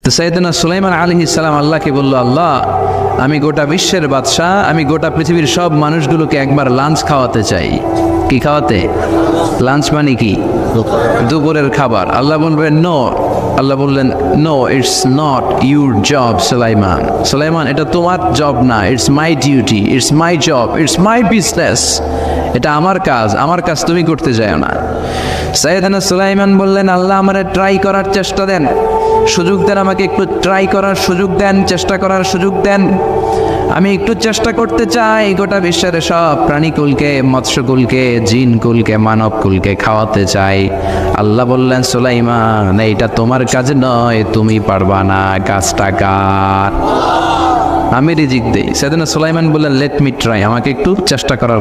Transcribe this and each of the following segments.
তো সাইয়েদনা সুলাইমান আলাইহিস সালাম আল্লাহকে বলল, আল্লাহ আমি গোটা বিশ্বের বাদশাহ, আমি গোটা পৃথিবীর সব মানুষগুলোকে একবার লাঞ্চ খাওয়াতে চাই। কি খাওয়াতে? লাঞ্চ মানে কি? দুপুরের খাবার। আল্লাহ বলবেন নো। আল্লাহ বললেন no, it's not your job Sulaiman. Sulaiman এটা তোমার জব না, it's my duty, it's my job, it's my business. এটা আমার কাজ, আমার কাজ তুমি করতে যাও না। সাইয়েদনা সুলাইমান বললেন, আল্লাহ আমারে ট্রাই করার চেষ্টা দেন, সুযোগ দেন, আমাকে একটু ট্রাই করার সুযোগ দেন, চেষ্টা করার সুযোগ দেন। আমি একটু চেষ্টা করতে চাই গোটা বিশ্বের সব প্রাণীকুলকে, মৎস্যকুলকে, জিনকুলকে, মানবকুলকে খাওয়াতে চাই। আল্লাহ বললেন, সুলাইমান এইটা তোমার কাজ নয়, তুমি পারবা না, কাজটা কার? আমি রিজিক দেই। সেদিন সুলাইমান বললেন, লেট মি ট্রাই, আমাকে একটু চেষ্টা করার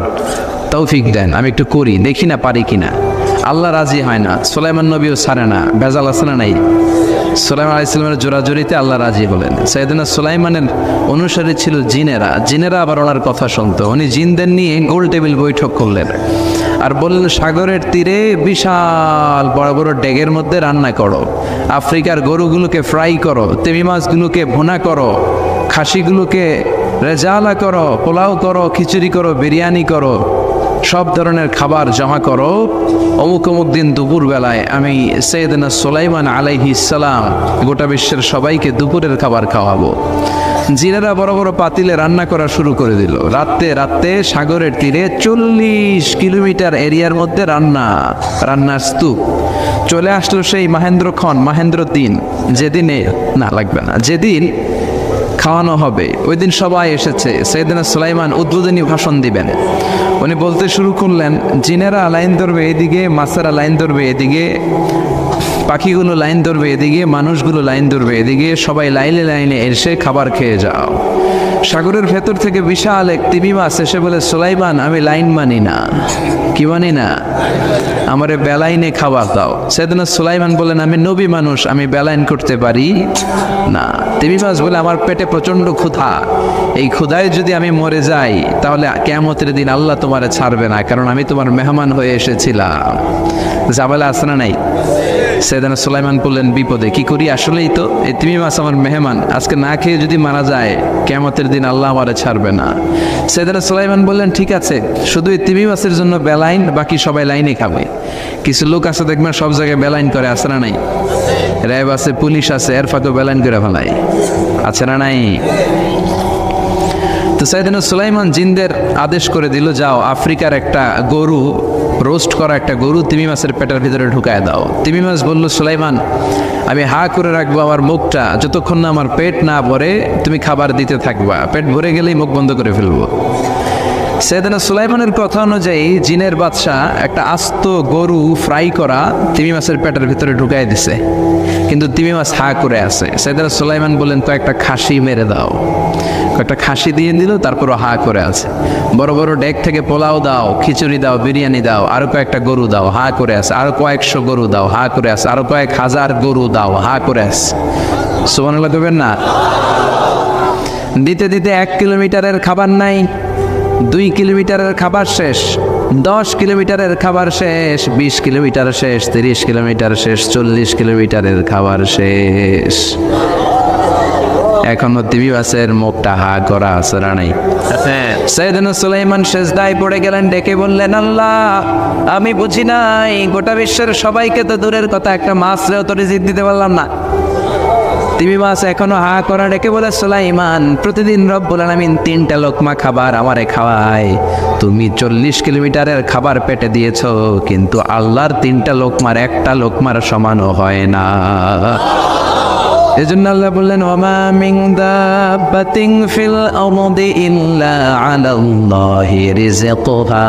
তৌফিক দেন, আমি একটু করি, দেখি না পারি কিনা। আল্লাহ রাজি হয় না, সুলাইমান নবীও ছাড়ে না। বেজাল আছে না নাই? সুলাইমান আলাইহিস সালামের জোরাজুরিতে আল্লাহ রাজি হলেন। সাইয়েদনা সুলাইমানের অনুসারী ছিল জিনেরা। জিনেরা আবার ওনার কথা শুনতো। উনি জিনদের নিয়ে গোল টেবিল বৈঠক করলেন আর বললেন, সাগরের তীরে বিশাল বড় বড় ডেগের মধ্যে রান্না করো, আফ্রিকার গরুগুলোকে ফ্রাই করো, তিমি মাছগুলোকে ভুনা করো, খাসিগুলোকে রেজালা করো, পোলাও করো, খিচুড়ি করো, বিরিয়ানি করো, সব ধরনের খাবার জমা করো। অমুক অমুক দিন দুপুর বেলায় আমি সাইয়েদনা সুলাইমান আলাইহিস সালাম গোটা বিশ্বের সবাইকে দুপুরের খাবার খাওয়াবো। জিনেরা বড় বড় পাতিলে রান্না করা শুরু করে দিল। রাতে রাতে সাগরের তীরে 40 কিলোমিটার এরিয়ার মধ্যে রান্নার স্তূপ। চলে আসলো সেই মাহেন্দ্র দিন, যেদিনে না লাগবে না, যেদিন খাওয়ানো হবে ওই দিন সবাই এসেছে। সাইয়েদনা সুলাইমান উদ্বোধনী ভাষণ দিবেন। উনি বলতে শুরু করলেন, জিনেরা লাইন ধরবে এদিকে, মাছেরা লাইন ধরবে এদিকে, পাখিগুলো লাইন ধরবে এদিকে, মানুষগুলো লাইন ধরবে এদিকে, সবাই লাইনে লাইনে এসে খাবার খেয়ে যাও। সাগরের ভেতর থেকে বিশাল এক তিমি মাছ এসে বলে, সুলাইমান আমি লাইন মানি না। কি মানি না? আমারে বেলাইনে খাবার দাও। সাইয়েদনা সুলাইমান বলেন, আমি নবী মানুষ, আমি বেলাইন করতে পারি না। তিমি মাছ বলে, আমার পেটে প্রচন্ড ক্ষুধা, এই ক্ষুধায় যদি আমি মরে যাই তাহলে কিয়ামতের দিন আল্লাহ তোমারে ছাড়বে না, কারণ আমি তোমার মেহমান হয়ে এসেছিলাম। ঝামেলা আছে না নাই? সাইয়েদনা সুলাইমান বললেন, বিপদে কি করি? আসলেই তো এই তিমি মাছ আমার মেহমান, আজকে না খেয়ে যদি মারা যায় কিয়ামতের দিন আল্লাহ আমারে ছাড়বে না। সাইয়েদনা সুলাইমান বললেন, ঠিক আছে, শুধু এই তিমি মাছের জন্য বেলাইন, বাকি সবাই লাইনে খাবে। কিছু লোক আছে দেখবেন সব জায়গায় বেলাইন করে, আছে না নাই? র্যাব আছে, পুলিশ আছে, এর ফাঁকেও বেলাইন করে ফেলায়, আছে না নাই? তো সাইয়েদনা সুলাইমান জিনদের আদেশ করে দিল, যাও আফ্রিকার একটা গরু, রোস্ট করা একটা গরু তিমি মাছের পেটের ভিতরে ঢুকায় দাও। তিমি মাছ বলল, সুলাইমান আমি হা করে রাখবো আমার মুখটা, যতক্ষণ না আমার পেট না ভরে তুমি খাবার দিতে থাকবা, পেট ভরে গেলেই মুখ বন্ধ করে ফেলবো। সাইয়েদনা সুলাইমানের কথা অনুযায়ী জিনের বাদশাহ একটা আস্ত গরু ফ্রাই করা তিমি মাছের পেটের ভিতরে ঢুকাই দিছে, কিন্তু তিমি মাছ হা করে আছে। সাইয়েদনা সুলাইমান বললেন, কয়েকটা খাসি মেরে দাও। কয়েকটা খাসি দিয়ে দিল, তারপরও হা করে আছে। বড় বড় ডেক থেকে পোলাও দাও, খিচুড়ি দাও, বিরিয়ানি দাও, আরো কয়েকটা গরু দাও, হা করে আছে। আরো কয়েকশো গরু দাও, হা করে আছে। আরো কয়েক হাজার গরু দাও, হা করে আছে। সুবহানাল্লাহ দেবেন না? দিতে দিতে 1 কিলোমিটারের খাবার নাই, 2 কিলোমিটারের খাবার শেষ, 10 কিলোমিটারের খাবার শেষ, 20 কিলোমিটার শেষ, 30 কিলোমিটার শেষ, 40 কিলোমিটারের খাবার শেষ। এখনো তিমি মাছের মুখটা হা করা আছে না নাই? সাইয়েদনা সুলাইমান সেজদায় পড়ে গেলেন, ডেকে বললেন, আল্লাহ আমি বুঝি নাই, গোটা বিশ্বের সবাইকে তো দূরের কথা, একটা মাছরেও তো রিজিক দিতে পারলাম না। তিমি মাছ এখনো হা করা, ডেকে বলে, সুলাইমান প্রতিদিন রব্বুল আলামিন 3টা লোকমা খাবার আমারে খাওয়ায়, তুমি 40 কিলোমিটারের খাবার পেটে দিয়েছো, কিন্তু আল্লাহর 3টা লোকমার একটা লোকমার সমানও হয় না। এজন্য আল্লাহ বললেন, ওয়ামা মিন দাব্বাতিন ফিল আরদি ইল্লা আলাল্লাহি রিজকুহা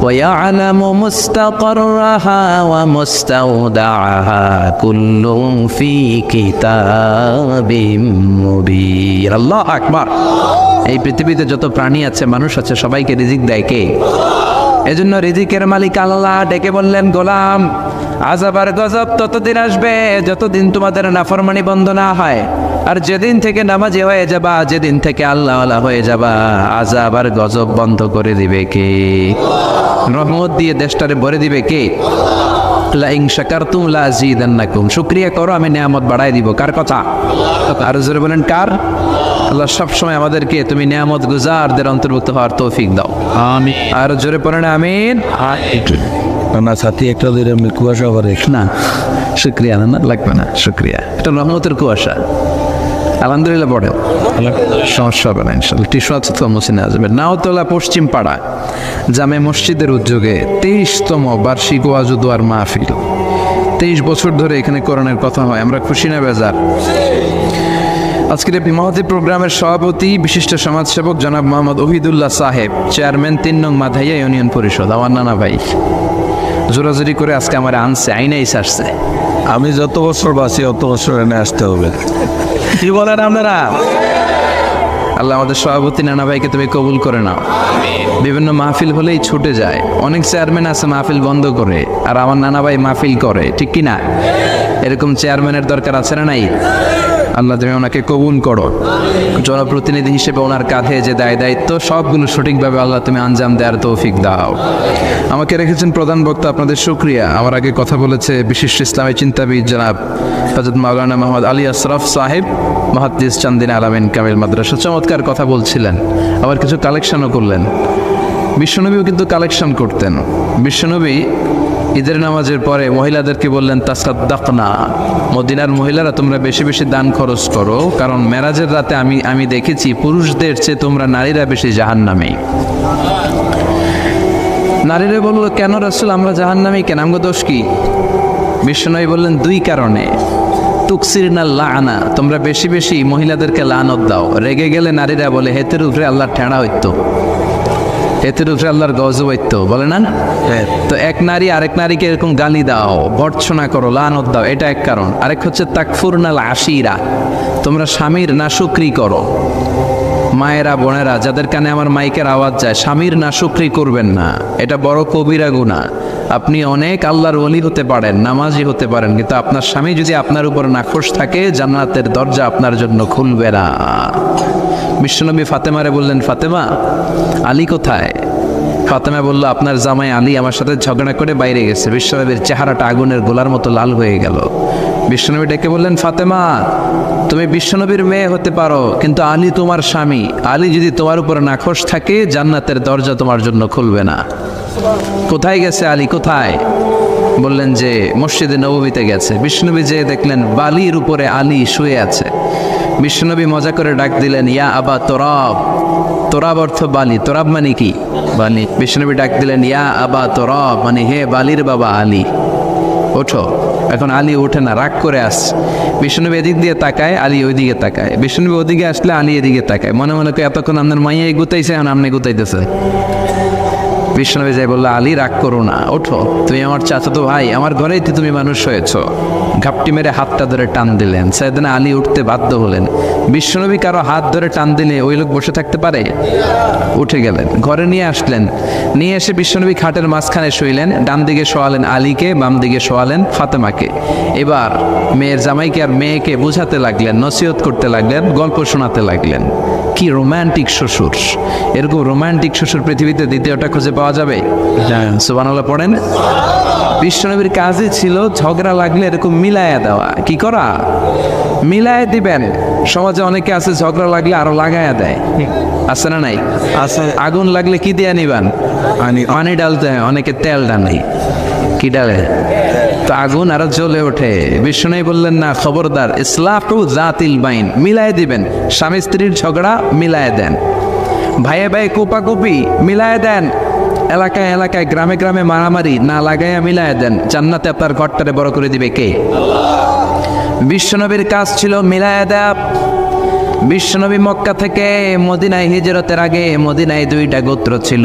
ওয়া ইয়ালামু মুস্তাকাররাহা ওয়া মুস্তাওদাআহা কুল্লুন ফি কিতাবিম মুবিন। আল্লাহু আকবার। এই পৃথিবীতে যত প্রাণী আছে, মানুষ আছে, সবাইকে রিজিক দেয় কে? এজন্য রিজিকের মালিক আল্লাহ ডেকে বললেন, গোলাম আযাব আর গজব ততদিন আসবে যতদিন তোমাদের নাফরমানি বন্ধ না হয়, আর যেদিন থেকে নামাজি হয়ে যাবা, যেদিন থেকে আল্লাহওয়ালা হয়ে যাবা, আযাব আর গজব বন্ধ করে দিবে কে? রহমত দিয়ে দেশটারে ভরে দিবে কে? লা ইন শাকারতুম লা আযীদান্নাকুম, শুকরিয়া করো আমি নিয়ামত বাড়াই দিব। কার কথা? আর জোরে বলেন কার? আল্লাহ সবসময় আমাদেরকে তুমি নিয়ামত গুজারদের অন্তর্ভুক্ত হওয়ার তৌফিক দাও, আমিন। আর জোরে পড়েন আমিন। না সাথী একটা দিন আমি কুয়াশা ভরে না শুক্রিয়া না, লাগবে না শুক্রিয়া, এটা রহমতের কুয়াশা। আলহামদুলিল্লাহ পড়েন, সমস্যা হবে না ইনশাল্লাহ। টিস্যু আছে তো মুছে নেওয়া যাবে। নাওতলা পশ্চিম পাড়া জামে মসজিদের উদ্যোগে 23তম বার্ষিক ওয়াজ ও দোয়ার মাহফিল। 23 বছর ধরে এখানে কোরআনের কথা হয়, আমরা খুশি না বেজার? আজকের এই মহতী প্রোগ্রামের সভাপতি বিশিষ্ট সমাজসেবক জনাব মোহাম্মদ ওহিদুল্লাহ সাহেব, চেয়ারম্যান 3 নং মাধাইয়া ইউনিয়ন পরিষদ, আমার নানা ভাই। জোরাজোরি করে আজকে আমার আনছে, আইনাই আসছে। আমি যত বছর বাঁচি অত বছর এনে আসতে হবে। কি বলেন আপনারা? আল্লাহ আমাদের সভাপতি নানা ভাইকে তুমি কবুল করে নাও। বিভিন্ন মাহফিল হলেই ছুটে যায়, অনেক চেয়ারম্যান আছে মাহফিল বন্ধ করে, আর আমার নানা ভাই মাহফিল করে, ঠিক কি না? এরকম চেয়ারম্যানের দরকার আছে না নাই? আল্লাহ তুমি ওনাকে কবুল করো। জনপ্রতিনিধি হিসেবে ওনার কাঁধে যে দায়িত্ব সবগুলো সঠিকভাবে আল্লাহ তুমি আঞ্জাম দেওয়ার তৌফিক দাও। আমাকে রেখেছেন প্রধান বক্তা, আপনাদের শুকরিয়া। আমার আগে কথা বলেছে বিশিষ্ট ইসলামী চিন্তাবিদ জনাব হযরত মাওলানা মোহাম্মদ আলী আশরাফ সাহেব, মুহাদ্দিস চান্দিনা আলামিন কামিল মাদ্রাসা, চমৎকার কথা বলছিলেন, আবার কিছু কালেকশনও করলেন। বিশ্বনবীও কিন্তু কালেকশন করতেন। বিশ্বনবী ঈদের নামাজের পরে মহিলাদেরকে বললেন তাসাদ্দাকনা, মদিনার মহিলারা তোমরা বেশি বেশি দান খরচ করো, কারণ মেরাজের রাতে আমি দেখেছি পুরুষদের চেয়ে তোমরা নারীরা বেশি জাহান্নামী। নারীরা বলল কেন রাসূল, আমরা জাহান্নামী কেন, আমগো দোষ কি? বিশ্বনবী বললেন 2 কারণে। তুকসিরনা লাআনা, তোমরা বেশি বেশি মহিলাদেরকে লানত দাও। রেগে গেলে নারীরা বলে হেতের উপরে আল্লাহর ঠেড়া হইতো, হেতের উপরে আল্লাহর গজব হইতো, বলে না? তো এক নারী আরেক নারীকে এরকম গালি দাও, ভর্ৎসনা করো, লানত দাও, এটা এক কারণ। আরেক হচ্ছে তাকফুরনাল আশিরা, তোমরা স্বামীর নাশুকরি করো। মায়েরা বোনেরা যাদের কানে আমার মাইকের আওয়াজ যায়, স্বামীর নাশুকরি করবেন না, এটা বড় কবিরা গুনাহ। আপনি অনেক আল্লাহর ওলি হতে পারেন, নামাজি হতে পারেন, কিন্তু আপনার স্বামী যদি আপনার উপর নাখোশ থাকে, জান্নাতের দরজা আপনার জন্য খুলবে না। বিশ্বনবী ফাতেমারে বললেন, ফাতেমা আলী কোথায়? ফাতেমা বলল, আপনার জামাই আলী আমার সাথে ঝগড়া করে বাইরে গেছে। বিশ্বনবীর চেহারাটা আগুনের গোলার মতো লাল হয়ে গেল। বিশ্বনবী ডেকে বললেন, ফাতেমা তুমি বিশ্বনবীর মেয়ে হতে পারো, কিন্তু আলী তোমার স্বামী। আলী যদি তোমার উপর নাখোশ থাকে, জান্নাতের দরজা তোমার জন্য খুলবে না। কোথায় গেছে আলী, কোথায়? বললেন যে মসজিদে নববীতে গেছে। বিশ্বনবী যে দেখলেন বালির উপরে আলী শুয়ে আছে। বিশ্বনবী মজা করে ডাক দিলেন, ইয়া আবা তোরাব। তোরাব অর্থ বালি, তোরাব মানে কি? বালি। বিশ্বনবী ডাক দিলেন, ইয়া আবা তোরাব, মানে হে বালির বাবা আলী, ওঠো। এখন আলী ওঠে না, রাগ করে আসছে। বিশ্বনবী এদিক দিয়ে তাকায়, আলী ওইদিকে তাকায়। বিশ্বনবী ওদিকে আসলে আলী এদিকে তাকায়, মনে মনে করে এতক্ষণ আপনার মাইয়া গুতাইছে, এখন আপনি গুতাইতেছে। বিশ্বনবী যাই বললো, আলী রাগ করো না, ওঠো, তুমি আমার চাচাতো ভাই, আমার ঘরেই তো তুমি মানুষ হয়েছ। ঘাপটি মেরে হাতটা ধরে টান দিলেন। সাইয়েদনা আলী উঠতে বাধ্য হলেন। বিশ্বনবী কারো হাত ধরে টান দিলে ওই লোক বসে থাকতে পারে? উঠে গেলেন, ঘরে নিয়ে আসলেন। নিয়ে এসে বিশ্বনবী খাটের মাঝখানে শুইলেন। ডান দিকে শোয়ালেন আলীকে, বাম দিকে শোয়ালেন ফাতেমাকে। এবার মেয়ের জামাইকে আর মেয়েকে বুঝাতে লাগলেন, নসিহত করতে লাগলেন, গল্প শোনাতে লাগলেন। কি রোমান্টিক শ্বশুর! এরকম রোমান্টিক শ্বশুর পৃথিবীতে দ্বিতীয়টা খুঁজে পাওয়া যাবে? সুবহানাল্লাহ পড়েন। বিশ্বনবীর কাজই ছিল ঝগড়া লাগলে এরকম মিলায়া দেওয়া। কি করা? মিলায় দিবেন। সমাজে অনেকে আছে ঝগড়া লাগলে আরো লাগায়া দেয়, আছে না নাই? আছে। আগুন লাগলে কি দিয়ে নিবান? পানি ডালতে হয়, অনেকে তেল ডালে। কি ডালে? তো আগুন আরো জ্বলে ওঠে। বিষ্ণু বললেন, না, খবরদার, ইসলাহু জাতিল বাইন, মিলায় দিবেন। স্বামী স্ত্রীর ঝগড়া মিলায় দেন, ভাইয়ে ভাই কোপাকুপি মিলায় দেন, এলাকায় এলাকায় গ্রামে গ্রামে মারামারি না লাগাইয়া মিলায় দেন। জান্নাতে আপনার ঘরটারে বড় করে দিবে কে? বিশ্বনবীর কাজ ছিল মিলায় দেয়া। বিশ্বনবী মক্কা থেকে মদিনায় হিজরতের আগে মদিনায় 2টা গোত্র ছিল।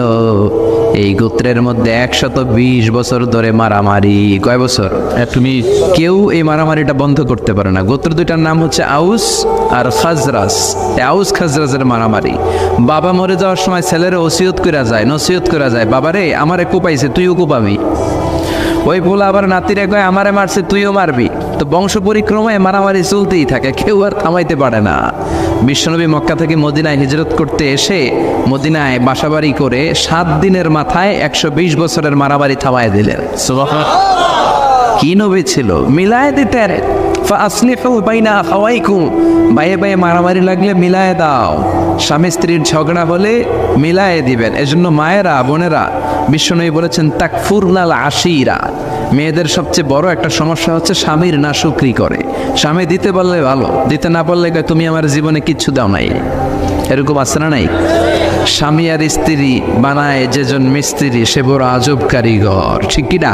এই গোত্রের মধ্যে 120 বছর ধরে মারামারি। কয় বছর? তুমি কেউ এই মারামারিটা বন্ধ করতে পারে না। গোত্র 2টার নাম হচ্ছে আউস আর খাজরাজ। আউস খাজরাজের মারামারি। বাবা মরে যাওয়ার সময় ছেলেরা ওসিয়ত করে যায়, নসিহত করে যায়, বাবারে আমারে কোপাইছে, তুইও কোপাবি। ওই পোলা আবার নাতিরে কয়, আমারে মারছে, তুইও মারবি। তো বংশ পরিক্রমায় মারামারি চলতেই থাকে, কেউ আর থামাইতে পারে না। বিশ্বনবী মক্কা থেকে মদিনায় হিজরত করতে এসে মদিনায় বাসাবাড়ি করে 7 দিনের মাথায় 120 বছরের মারামারি থামায় দিলেন। কি নবী ছিল, মিলায় দিতেন। ফাসলিহু বাইনা আখাওয়াইকুম, ভাইয়ে ভাইয়ে মারামারি লাগলে মিলায় দাও, স্বামী স্ত্রীর ঝগড়া হলে মিলায়ে দিবেন। এজন্য মায়েরা বোনেরা বিশ্বনবী বলেছেন তাকফুরনাল আশিরা, মেয়েদের সবচেয়ে বড় একটা সমস্যা হচ্ছে স্বামীর নাশুকরি করে। স্বামী দিতে বললে ভালো, দিতে না বললে কয় তুমি আমার জীবনে কিচ্ছু দাও নাই। এরকম আছে না নাই? স্বামী আর স্ত্রী বানায় যেজন মিস্ত্রি সে বড় আজব কারিগর, ঠিক কি না?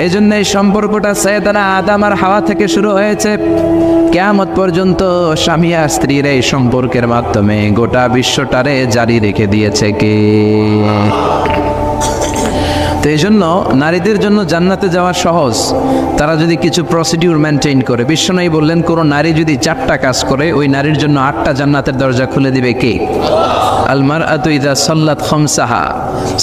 এই জন্য এই সম্পর্কটা সাইয়েদানা আদম আর হাওয়া থেকে শুরু হয়েছে, কিয়ামত পর্যন্ত স্বামী আর স্ত্রীর এই সম্পর্কের মাধ্যমে গোটা বিশ্বটারে জারি রেখে দিয়েছে কে? তো এই জন্য নারীদের জন্য জান্নাতে যাওয়া সহজ, তারা যদি কিছু প্রসিডিউর মেনটেন করে। বিশ্বনবী বললেন কোনো নারী যদি 4টা কাজ করে ওই নারীর জন্য 8টা জান্নাতের দরজা খুলে দিবে কে? আল মারআতু ইযা সাল্লাত খামসাহা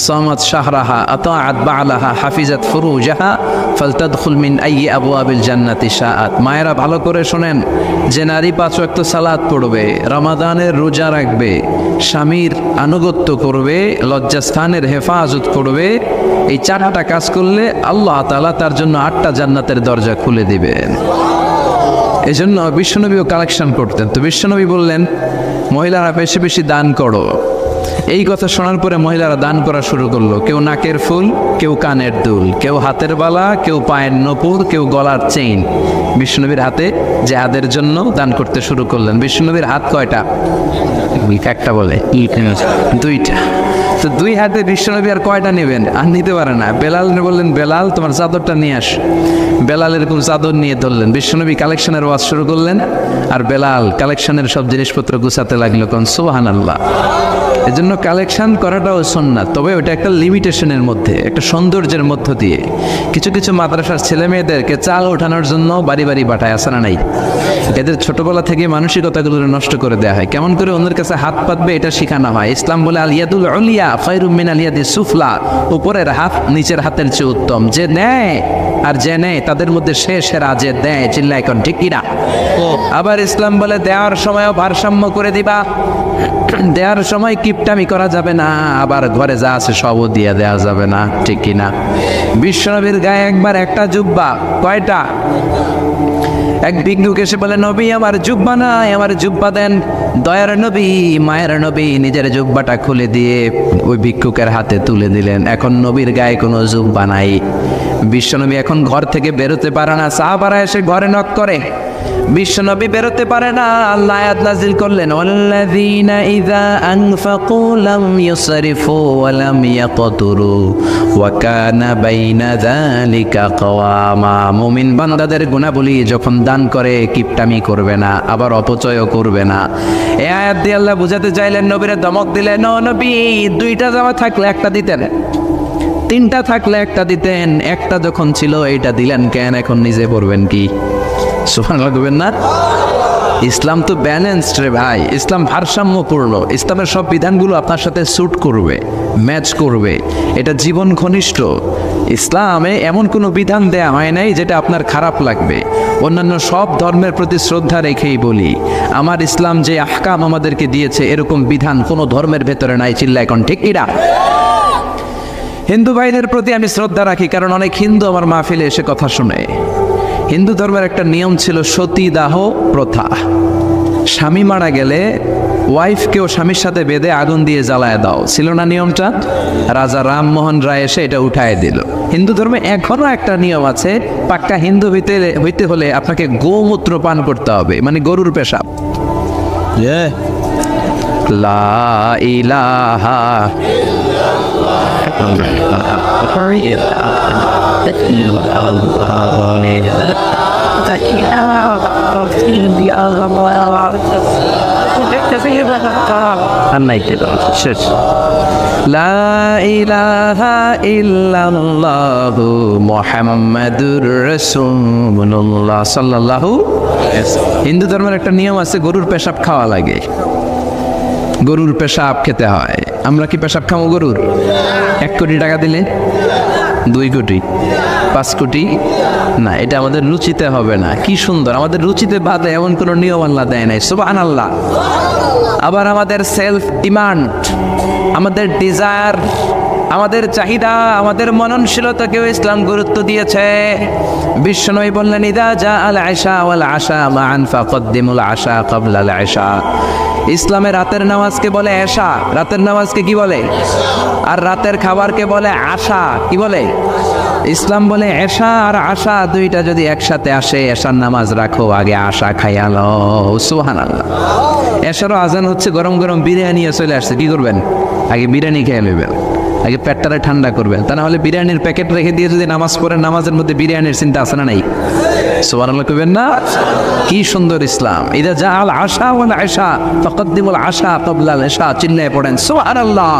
সামাত শাহরাহা আতাআত বা'লাহা হাফিজাত ফুরুজাহা ফালতাদখুল মিন আইয়ি আবওয়াবিল জান্নাতি শাআত। মায়েরা ভালো করে শোনেন, যে নারী 5 ওয়াক্ত সালাত পড়বে, রমাদানের রোজা রাখবে, স্বামীর আনুগত্য করবে, লজ্জাস্থানের হেফাজত করবে, এই 4টা কাজ করলে আল্লাহ তাআলা তার জন্য 8টা জান্নাতের দরজা খুলে দিবেন। এজন্য বিশ্বনবীও কালেকশন করতেন। তো বিশ্বনবী বললেন মহিলারা বেশি বেশি দান করো। এই কথা শোনার পরে মহিলারা দান করা শুরু করলো। কেউ নাকের ফুল, কেউ কানের দুল, কেউ হাতের বালা, কেউ পায়ের নপুর, কেউ গলার চেইন বিশ্বনবীর হাতে জেহাদের জন্য দান করতে শুরু করলেন। বিশ্বনবীর হাত কয়টা? একটা বলে 2টা। তো 2 হাতে বিশ্বনবী আর কয়টা নেবেন? আর নিতে পারে না। বেলাল বললেন বেলাল তোমার চাদরটা নিয়ে আস। বেলাল এরকম চাদর নিয়ে ধরলেন। বিশ্বনবী কালেকশনের ওয়াজ শুরু করলেন আর বেলাল কালেকশনের সব জিনিসপত্র গুছাতে লাগলো। কোন সুবহানাল্লাহ। এজন্য কালেকশন করাটাও সুন্নাত, তবে ওটা একটা লিমিটেশনের মধ্যে, একটা সৌন্দর্যের মধ্য দিয়ে। কিছু কিছু মাদ্রাসার ছেলে মেয়েদেরকে চাল ওঠানোর জন্য বাড়ি বাড়ি পাঠায়, আসে না নাই? এদের ছোটবেলা থেকে মানসিকতাগুলো নষ্ট করে দেওয়া হয়। কেমন করে অন্যের কাছে হাত পাতবে এটা শেখানো হয়। ইসলাম বলে আল ইয়াদুল উলিয়া খায়রুম মিন আল ইয়াদিস সুফলা, উপরের হাত নিচের হাতের চেয়ে উত্তম। যে নেয় আর যে নেয় তাদের মধ্যে সে সেরা, যে দেয়। চিল্লায় কোন ঠিক কিনা? আবার ইসলাম বলে দেওয়ার সময়ও ভারসাম্য করে দিবা, দেওয়ার সময় কিপটামি করা যাবে না, আবার ঘরে যা আছে সবও দিয়ে দেওয়া যাবে না, ঠিক কিনা? বিশ্বনবীর গায়ে একবার একটা জুব্বা, কয়টা? এক ভিক্ষুক এসে বলে নবী আমার জুব্বা নাই, আমার জুব্বা দেন। দয়ার নবী মায়ের নবী নিজের জুব্বাটা খুলে দিয়ে ওই ভিক্ষুকের হাতে তুলে দিলেন। এখন নবীর গায়ে কোনো জুব্বা নাই। বিশ্বনবী এখন ঘর থেকে বেরোতে পারে না। সাহাবারা এসে ঘরে নক করে, বিশ্বনবী বেরোতে পারে না। আল্লাহ আয়াত নাযিল করলেন ওয়াল্লাযীনা ইযা আনফাকু লাম ইউসরিফু ওয়া লাম ইয়াকতুরু ওয়া কানা বাইনা যালিকা কওয়ামা। মুমিন বান্দাদের গুণাবলী যখন দান করে কিপটামি করবে না, আবার অপচয়ও করবে না। এই আয়াত দিয়ে আল্লাহ বুঝাতে চাইলেন, নবীরে ধমক দিলেন, ও নবী 2টা জামা থাকলে একটা দিতেন, 3টা থাকলে একটা দিতেন, একটা যখন ছিল এইটা দিলেন কেন? এখন নিজে পড়বেন কি? সুবহানাল্লাহ করবেন না? ইসলাম তো ব্যালেন্সড রে ভাই, ইসলাম ভারসাম্যপূর্ণ। ইসলামের সব বিধানগুলো আপনার সাথে স্যুট করবে, ম্যাচ করবে, এটা জীবন ঘনিষ্ঠ। ইসলামে এমন কোনো বিধান দেয়া হয় নাই যেটা আপনার খারাপ লাগবে। অন্যান্য সব ধর্মের প্রতি শ্রদ্ধা রেখেই বলি, আমার ইসলাম যে আহকাম আমাদেরকে দিয়েছে এরকম বিধান কোনো ধর্মের ভেতরে নাই। চিল্লা এখন ঠিক কিনা? হিন্দু ভাইদের প্রতি আমি শ্রদ্ধা রাখি, কারণ অনেক হিন্দু আমার মাহফিলে এসে কথা শুনে। হিন্দু ধর্মের একটা নিয়ম ছিল সতীদাহ প্রথা। স্বামী মারা গেলে ওয়াইফকেও স্বামীর সাথে বেঁধে আগুন দিয়ে জ্বালায় দাও, ছিল না নিয়মটা? রাজা রামমোহন রায় এসে এটা উঠায় দিল। হিন্দু ধর্মে এখনো একটা নিয়ম আছে, পাক্কা হিন্দু হইতে হলে আপনাকে গোমূত্র পান করতে হবে, মানে গরুর পেশাব। লা ইলাহা শেষ। লা ইলাহা ইল্লাল্লাহু মুহাম্মাদুর রাসূলুল্লাহ সাল্লাল্লাহু। হিন্দু ধর্মের একটা নিয়ম আছে, গরুর পেশাব খাওয়া লাগে, গরুর পেশাব খেতে হয়। আমরা কি পেশাব খাবো গরুর? 1 কোটি টাকা দিলে 2 কোটি 5 কোটি না, এটা আমাদের রুচিতে হবে না। কি সুন্দর, আমাদের রুচিতে বাদে এমন কোনো নিয়ম আল্লাহ দেয় নাই। সুবহানাল্লাহ। আবার আমাদের সেলফ ডিমান্ড, আমাদের ডিজায়ার আমাদের চাহিদা, আমাদের মননশীলতাকেও ইসলাম গুরুত্ব দিয়েছে। বিশ্বনবী বললেন, ইদা জা আল আশা ওয়াল আশা মান ফাকদ্দিমুল আশা ক্বাবলা আল আশা। ইসলামে রাতের নামাজকে বলে এশা, রাতের নামাজকে কি বলে? আর রাতের খাবারকে বলে আশা, কি বলে? ইসলাম বলে এশা আর আশা দুইটা যদি একসাথে আসে, এশার নামাজ রাখো, আগে আশা খাইয়া লও। সুবহানাল্লাহ। এশারও আজান হচ্ছে, গরম গরম বিরিয়ানি চলে আসছে, কি করবেন? আগে বিরিয়ানি খেয়ে নেবেন, আগে পেটটারে ঠান্ডা করবেন। তা না হলে বিরিয়ানির প্যাকেট রেখে দিয়ে যদি নামাজ পড়েন, নামাজের মধ্যে বিরিয়ানির চিন্তা আছে না নাই? সুবহানাল্লাহ কইবেন না? কি সুন্দর ইসলাম। ইদা জা আল আশা ওয়াল আশা ফাকদ্দিমুল আশা ক্বাবলা আল আশা, চিল্লায়ে পড়েন সুবহানাল্লাহ।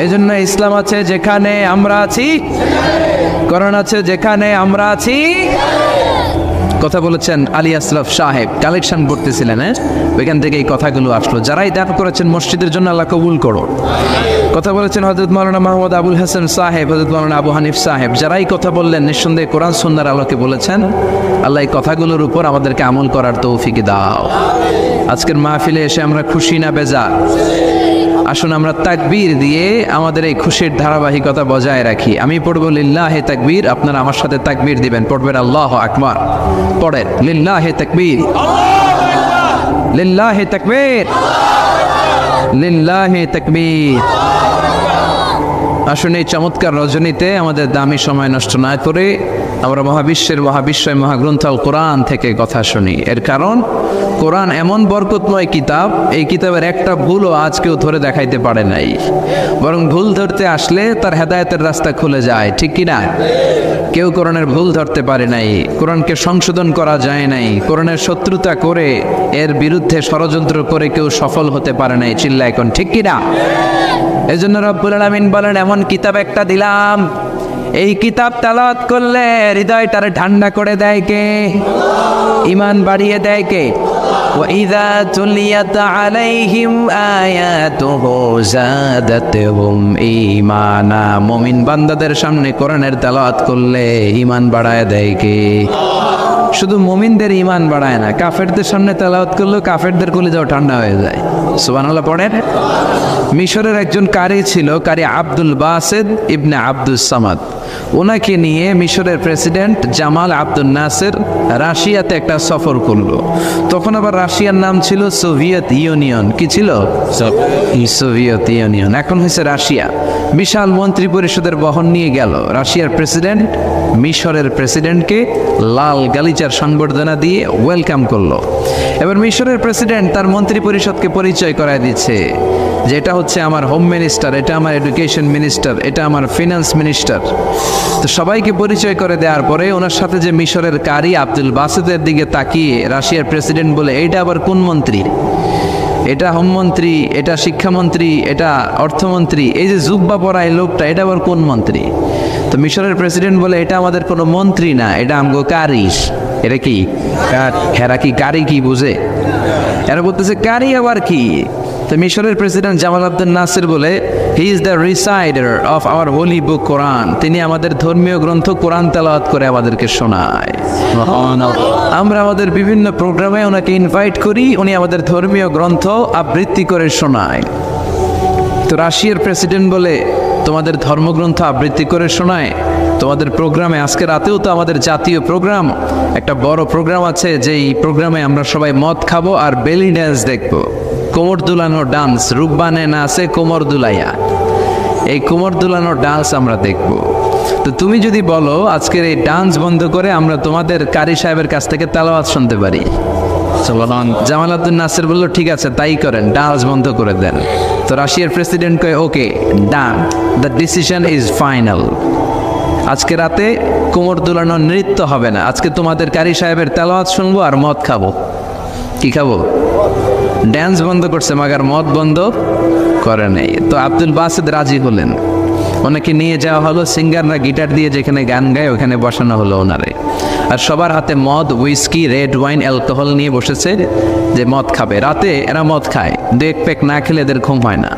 এজন্য ইসলাম আছে যেখানে আমরা আছি, কোরআন আছে যেখানে আমরা আছি। কথা বলেছেন আলী আসরাফ সাহেব, কালেকশন করতেছিলেন, ওইখান থেকে এই কথাগুলো আসলো। যারাই দান করেছেন মসজিদের জন্য, আল্লাহ কবুল করো। কথা বলেছেন হযরত মাওলানা মাহমুদ আবুল হাসান সাহেব, হযরত মাওলানা আবু হানিফ সাহেব, যারাই কথা বললেন নিঃসন্দেহে কোরআন সুন্নাহর আলোকে বলেছেন। আল্লাহ এই কথাগুলোর উপর আমাদেরকে আমল করার তৌফিক দাও। আজকের মাহফিলে এসে আমরা খুশি না বেজার? আসুন আমরা তাকবীর দিয়ে আমাদের এই খুশির ধারাবাহিকতা বজায় রাখি। আমি পড়ব লিল্লাহে তাকবীর, আপনারা আমার সাথে তাকবীর দিবেন। পড়বেন আল্লাহু আকবার। পড়েন লিল্লাহে তাকবীর, লিল্লাহে তাকবীর, লিল্লাহে তাকবীর। আসুন এই চমৎকার রজনীতে আমাদের দামি সময় নষ্ট না করে আমরা মহাবিশ্বের মহাবিশ্বয় মহাগ্রন্থ আল কোরআন থেকে কথা শুনি। এর কারণ কোরআন এমন বরকতময় কিতাব, এই কিতাবের একটা ভুলও আজ কেউ ধরে দেখাইতে পারে নাই, বরং ভুল ধরতে আসলে তার হেদায়েতের রাস্তা খুলে যায়, ঠিক কিনা? কেউ কোরআনের ভুল ধরতে পারে নাই, কোরআনকে সংশোধন করা যায় নাই, কোরআনের শত্রুতা করে এর বিরুদ্ধে ষড়যন্ত্র করে কেউ সফল হতে পারে নাই। চিল্লা এখন ঠিক কিনা? এজন্য রব্বুল আলামিন বলেন, এমন কিতাব একটা দিলাম, এই কিতাব তেলাওয়াত করলে হৃদয়টারে ঠান্ডা করে দেয় কে? ঈমান বাড়িয়ে দেয় কে? وَإِذَا تُلِيَتْ عَلَيْهِمْ آيَاتُهُ زَادَتْهُمْ ঈমানা। মুমিন বান্দাদের সামনে কোরআনের তেলাওয়াত করলে ঈমান বাড়ায় দেয় কে? শুধু মুমিনদের ঈমান বাড়ায় না, কাফেরদের সামনে তেলাওয়াত করলেও কাফেরদের কলিজাও ঠান্ডা হয়ে যায়। সুবহানাল্লাহ পড়েন। মিশরের একজন কারি ছিল, কারি আব্দুল বাসেদ ইবনে আব্দুস সামাদ। ওনাকে নিয়ে মিশরের প্রেসিডেন্ট জামাল আব্দুল নাসের রাশিয়াতে একটা সফর করলো। তখন আবার রাশিয়ার নাম ছিল সোভিয়েত ইউনিয়ন। কি ছিল? সোভিয়েত ইউনিয়ন, এখন হয়েছে রাশিয়া। বিশাল মন্ত্রী পরিষদের বহন নিয়ে গেল। রাশিয়ার প্রেসিডেন্ট মিশরের প্রেসিডেন্টকে লাল গালিচার সংবর্ধনা দিয়ে ওয়েলকাম করলো। এবার মিশরের প্রেসিডেন্ট তার মন্ত্রী পরিষদকে পরিচয় করায় দিচ্ছে যে এটা হচ্ছে আমার হোম মিনিস্টার, এটা আমার এডুকেশন মিনিস্টার, এটা আমার ফিনান্স মিনিস্টার। তো সবাইকে পরিচয় করে দেওয়ার পরে ওনার সাথে যে মিশরের কারি আব্দুল বাসেদের দিকে তাকিয়ে রাশিয়ার প্রেসিডেন্ট বলে, এইটা আবার কোন মন্ত্রী? এটা হোমমন্ত্রী, এটা শিক্ষামন্ত্রী, এটা অর্থমন্ত্রী, এই যে জুব্বা পরা এই লোকটা, এটা আবার কোন মন্ত্রী? তো মিশরের প্রেসিডেন্ট বলে, এটা আমাদের কোনো মন্ত্রী না, এটা আমগো কারি। এটা কি? হেরা কি কারি কি বুঝে? এরা বলতেছে কারি আবার কি? তো মিশরের প্রেসিডেন্ট জামাল আব্দুল নাসির বলে, he is the reciter of our holy book Quran. তিনি আমাদের ধর্মীয় গ্রন্থ কোরআন তেলাওয়াত করে আমাদেরকে শোনায়। আমরা আমাদের বিভিন্ন প্রোগ্রামে ওনাকে ইনভাইট করি, উনি আমাদের ধর্মীয় গ্রন্থ আবৃত্তি করে শোনায়। তো রাশিয়ার প্রেসিডেন্ট বলে, তোমাদের ধর্মগ্রন্থ আবৃত্তি করে শোনায় তোমাদের প্রোগ্রামে? আজকে রাতেও তো আমাদের জাতীয় প্রোগ্রাম, একটা বড় প্রোগ্রাম আছে, যেই প্রোগ্রামে আমরা সবাই মদ খাবো আর বেলি ড্যান্স দেখবো। কোমর দুলানো ডান্স, রূপবানে নাচে কোমর দুলাইয়া, এই কোমর দুলানো ডান্স আমরা দেখব। তো তুমি যদি বলো আজকের এই ডান্স বন্ধ করে আমরা তোমাদের কারি সাহেবের কাছ থেকে তেলাওয়াত শুনতে পারি, জামাল আব্দুল নাসির বলল, ঠিক আছে তাই করেন, ডান্স বন্ধ করে দেন। তো রাশিয়ার প্রেসিডেন্ট কয়, ওকে ডান, দ্য ডিসিশন ইজ ফাইনাল। আজকে রাতে কোমর দুলানো নৃত্য হবে না, আজকে তোমাদের কারি সাহেবের তেলাওয়াত শুনবো আর মদ খাবো। কি খাবো? ড্যান্স বন্ধ করছে, মাগার মদ বন্ধ করে নেই। তো আব্দুল বাসেদ রাজি হলেন, ওনাকে নিয়ে যাওয়া হলো, সিঙ্গাররা গিটার দিয়ে যেখানে গান গায় ওখানে বসানো হলো ওনারে। আর সবার হাতে মদ, উইস্কি, রেড ওয়াইন, অ্যালকোহল নিয়ে বসেছে যে মদ খাবে। রাতে এরা মদ খায়, দু এক প্যাক না খেলে এদের ঘুম হয় না।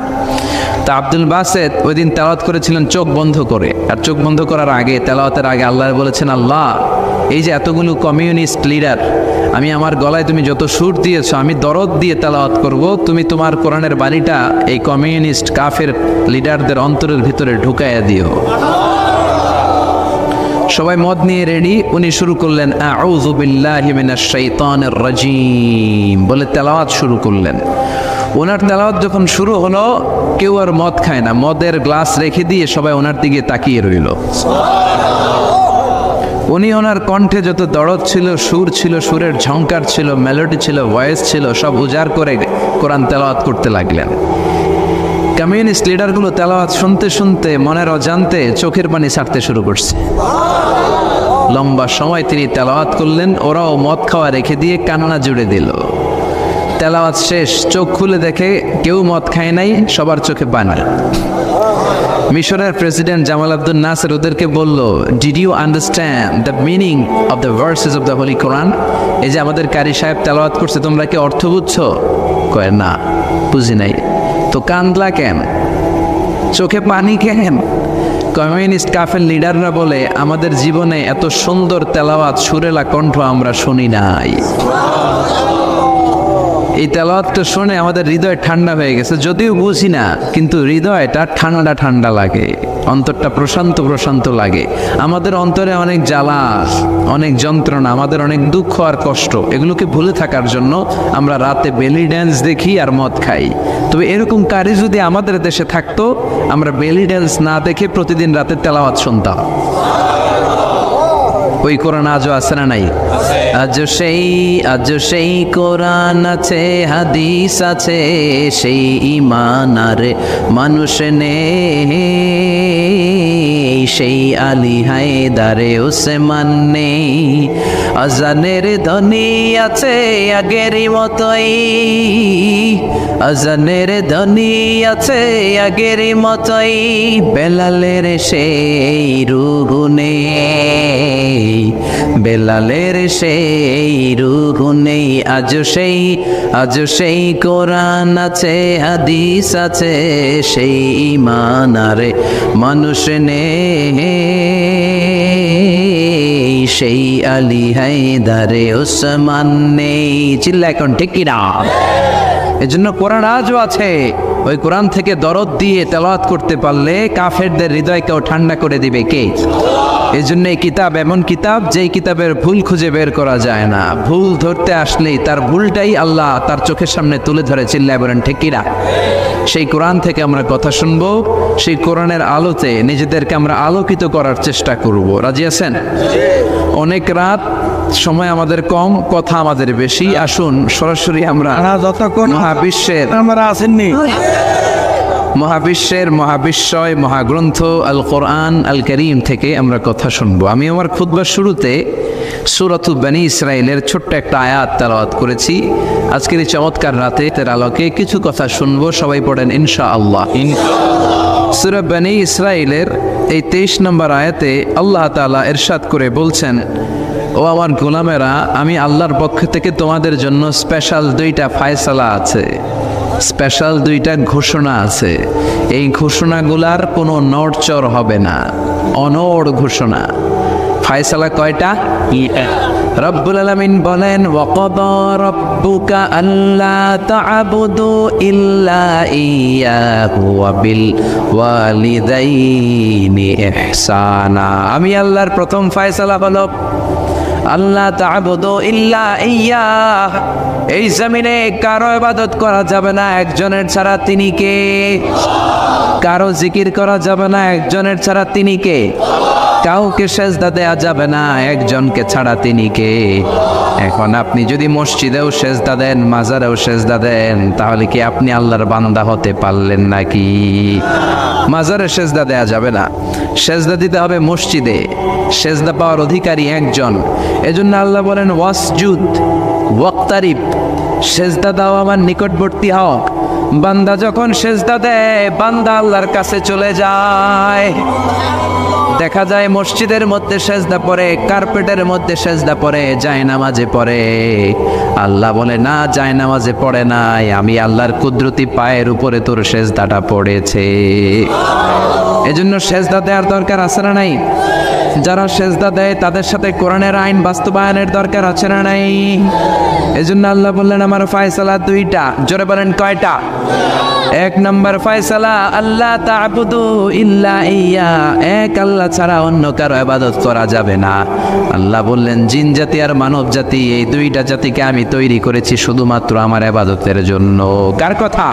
তা আব্দুল বাসেদ ওই দিন তেলাওয়াত করেছিলেন চোখ বন্ধ করে। আর চোখ বন্ধ করার আগে, তেলাওয়াতের আগে আল্লাহ বলেছেন, আল্লাহ এই যে এতগুলো কমিউনিস্ট লিডার আমি আমার গলায় তুমি যত সুর দিয়েছো আমি দরদ দিয়ে তেলাওয়াত করব, তুমি তোমার কোরআনের বাণীটা এই কমিউনিস্ট কাফের লিডারদের অন্তরের ভিতরে ঢুকাইয়া দিও। সবাই মদ নিয়ে রেডি, উনি শুরু করলেন আউযু বিল্লাহি মিনাশ শাইতানির রাজিম বলে তেলাওয়াত শুরু করলেন। ওনার তেলাওয়াত যখন শুরু হলো, কেউ আর মদ খায় না, মদের গ্লাস রেখে দিয়ে সবাই ওনার দিকে তাকিয়ে রইল। উনি ওনার কণ্ঠে যত দরদ ছিল, সুর ছিল, সুরের ঝংকার ছিল, মেলোডি ছিল, ভয়েস ছিল, সব উজাড় করে কোরআন তেলাওয়াত করতে লাগলেন। কমিউনিস্ট লিডারগুলো তেলাওয়াত শুনতে শুনতে মনের অজান্তে চোখের পানি ছাড়তে শুরু করছে। লম্বা সময় তিনি তেলাওয়াত করলেন, ওরাও মদ খাওয়া রেখে দিয়ে কান্না জুড়ে দিল। তেলাওয়াত শেষ, চোখ খুলে দেখে কেউ মদ খায় নাই, সবার চোখে পানি। মিশরের প্রেসিডেন্ট জামাল আব্দুল নাসের ওদেরকে বলল, did you understand the meaning of the verses of the holy Quran? এই যে আমাদের কারি সাহেব তেলাওয়াত করছে, তোমরা কি অর্থ বুঝছো? কয় না, বুঝি নাই। তো কান্দলা কেন, চোখে পানি কেন? কমিউনিস্ট কাফের লিডাররা বলে, আমাদের জীবনে এত সুন্দর তেলাওয়াত, সুরেলা কণ্ঠ আমরা শুনি নাই। এই তেলাওয়াতটা শুনে আমাদের হৃদয় ঠান্ডা হয়ে গেছে, যদিও বুঝি না, কিন্তু হৃদয়টা ঠান্ডা ঠান্ডা লাগে, অন্তরটা প্রশান্ত প্রশান্ত লাগে। আমাদের অন্তরে অনেক জ্বালা, অনেক যন্ত্রণা, আমাদের অনেক দুঃখ আর কষ্ট, এগুলোকে ভুলে থাকার জন্য আমরা রাতে বেলি ড্যান্স দেখি আর মদ খাই। তবে এরকম কারি যদি আমাদের দেশে থাকতো, আমরা বেলি ড্যান্স না দেখে প্রতিদিন রাতে তেলাওয়াত শুনতাম। ওই কোরআন আজও আছে না নাই? আজও সেই কোরআন আছে, হাদিস আছে, সেই ঈমান আর মানুষ নেই, সেই আলী হায়দারে ওসমান নেই। আজানের ধ্বনি আছে আগেরই মতোই, আজানের ধ্বনি আছে আগেরই মতোই, বেলালের সেই রুহ নেই, বেলালের সেই রুহ নেই। আজও সেই কোরআন আছে, হাদিস আছে, সেই ঈমান আর মানুষ নেই, সেই আলী হায়দারে ওসমান নেই। চিল্লা এখন ঠিক কিনা? এজন্য কোরআন আজও আছে। ওই কোরআন থেকে দরদ দিয়ে তেলাওয়াত করতে পারলে কাফেরদের হৃদয়কেও ঠান্ডা করে দিবে কে? এই জন্য এই কিতাব এমন কিতাব, যেই কিতাবের ভুল খুঁজে বের করা যায় না। ভুল ধরতে আসলেই তার ভুলটাই আল্লাহ তার চোখের সামনে তুলে ধরে। চিল্লায় বলেন ঠিক কিনা? সেই কোরআন থেকে আমরা কথা শুনবো, সেই কোরআনের আলোতে নিজেদেরকে আমরা আলোকিত করার চেষ্টা করব। রাজি আছেন? অনেক রাত, সময় আমাদের কম, কথা আমাদের বেশি। আসুন সরাসরি আমরা যতক্ষণ মহাবিশ্বের আমরা আসেননি, মহাবিশ্বের মহাবিশ্বয় মহাগ্রন্থ আল কোরআন আল করিম থেকে আমরা কথা শুনবো। আমি আমার খুতবার শুরুতে সূরাতু বনী ইসরাইলের ছোট্ট একটা আয়াত তেলাওয়াত করেছি। আজকের এই চমৎকার রাতে এর আলোকে কিছু কথা শুনবো। সবাই পড়েন ইনশাআল্লাহ। সূরা বনী ইসরাইলের এই 23 নম্বর আয়াতে আল্লাহ তাআলা ইরশাদ করে বলছেন, ও আমার গোলামেরা, আমি আল্লাহর পক্ষ থেকে তোমাদের জন্য স্পেশাল 2টা ফায়সালা আছে, স্পেশাল 2টা ঘোষণা আছে। এই ঘোষণাগুলার কোনো নড়চড় হবে না, অনড় ঘোষণা। ফায়সালা কয়টা? রব্বুল আলামিন বলেন, ওয়াকাদা রাব্বুকা আল্লা তা'বুদু ইল্লা ইয়্যাহু ওয়া বিল ওয়ালিদাইনি ইহসানা। আমি আল্লাহর প্রথম ফায়সালা হলো আল্লাহ তা'বুদু ইল্লা ইয়্যাহ। এই জমিনে কারো ইবাদত করা যাবে না একজনের ছাড়া, তিনি কে? কারো জিকির করা যাবে না একজনের ছাড়া, তিনি কে? কাউকে সেজদা দেয়া যাবে না একজনকে ছাড়া, তিনি কে? এখন আপনি যদি মসজিদেও সেজদা দেন, মাজারেও সেজদা দেন, তাহলে কি আপনি আল্লাহর বান্দা হতে পারলেন নাকি? মাজারে সেজদা দেয়া যাবে না, সেজদা দিতে হবে মসজিদে। সেজদা পাওয়ার অধিকারী একজন। এজন্য আল্লাহ বলেন, ওয়াসজুদ ওয়াক্তারিব, সেজদা দাও আমার নিকটবর্তী হও। বান্দা যখন সেজদা দেয়, বান্দা আল্লাহর কাছে চলে যায়। দেখা যায় মসজিদের মধ্যে সেজদা পড়ে, কার্পেটের মধ্যে সেজদা পড়ে, জায়নামাজে পড়ে। আল্লাহ বলে, না, জায়নামাজে পড়ে নাই, আমি আল্লাহর কুদরতি পায়ের উপরে তোর সেজদাটা পড়েছে। এজন্য সেজদা দেওয়ার দরকার আছে না নাই? যারা সেজদা দেয় তাদের সাথে কোরআনের আইন বাস্তবায়নের দরকার আছে না নাই? এজন্য আল্লাহ বললেন আমার ফয়সালা দুইটা। জোরে বলেন কয়টা? এক নম্বর ফয়সালা আল্লাহ তা'বুদু ইল্লা ইয়া, এক আল্লাহ ছাড়া অন্য কারো ইবাদত করা যাবে না। আল্লাহ বললেন জিন জাতি আর মানব জাতি এই দুইটা জাতিকে আমি তৈরি করেছি শুধুমাত্র আমার ইবাদতের জন্য। কার কথা?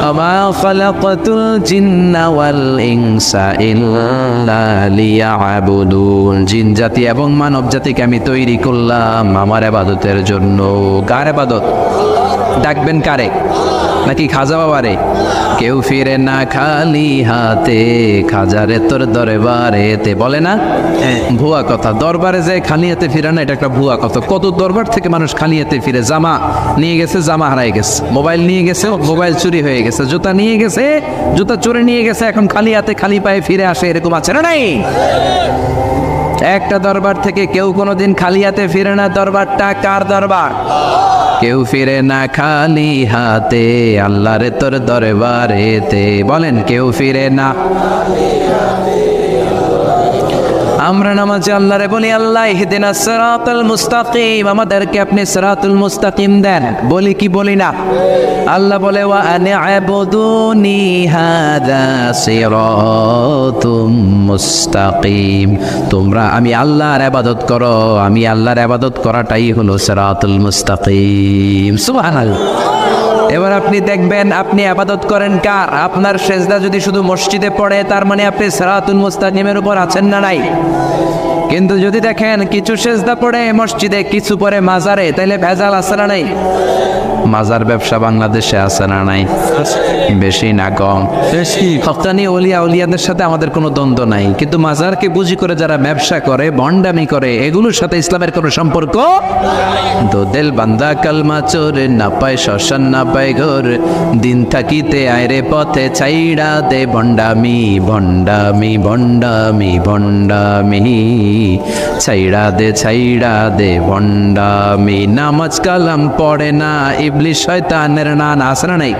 আমা খালাকাতুল জিন্না ওয়াল ইনসা ইল্লা লিয়া'বুদুন, জিন জাতি এবং মানব জাতিকে আমি তৈরি করলাম আমার ইবাদতের জন্য। কার ইবাদত? ডাকবেন কারে? নাকি খাজা বাবারে? কেউ ফিরে না খালি হাতে, খাজারে তোর দরবারেতে, বলে না? ভুয়া কথা। দরবারে যায় খালি হাতে ফিরে না, এটা একটা ভুয়া কথা। কত দরবার থেকে মানুষ খালি হাতে ফিরে। জামা নিয়ে গেছে, জামা হারাই গেছে। মোবাইল নিয়ে গেছে, মোবাইল চুরি হয়ে গেছে। জুতা নিয়ে গেছে, জুতা চুরি নিয়ে গেছে। এখন খালি হাতে খালি পায়ে ফিরে আসে, এরকম আছে না নাই? একটা দরবার থেকে কেউ কোনোদিন খালি হাতে ফিরে না। দরবারটা কার দরবার? কেউ ফিরে না খালি হাতে, আল্লাহরে তোর দরবারেতে। বলেন কেউ ফিরে না। আমরা নামাজে আল্লাহরে বলি আল্লাহ ইহদিনাস সিরাতাল মুস্তাকিম, আমাদেরকে আপনি সিরাতুল মুস্তাকিম দেন। বলি কি বলি না? আল্লাহ বলে ওয়া আনি'বুদুনি হাযা সিরাতুম মুস্তাকিম, তোমরা আমি আল্লাহর ইবাদত করো, আমি আল্লাহর ইবাদত করাটাই হলো সিরাতুল মুস্তাকিম। সুবহানাল্লাহ। এবার আপনি দেখবেন আপনি ইবাদত করেন কার? আপনার সেজদা যদি শুধু মসজিদে পড়ে তার মানে আপনি সিরাতুল মুস্তাকিমের উপর আছেন না নাই? কিন্তু যদি দেখেন কিছু সেজদা পড়ে মসজিদে, কিছু পড়ে মাজারে, তাহলে ভেজাল আছে না নাই? মাজার ব্যবসা বাংলাদেশে আছে না নাই? বেশি না কম? বেশি। হক্কানি ওলিয়া উলিয়াদের সাথে আমাদের কোনো দ্বন্দ্ব নাই, কিন্তু মাজারকে বুঝি করে যারা ব্যবসা করে, ভণ্ডামি করে, এগুলোর সাথে ইসলামের কোনো সম্পর্ক। তো দিল বান্দা কালমা চোর, না পায় শ্মশান না পায় ঘর, দিন থাকিতে আয়রে পথে ছাইড়া দে ভণ্ডামি ভণ্ডামি ভণ্ডামি ভণ্ডামি, ছাইড়া দে ভণ্ডামি। নামাজ কালাম পড়ে না, ইবলিশ শয়তানের নান, আছে না নাই?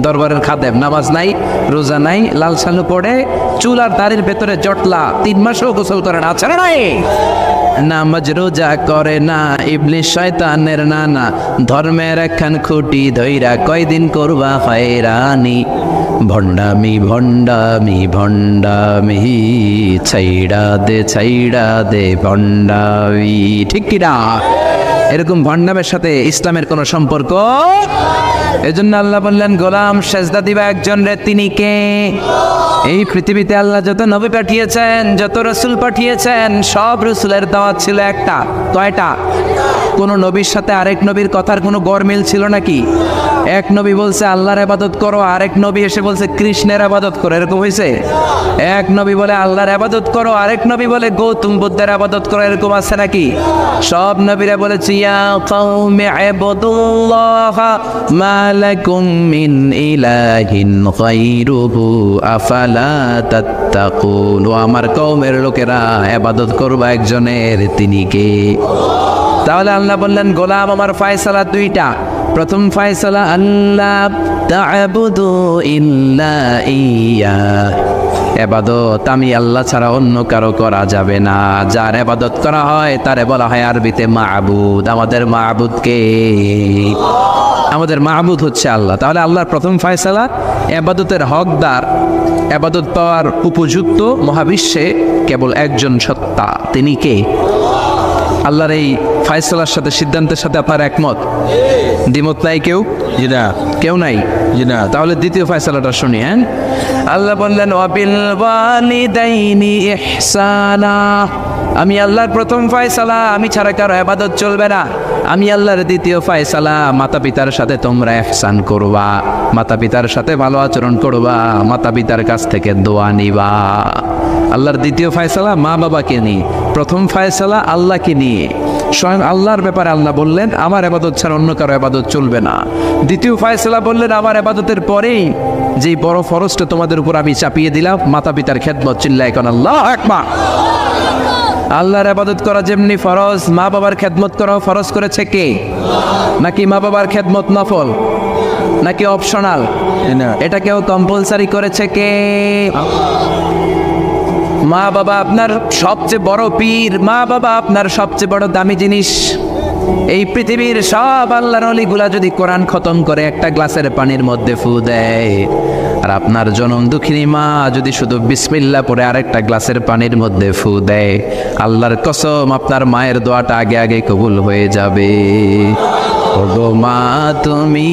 দরবারের খাদেম, নামাজ নাই, রোজা নাই, লাল সালু পড়ে, চুল আর দাড়ির ভেতরে জটলা, 3 মাসও গোসল করে না, আছে না নাই? নামাজ রোজা করে না, ইবলিশ শয়তানের নানা, ধর্মের একখান খুঁটি ধইরা কয়দিন করবা হয়রানি, ভণ্ডামি ভণ্ডামি ভণ্ডামি, ছাইড়া দে ভণ্ডামি। ঠিক কিনা? এরকম ভণ্ডামের সাথে ইসলামের কোনো সম্পর্ক। এজন্য আল্লাহ বললেন গোলাম সেজদা দিবা একজন রে, তিনি কে? এই পৃথিবীতে আল্লাহ যত নবী পাঠিয়েছেন, যত রসুল পাঠিয়েছেন, সব রসুলের দাওয়াত ছিল একটা। কয়টা? কোন নবীর সাথে আরেক নবীর কথার কোনো গরমিল ছিল নাকি? এক নবী বলছে আল্লাহর ইবাদত করো, আরেক নবী এসে বলছে কৃষ্ণের ইবাদত করো, এরকম হয়েছে? এক নবী বলে আল্লাহর ইবাদত করো, আরেক নবী বলে গৌতম বুদ্ধের ইবাদত করো, এরকম আছে নাকি? সব নবীরা বলেছে ইয়া কওমি ইবুদুল্লাহ মা লাকুম মিন ইলাহিন গায়রুহু আফালা তাত্তাকুন, ও আমার কওমের লোকেরা ইবাদত করবা একজনের, তিনি কে? তাহলে আল্লাহ বললেন গোলাম আমার ফয়সালা দুইটা। প্রথম ফয়সালা আল্লাহ তা'বুদু ইল্লা ইয়া, ইবাদত আমি আল্লাহ ছাড়া অন্য কারো করা যাবে না। যার ইবাদত করা হয় তারে বলা হয় আরবিতে মাবুদ। আমাদের মাবুদ কে? আমাদের মাবুদ হচ্ছে আল্লাহ। তাহলে আল্লাহর প্রথম ফয়সালা ইবাদতের হকদার, ইবাদত পাওয়ার উপযুক্ত মহাবিশ্বে কেবল একজন সত্তা, তিনি কে? আল্লাহর এই ফয়সালার সাথে, সিদ্ধান্তের সাথে আপনার একমত? দ্বিমত নাই কেউ? জি না। কেউ নাই? জি না। তাহলে দ্বিতীয় ফয়সালাটা শুনি। হ্যাঁ, আল্লাহ বললেন ওয়াবিল ওয়ালিদাইনি ইহসানা, আমি আল্লাহর প্রথম ফয়সালা আমি ছাড়া কারো ইবাদত চলবে না। আমি আল্লাহর দ্বিতীয় ফয়সালা মাতা পিতার সাথে তোমরা ইহসান করবা, মাতা পিতার সাথে ভালো আচরণ করবা, মাতা পিতার কাছ থেকে দোয়া নিবা। আল্লাহর দ্বিতীয় ফয়সালা মা বাবাকে নিয়ে, প্রথম ফয়সালা আল্লাহকে নিয়ে। স্বয়ং আল্লাহর ব্যাপারে আল্লাহ বললেন আমার ইবাদত ছাড়া অন্য কারো ইবাদত চলবে না। দ্বিতীয় ফয়সালা বললেন আমার ইবাদতের পরেই যেই বড় ফরজটা তোমাদের উপর আমি চাপিয়ে দিলাম, মাতা পিতার খেদমত। চিল্লায় কোন আল্লাহু আকবার। আল্লাহর ইবাদত করা যেমনি ফরজ, মা বাবার খেদমত করা ফরজ করেছে কে? নাকি মা বাবার খেদমত নফল নাকি অপশনাল? এটা কেউ কম্পালসারি করেছে কে? মা বাবা আপনার সবচেয়ে বড় পীর, মা বাবা আপনার সবচেয়ে বড় দামি জিনিস। এই পৃথিবীর সব আল্লাহর ওলিগুলা যদি কোরআন খতম করে একটা গ্লাসের পানির মধ্যে ফু দেয়, আর আপনার জনম দুঃখিনী মা যদি শুধু বিসমিল্লাহ পড়ে আরেকটা গ্লাসের পানির মধ্যে ফু দেয়, আল্লাহর কসম আপনার মায়ের দোয়াটা আগে আগে কবুল হয়ে যাবে। ওগো মা তুমি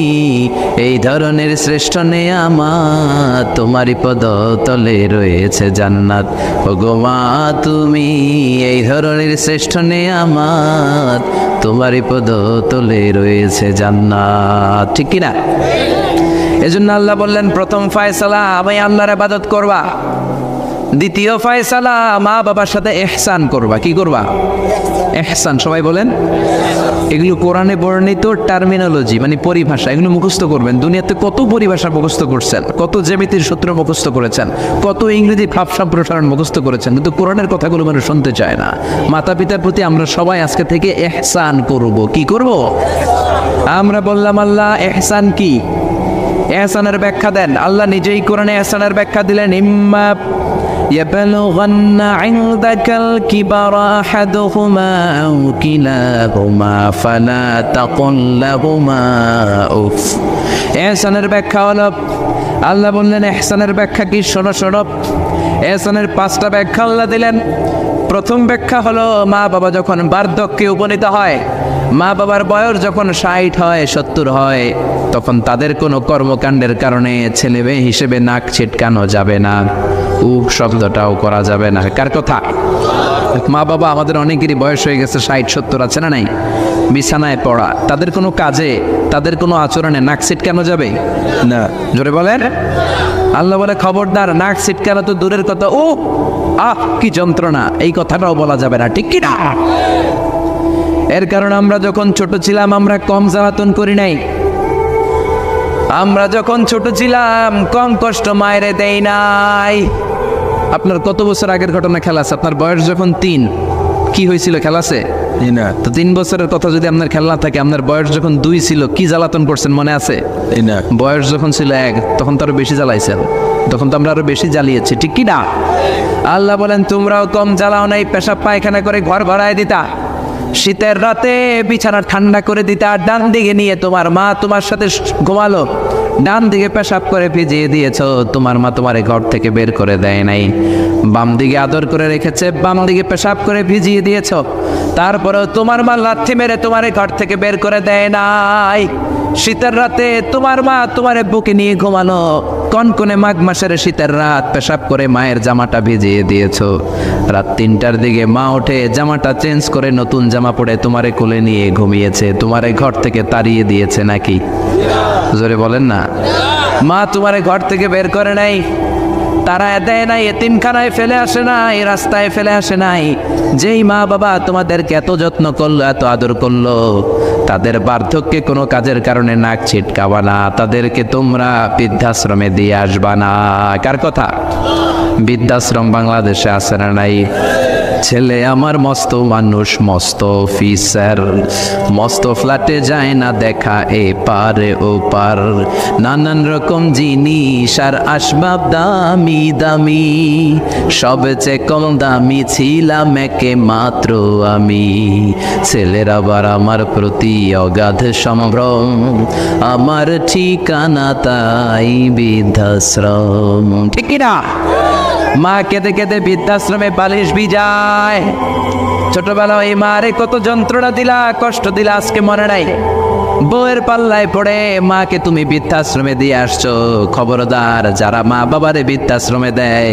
এই ধরনের শ্রেষ্ঠ নেয়ামত, তোমারই পদতলে রয়েছে জান্নাত। ওগো মা তুমি এই ধরনের শ্রেষ্ঠ নেয়ামত, তোমারই পদতলে রয়েছে জান্নাত। ঠিক কিনা? এজন্য আল্লাহ বললেন প্রথম ফায়সালা আমি আল্লাহর ইবাদত করবা, দ্বিতীয় ফায়সালা মা বাবার সাথে ইহসান করবা। কি করবা? ইহসান। সবাই বলেন। এগুলো কোরআনে বর্ণিত টার্মিনোলজি, মানে পরিভাষা, এগুলো মুখস্থ করবেন। দুনিয়াতে কত পরিভাষা মুখস্থ করছেন, কত জ্যামিতির সূত্র মুখস্থ করেছেন, কত ইংরেজি ভাব সম্প্রসারণ মুখস্থ করেছেন, কিন্তু কোরআনের কথাগুলো মানুষ শুনতে চায় না। মাতা পিতার প্রতি আমরা সবাই আজকে থেকে ইহসান করব। কি করব? আমরা বললাম আল্লাহ ইহসান কি? ইহসানের ব্যাখ্যা দেন। আল্লাহ নিজেই কোরআনে ইহসানের ব্যাখ্যা দিলেন, ইম্মা يبلغن عندك الكبر أحدهما أو كلاهما فلا تقل لهما أف। ইহসানের ব্যাখ্যা হলো, আল্লাহ বললেন ইহসানের ব্যাখ্যা কি? শোনো শোনো, ইহসানের 5টা ব্যাখ্যা আল্লাহ দিলেন। প্রথম ব্যাখ্যা হলো মা বাবা যখন বার্ধক্যে উপনীত হয়, মা বাবার বয়স যখন 60 হয় 70 হয়, তখন তাদের কোনো কর্মকাণ্ডের কারণে ছেলে মেয়ে হিসেবে নাক ছিটকানো যাবে না, শব্দটাও করা যাবে না। কার কথা? মা বাবা আমাদের অনেকেরই বয়স হয়ে গেছে 60-70, আছে না নাই? বিছানায় পড়া, তাদের কোনো কাজে, তাদের কোনো আচরণে নাক ছিটকানো যাবে না। জোরে বলেন। আল্লাহ বলে খবরদার, নাক ছিটকানো তো দূরের কথা, ও আহ কি যন্ত্রণা, এই কথাটাও বলা যাবে না। ঠিক কি না? এর কারণ আমরা যখন ছোট ছিলাম আমরা কম জ্বালাতন করি নাই। আমরা যখন ছোট ছিলাম কম কষ্ট মায়েরে দেই নাই। আপনার কত বছর আগের ঘটনা খেলা আছে? আপনার বয়স যখন 3, কি হয়েছিল? খেলা আছে না। তো 3 বছরের কথা যদি আপনার খেলা থাকে, আপনার বয়স যখন 2 ছিল কি জ্বালাতন করছেন মনে আছে? না। বয়স যখন ছিল 1 তখন তো আরো বেশি জ্বালাইছেন, তখন তো আমরা আরো বেশি জ্বালিয়েছি। ঠিক কি না? আল্লাহ বলেন তোমরাও কম জ্বালাও নাই, পেশাব পায়খানা করে ঘর ভরায় দিতা, শীতের রাতে বিছানা ঠান্ডা করে দিতা, ডান দিকে নিয়ে তোমার মা তোমার সাথে ঘুমালো, ডান দিকে পেশাব করে ভিজিয়ে দিয়েছ, তোমার মা তোমারে ঘর থেকে বের করে দেয় নাই। বাম দিকে আদর করে রেখেছে, বাম দিকে পেশাব করে ভিজিয়ে দিয়েছ, তারপরেও তোমার মা লাথি মেরে তোমারে ঘর থেকে বের করে দেয় নাই। শীতের রাতে তোমার মা তোমারে বুকে নিয়ে ঘুমালো, কনকনে মাঘ মাসের শীতের রাত পেশাব করে মায়ের জামাটা ভিজিয়ে দিয়েছ। রাত 3টার দিকে মা ওঠে জামাটা চেঞ্জ করে নতুন জামা পরে তোমারে কোলে নিয়ে ঘুমিয়েছে, তোমারে ঘর থেকে তাড়িয়ে দিয়েছে নাকি? জোরে বলেন না। মা তোমারে ঘর থেকে বের করে নাই, তারা দেয় নাই, এতিমখানায় ফেলে আসে নাই, রাস্তায় ফেলে আসে নাই। যেই মা বাবা তোমাদেরকে এত যত্ন করলো, এত আদর করলো, তাদের বার্ধক্যে কোনো কাজের কারণে নাক ছিটকাবা না, তাদেরকে তোমরা বৃদ্ধাশ্রমে দিয়ে আসবা না। কার কথা? বৃদ্ধাশ্রম বাংলাদেশে আছে না নাই? ছেলে আমার মস্ত মানুষ, মস্ত অফিসার, মস্ত ফ্ল্যাটে যায় না দেখা এ পারে ও পার, নানান রকম জিনিস আর আসবাব দামি দামি, সবচেয়ে কম দামি ছিলাম একে মাত্র আমি। ছেলের আবার আমার প্রতি অগাধ সম্ভ্রম, আমার ঠিকানা তাই বৃদ্ধাশ্রম। ঠিক না? মা কেঁদে কেঁদে বৃদ্ধাশ্রমে বালিশ ভিজায়। ছোটবেলা ওই মারে কত যন্ত্রণা দিলা, কষ্ট দিলা, আজকে মনে নাই? বউয়ের পাল্লায় পড়ে মাকে তুমি বৃদ্ধাশ্রমে দিয়ে আসছো। খবরদার, যারা মা বাবারে বৃদ্ধাশ্রমে দেয়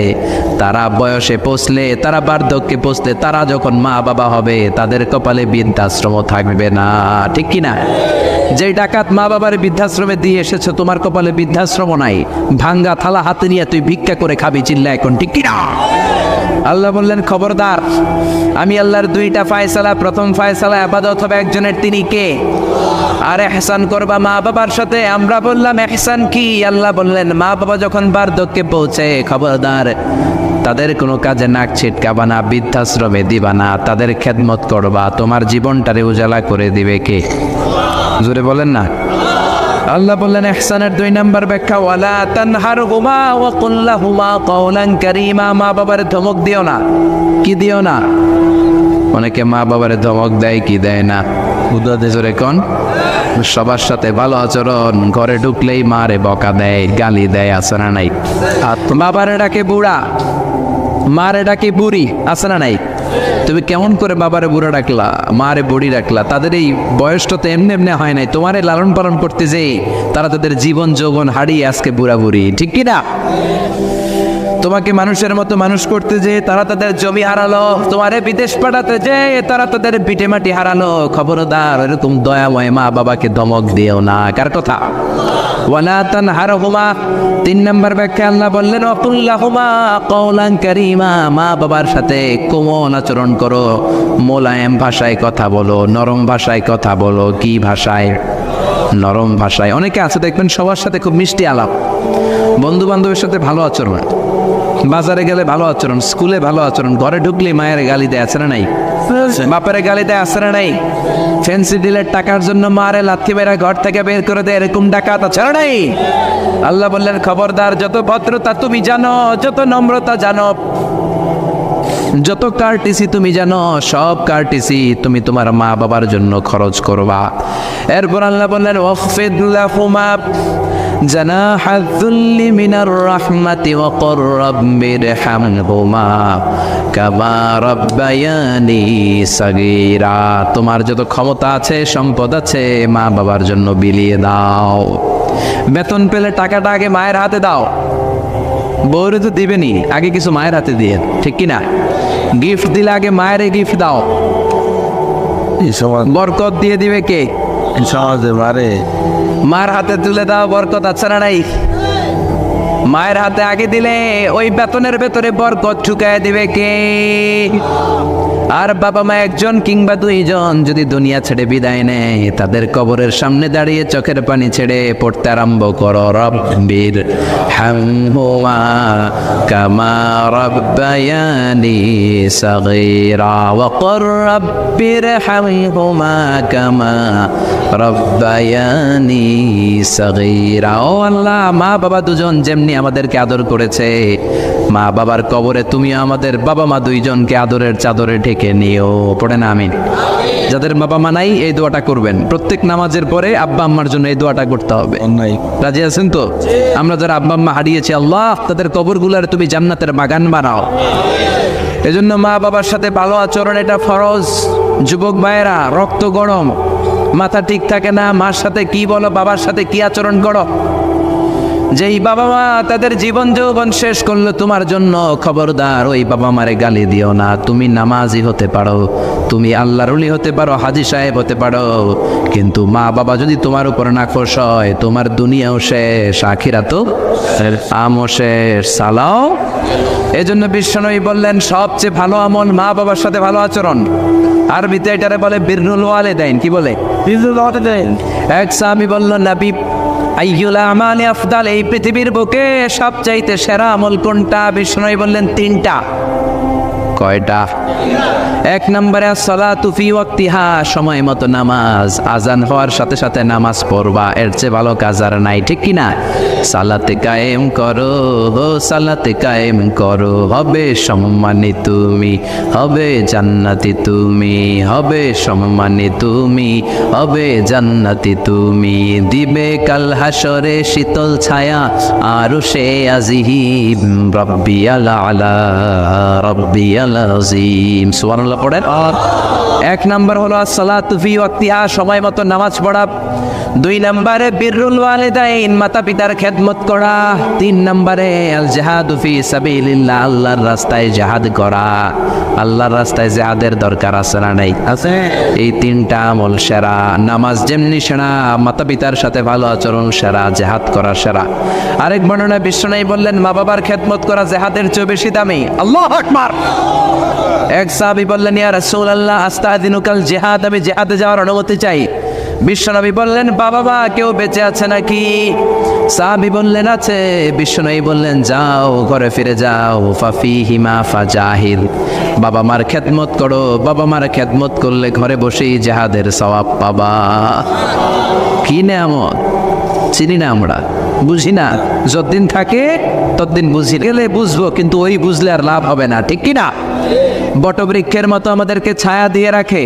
তারা বয়সে পৌঁছলে, তারা বার্ধক্যে পৌঁছলে, তারা যখন মা বাবা হবে তাদের কপালে বৃদ্ধাশ্রম থাকবে না। ঠিক কিনা? যে ডাকাত মা বাবার বৃদ্ধাশ্রমে দিয়ে এসেছো, তোমার কপালে বৃদ্ধাশ্রম নাই। ভাঙ্গা থালা হাতে নিয়ে তুই ভিক্ষা করে খাবি, চিল্লা এখন। ঠিক কিনা? আল্লাহ বললেন খবরদার, আমি আল্লাহর 2টা ফায়সালা। প্রথম ফায়সালা ইবাদত হবে একজনের, তিনি কে? আর ইহসান করবা মা বাবার সাথে। আমরা বললাম ইহসান কি? আল্লাহ বললেন মা বাবা যখন বার্ধক্যে পৌঁছে, খবরদার তাদের কোনো কাজে নাক ছিটকাবা না, বৃদ্ধাশ্রমে দিবা না, তাদের খেদমত করবা। তোমার জীবনটারে উজালা করে দিবে কে? জোরে বলেন না। আল্লাহ বললেন ইহসানের 2 নাম্বার ব্যাখ্যা, ওয়ালা তানহারহুমা ওয়া কুল লাহুমা কাওলান কারীমা। মা বাবার ধমক দিও না। কি দিও না? অনেকে মা বাবার ধমক দেয়, কি দেয় না? বুঝাতে জোরে কোন? সবার সাথে ভালো আচরণ, ঘরে ঢুকলেই মারে বকা দেয়, গালি দেয়, আছে না নাই? আর বাবারে ডাকে বুড়া, মারে ডাকে বুড়ি, আছে না নাই? তুমি কেমন করে বাবারে বুড়া ডাকলা, মারে বুড়ি ডাকলা? তাদের এই বয়সটা তো এমনি এমনি হয় নাই। তোমারে লালন পালন করতে যে তারা তাদের জীবন যৌবন হারিয়ে আজকে বুড়া বুড়ি, ঠিক কি না? তোমাকে মানুষের মতো মানুষ করতে যে তারা তাদের জমি হারালো, তোমারে বিদেশ পাঠাতে যে তারা তাদের পিঠে মাটি হারালো। খবরদার, এরকম দয়াময় মা বাবাকে ধমক দিও না। কার কথা? ওয়ালা তানহারহুমা। 3 নাম্বার ব্যাখ্যা আল্লাহ বললেন ওয়াকুল লাহুমা কাওলান কারীমা। মা বাবার সাথে কোমল আচরণ করো, মোলায়েম ভাষায় কথা বলো, নরম ভাষায় কথা বলো। কি ভাষায়? নরম ভাষায়। অনেকে আছে দেখবেন সবার সাথে খুব মিষ্টি আলাপ, বন্ধু বান্ধবের সাথে ভালো আচরণ, বাজারে গেলে ভালো আচরণ, স্কুলে ভালো আচরণ, ঘরে ঢুকলে মায়ের গালি দেয়, আছে না নাই? বাপের গালি দেয়, আছে না নাই? ফ্যান্সি ডিলের টাকার জন্য মারে লাথি মেরা ঘর থেকে বের করে দেয়, এরকম ডাকাত আছে না নাই? আল্লাহ বললেন খবরদার, যত ভদ্রতা তুমি জানো, যত নম্রতা জানো, যত কার্টিসি তুমি জানো, সব কার্টিসি তুমি তোমার মা বাবার জন্য খরচ করবা। এরপর আল্লাহ বললেন ওয়াখফিদ লাহুমা জানাহা যুল্লি মিনার রাহমাতি ওয়া কুর রাব্বিরহামহুমা কামা রাব্বায়ানি সাগীরা। তোমার যত ক্ষমতা আছে, সম্পদ আছে, মা বাবার জন্য বিলিয়ে দাও। বেতন পেলে টাকাটা আগে মায়ের হাতে দাও। বউরে তো দিবেনি, আগে কিছু মায়ের হাতে দিয়ে, ঠিক কি না? গিফট দিলে আগে মায়ের গিফট দাও। এই সমাজ, বরকত দিয়ে দিবে কে? এই সমাজে মারে মার হাতে তুলে দাও, বরকত আছে না নাই? মায়ের হাতে আগে দিলে ওই বেতনের ভেতরে বরকত ঢুকায় দিবে কে? আর বাবা মা একজন কিংবা 2 জন যদি দুনিয়া ছেড়ে বিদায় নেয়, তাদের কবরের সামনে দাঁড়িয়ে চোখের পানি ছেড়ে পড়তে আরম্ভ করো রব্বির হামহুমা কামা রাব্বায়ানি সাগীরা ওয়া কুর রাব্বির হামহুমা কামা রাব্বায়ানি সাগীরা। ও আল্লাহ, মা বাবা দুজন যেমনি আমাদেরকে আদর করেছে, মা বাবার কবরে তুমি আমাদের বাবা মা 2 জনকে আদরের চাদরে ঢেকে নিও। পড়ে না আমিন। যাদের বাবা মা নাই এই দোয়াটা করবেন, প্রত্যেক নামাজের পরে আব্বা আম্মার জন্য এই দোয়াটা করতে হবে। অন্যায় রাজি আছেন তো? আমরা যারা আব্বা আম্মা হারিয়েছি, আল্লাহ তাদের কবরগুলার তুমি জান্নাতের বাগান বানাও। এজন্য মা বাবার সাথে ভালো আচরণ এটা ফরজ। যুবক ভাইয়েরা, রক্ত গরম, মাথা ঠিক থাকে না, মার সাথে কি বলো, বাবার সাথে কি আচরণ করো। যেই বাবা মা তাদের জীবন যৌবন শেষ করলো তোমার জন্য, খবরদার ওই বাবা মারে গালি দিও না। তুমি নামাজি হতে পারো, তুমি আল্লাহর ওলি হতে পারো, হাজী সাহেব হতে পারো, কিন্তু মা বাবা যদি তোমার উপর নাখোশ হয়, তোমার দুনিয়াও শেষ, আখিরাতও আমও শেষ। সালাও। এজন্য বিশ্বনবী বললেন সবচেয়ে ভালো আমল মা বাবার সাথে ভালো আচরণ। আরবিতে এটারে বলে বিররুল ওয়ালিদাইন। কি বলে? বিররুল ওয়ালিদাইন। এক সাহাবী বলল, নবী আইয়ুল আমালি আফদাল, এই পৃথিবীর বুকে সবচাইতে সেরা আমল কোনটা? বিষ্ণু বললেন 3টা। কয়টা? 1 নম্বরে সালাতু ফি ওয়াক্তিহা, সময় মতো নামাজ, আজান হওয়ার সাথে সাথে নামাজ পড়বা, এর চেয়ে ভালো কাজ আর নাই, ঠিক কি না? সালাতে কায়েম করো, সালাতে কায়েম করো, হবে সম্মানী তুমি, হবে জান্নাতি তুমি, হবে সম্মানী তুমি, হবে জান্নাতি তুমি, দিবে কাল হাসরে শীতল ছায়া আরশে আজিম, রব্বিয়াল আলা রব্বিয়াল আযীম। সুবহানাল্লাহ পড়েন। 1 নাম্বার হলো সালাতু ফি ওয়াক্তিহা, সময় মতো নামাজ পড়া। 2 নম্বরে বিররুল ওয়ালিদাইন, মাতা পিতার খেদমত করা। 3 নম্বরে আল জিহাদু ফি সাবিলিল্লাহ, আল্লাহর রাস্তায় জিহাদ করা। আল্লাহর রাস্তায় জিহাদের দরকার আছে না নাই? আছে। এই 3টা আমল সেরা। নামাজ যেমনি সেরা, মাতা পিতার সাথে ভালো আচরণ সেরা, জিহাদ করা সেরা। আরেক বর্ণনায় বিশ্বনবী বললেন মা বাবার খেদমত করা জিহাদের চেয়ে বেশি দামি। আল্লাহু আকবার। এক সাহাবী বললেন, ইয়া রাসূলুল্লাহ আস্তাযিনুকাল জিহাদ, আমি জিহাদে যাওয়ার অনুমতি চাই। বিশ্বনবী বললেন, বাবা মা কেউ বেঁচে আছে নাকি? সাহাবী বললেন, আছে। বিশ্বনবী বললেন, যাও ঘরে ফিরে যাও, ফাফিহিমা ফাজাহিদ, বাবা মার খেদমত করো। বাবা মার খেদমত করলে ঘরে বসেই জিহাদের সওয়াব পাবা। কি নেয়ামত! চিনি না আমরা, বুঝি না। যতদিন থাকে ততদিন বুঝি, গেলে বুঝবো, কিন্তু ওই বুঝলে আর লাভ হবে না, ঠিক কি না? বটবৃক্ষের মতো আমাদেরকে ছায়া দিয়ে রাখে,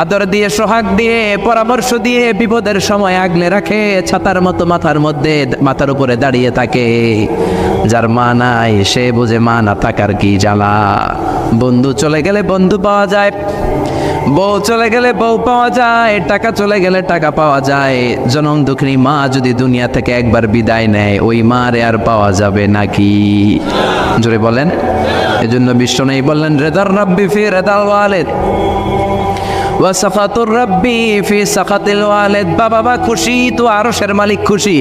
আদর দিয়ে, সোহাগ দিয়ে, পরামর্শ দিয়ে, বিপদের সময় আগলে রাখে, ছাতার মতো মাথার মধ্যে, মাথার উপরে দাঁড়িয়ে থাকে। যার মা নাই সে বুঝে মা না থাকার কি জ্বালা। বন্ধু চলে গেলে বন্ধু পাওয়া যায়, বউ চলে গেলে বউ পাওয়া যায়, টাকা চলে গেলে টাকা পাওয়া যায়। জনম দুঃখিনী মা যদি দুনিয়া থেকে একবার বিদায় নেয়, ওই মারে আর পাওয়া যাবে নাকি? জোরে বলেন। এজন্য বিষ্ণু বললেন, রেদার রাব্বি ফি রেদাল ওয়ালিদ ওয়া সাখাতুর রাব্বি ফি সাখাতিল ওয়ালিদ। বাবা মা খুশি তো আরশের মালিক খুশি,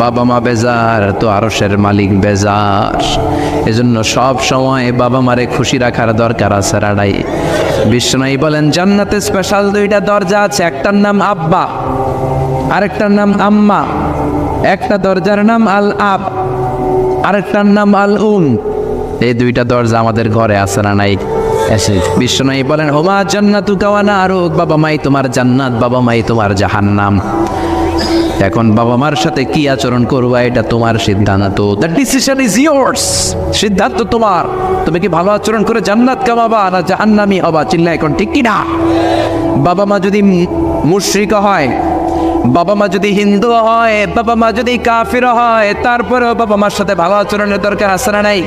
বাবা মা বেজার তো আরশের মালিক বেজার। এজন্য সব সময় বাবা মারে খুশি রাখার দরকার আছে রাড়াই। বিষ্ণু বলেন, জান্নাতে স্পেশাল দুইটা দরজা আছে, একটার নাম আব্বা, আরেকটার নাম আম্মা। একটা দরজার নাম আল আব, আরেকটার নাম আল উম। এই দুইটা দরজা আমাদের ঘরে আছে না নাই? বিষ্ণু বলেন, হোমা জান্নাতু কাওয়ানা আরুক, বাবা মাই তোমার জান্নাত, বাবা মাই তোমার জাহান্নাম। এখন বাবা মার সাথে কি আচরণ করবা এটা তোমার সিদ্ধান্ত, দ্য ডিসিশন ইজ ইয়ার্স। সিদ্ধান্ত তোমার, তুমি কি ভালো আচরণ করে জান্নাত কামাবা না জাহান্নামী হবা? চিল্লা এখন, ঠিক কি না? বাবা মা যদি মুশরিক হয়, বাবা মা যদি হিন্দু হয়, বাবা মা যদি কাফির হয়, তারপরেও বাবা মার সাথে ভালো আচরণের দরকার আছে না নাই?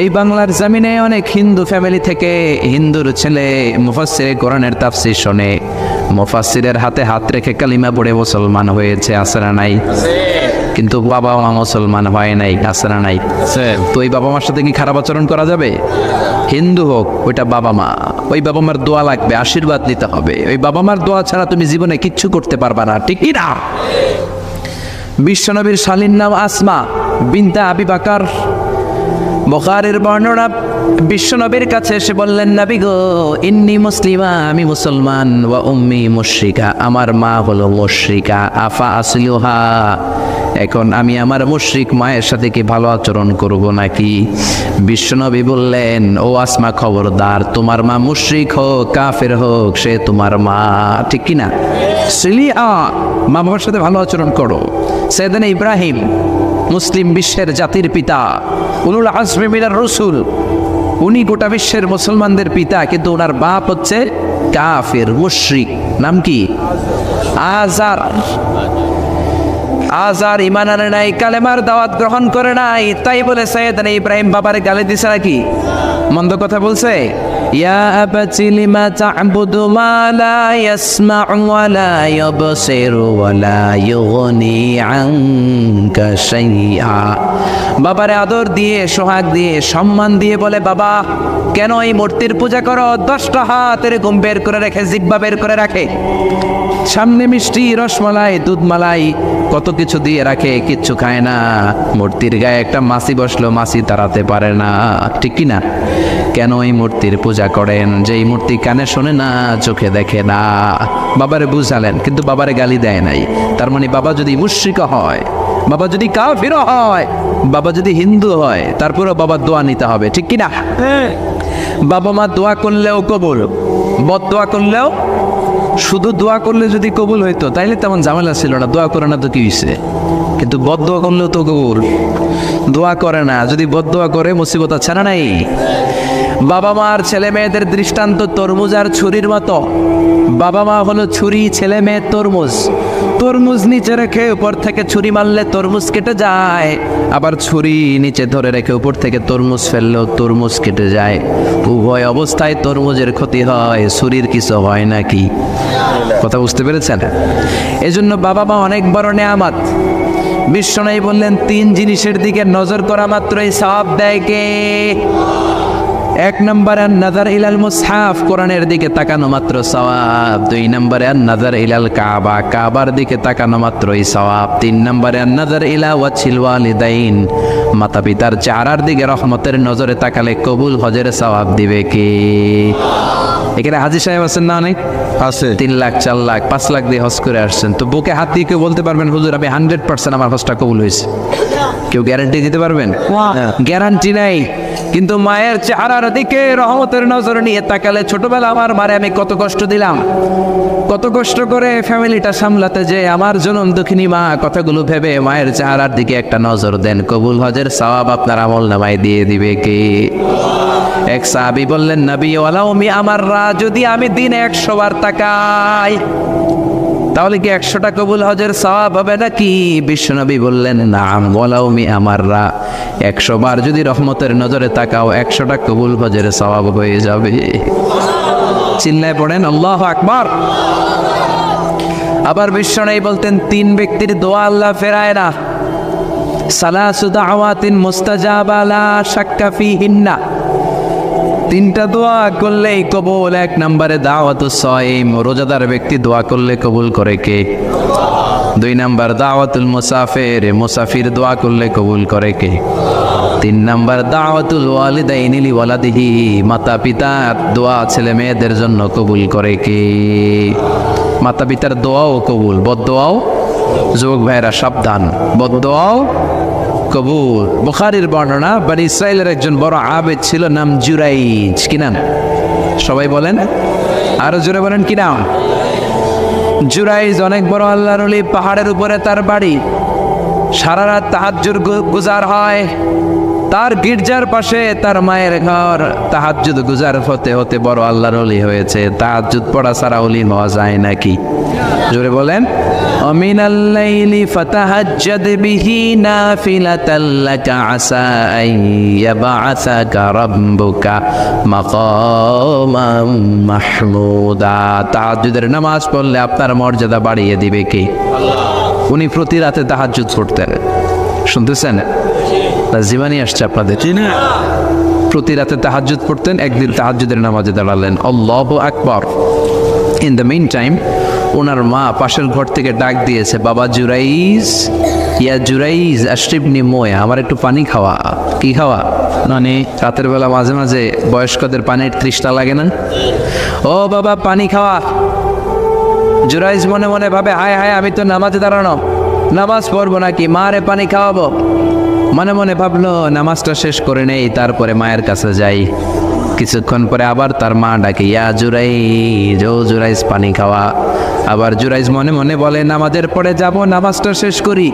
এই বাংলার জমিনে অনেক হিন্দু ফ্যামিলি থেকে হিন্দুর ছেলে মুফাসসিরে কোরআনের তাফসীর শোনে, মুফাসসিরের হাতে হাত রেখে কালিমা পড়ে মুসলমান হয়েছে, আছে না নাই? কিন্তু বাবা মা মুসলমান হয় নাই, আছে না নাই? তো এই বাবা মার সাথে কি খারাপ আচরণ করা যাবে? হিন্দু হোক, ওইটা বাবা মা, ওই বাবা মার দোয়া লাগবে, আশীর্বাদ নিতে হবে। ওই বাবা মার দোয়া ছাড়া তুমি জীবনে কিচ্ছু করতে পারবা না, ঠিক কি না? বিশ্বনবীর শালীর নাম আসমা বিনতে আবি বকর। বুখারীর বর্ণনা, বিশ্বনবীর কাছে এসে বললেন, নবী গো, ইন্নী মুসলিমা, আমি মুসলমান, ওয়া উম্মি মুশরিকা, আমার মা হলো মুশরিকা, আফা আসলিহা, এখন আমি আমার মুশরিক মায়ের সাথে কি ভালো আচরণ করব নাকি? বিশ্বনবী বললেন, ও আসমা খবরদার, তোমার মা মুশরিক হোক কাফের হোক, সে তোমার মা, ঠিক কি না? সিলিয়া, মা বাবার সাথে ভালো আচরণ করো। সাইয়েদনা ইব্রাহিম, মুসলিম বিশ্বের জাতির পিতা, উলুল আজমি মিনার রাসূল, উনি গোটা বিশ্বের মুসলমানদের পিতা, কিন্তু ওনার বাপ হচ্ছে কাফের মুশরিক। নাম কি? আজার। আজার ঈমান আনে নাই, কালেমার দাওয়াত গ্রহণ করে নাই, তাই বলে সাইয়েদনা ইব্রাহিম বাবারে গালি দিছে নাকি? মন্দ কথা বলছে? ইয়া আবাতি লিমা তা'বুদু মা লা ইয়াসমা'ু ওয়া লা ইউবসিরু ওয়া লা ইউগনি আনকা শাইআ। বাবারে আদর দিয়ে, সোহাগ দিয়ে, সম্মান দিয়ে বলে, বাবা কেন এই মূর্তির পূজা করো? 10টা হাত এরকম বের করে রেখে, জিহ্বা বের করে রাখে, সামনে মিষ্টি, রসমালাই, দুধমালাই, কত কিছু দিয়ে রাখে, কিচ্ছু খায় না। মূর্তির গায়ে একটা মাছি বসলো, মাছি তাড়াতে পারে না, ঠিক কি না? কেন এই মূর্তির পূজা করেন? যে এই মূর্তি কানে শোনে না, চোখে দেখে না। বাবারে বুঝালেন, কিন্তু বাবারে গালি দেয় নাই। তার মানে বাবা যদি মুশরিক হয়, বাবা যদি কাফির হয়, বাবা যদি হিন্দু হয়, তারপরেও বাবার দোয়া নিতে হবে, ঠিক কি না? বাবা মা দোয়া করলেও কবুল, বদ দোয়া করলেও। শুধু দোয়া করলে যদি কবুল হইতো তাইলে তেমন ঝামেলা ছিল না, দোয়া করে না তো কি হয়েছে? কিন্তু বদ দোয়া করলেও তো কবুল। দোয়া করে না, যদি বদ দোয়া করে মুসিবত আছে না নাই? বাবা মার ছেলে মেয়েদের দৃষ্টান্ত তরমুজ আর ছুরির মতো। বাবা মা হলো ছুরি, ছেলে মেয়ে তরমুজ। তরমুজ নিচে রেখে উপর থেকে ছুরি মারলে তরমুজ কেটে যায়, আবার ছুরি নিচে ধরে রেখে উপর থেকে তরমুজ ফেললেও তরমুজ কেটে যায়। উভয় অবস্থায় তরমুজের ক্ষতি হয়, ছুরির কিছু হয় নাকি? কথা বুঝতে পেরেছেন? এজন্য বাবা মা অনেক বড় নেয়ামত। বিশ্বনবী বললেন, 3 জিনিসের দিকে নজর করা মাত্রই সওয়াব দেয় কে? 1 নম্বরে আন-নাযার ইলাল মুসহাফ, কোরআনের দিকে তাকানো মাত্র সওয়াব। 2 নম্বরে আন-নাযার ইলাল কাবা, কাবার দিকে তাকানো মাত্রই সওয়াব। 3 নম্বরে আন-নাযার ইলা ওয়াজহিল ওয়ালিদাইন, মাতা পিতার চেহারার দিকে রহমতের নজরে তাকালে কবুল হজের সওয়াব দিবে কে? এখানে হাজী সাহেব আছেন না? অনেক আছে। 3 লাখ, 4 লাখ, 5 লাখ দিয়ে হজ করে আসছেন। তো বুকে হাত দিয়ে কেউ বলতে পারবেন, হুজুর আমি 100% আমার হজটা কবুল হয়েছে? কেউ গ্যারান্টি দিতে পারবেন? গ্যারান্টি নাই। কিন্তু মায়ের চেহারার দিকে রহমতের নজর নিয়ে তাকালে ছোটবেলা আমার মারে আমি কত কষ্ট দিলাম, কত কষ্ট করে ফ্যামিলিটা সামলাতে, যে আমার জনম দুঃখিনী মা কথাগুলো ভেবে মায়ের চেহারার দিকে একটা নজর দেন, কবুল হজের সওয়াব আপনার আমল নামায় দিয়ে দিবে কে? এক সাহাবী বললেন, নবী ওয়ালাউ মি আমাররা, যদি আমি দিনে 100 বার তাকাই তাহলে কি 100টা কবুল হজের সওয়াব হবে নাকি? বিশ্বনবী বললেন, নাম ওয়ালাউ মি আমাররা, 100 বার যদি রহমতের নজরে তাকাও 100টা কবুল হজের সওয়াব হয়ে যাবে। চিল্লায় পড়েন আল্লাহু আকবার। আবার বিশ্বনবী বলতেন, 3 ব্যক্তির দোয়া আল্লাহ ফেরায় না, সালাসু দাওয়াতিন মুস্তাজাবা লা শাক্কা ফিহিন্না, 3টা দোয়া করলেই কবুল। 1 নম্বরে দাওয়াতুস সাইম, রোজাদার ব্যক্তি দোয়া করলে কবুল করে কে? 2 নম্বর দাওয়াতুল মুসাফির, মুসাফির দোয়া করলে কবুল করে কে? 3 নম্বর দাওয়াতুল ওয়ালিদাইনি লিওয়ালাদিহি, মাতা পিতার দোয়া ছেলে মেয়েদের জন্য কবুল করে কে? মাতা পিতার দোয়াও কবুল, বদদোয়াও, যুবক ভাইরা সাবধান, বদদোয়াও কবুল। বুখারীর বর্ণনা, বনি ইসরাইলের একজন বড় আবেদ ছিল, নাম জুরাইজ। কি নাম? সবাই বলেন, আরো জোরে বলেন, কি নাম? জুরাইজ অনেক বড় আল্লাহর ওলি, পাহাড়ের উপরে তার বাড়ি, সারা রাত তাহাজ্জুদ গুজার হয়। তার গির্জার পাশে তার মায়ের ঘর, তাহাজ্জুদ গুজার হতে হতে বড় আল্লাহর ওলি হয়েছে। তাহাজ্জুদ পড়া ছাড়া ওলি হওয়া যায় নাকি? জোরে বলেন। অমিনাল লাইলি ফাতাহাজ্জাদ বিহি নাফিলাতাল লাকা আসা আন ইয়াবআসাকা রাব্বুকা মাকামান মাহমুদা। তাহাজ্জুদের নামাজ পড়লে আপনার মর্যাদা বাড়িয়ে দিবে কে? আল্লাহ। উনি প্রতি রাতে তাহাজ্জুদ পড়তেন, শুনতেছেন? জীবানী আসছে আপনাদের, প্রতি রাতে তাহাজ্জুদ পড়তেন। একদিন তাহাজ্জুদের নামাজে দাঁড়ালেন, আল্লাহু আকবার। ইন দ্য মিন টাইম ওনার মা পাশের ঘর থেকে ডাক দিয়েছে, বাবা জুরাইজ, ইয়া জুরাইজ আশরিবনি মোয়া, আমার একটু পানি খাওয়া। কি খাওয়া? মানে রাতের বেলা মাঝে মাঝে বয়স্কদের পানির তৃষ্ণা লাগে না? ও বাবা পানি খাওয়া। জুরাইজ মনে মনে ভাবে, হায় হায়, আমি তো নামাজে দাঁড়ানো, নামাজ পড়বো নাকি, মারে পানি খাওয়াবো। মনে মনে ভাবলো নামাজটা শেষ করে নেই, তারপরে মায়ের কাছে যাই। কিছুক্ষণ পরে আবার তার মা ডাকে, ইয়া জুরাইজ, ও জুরাইজ পানি খাওয়া। আবার জুরাইজ মনে মনে বলে, নামাজের পরে যাব, নামাজটা শেষ করি।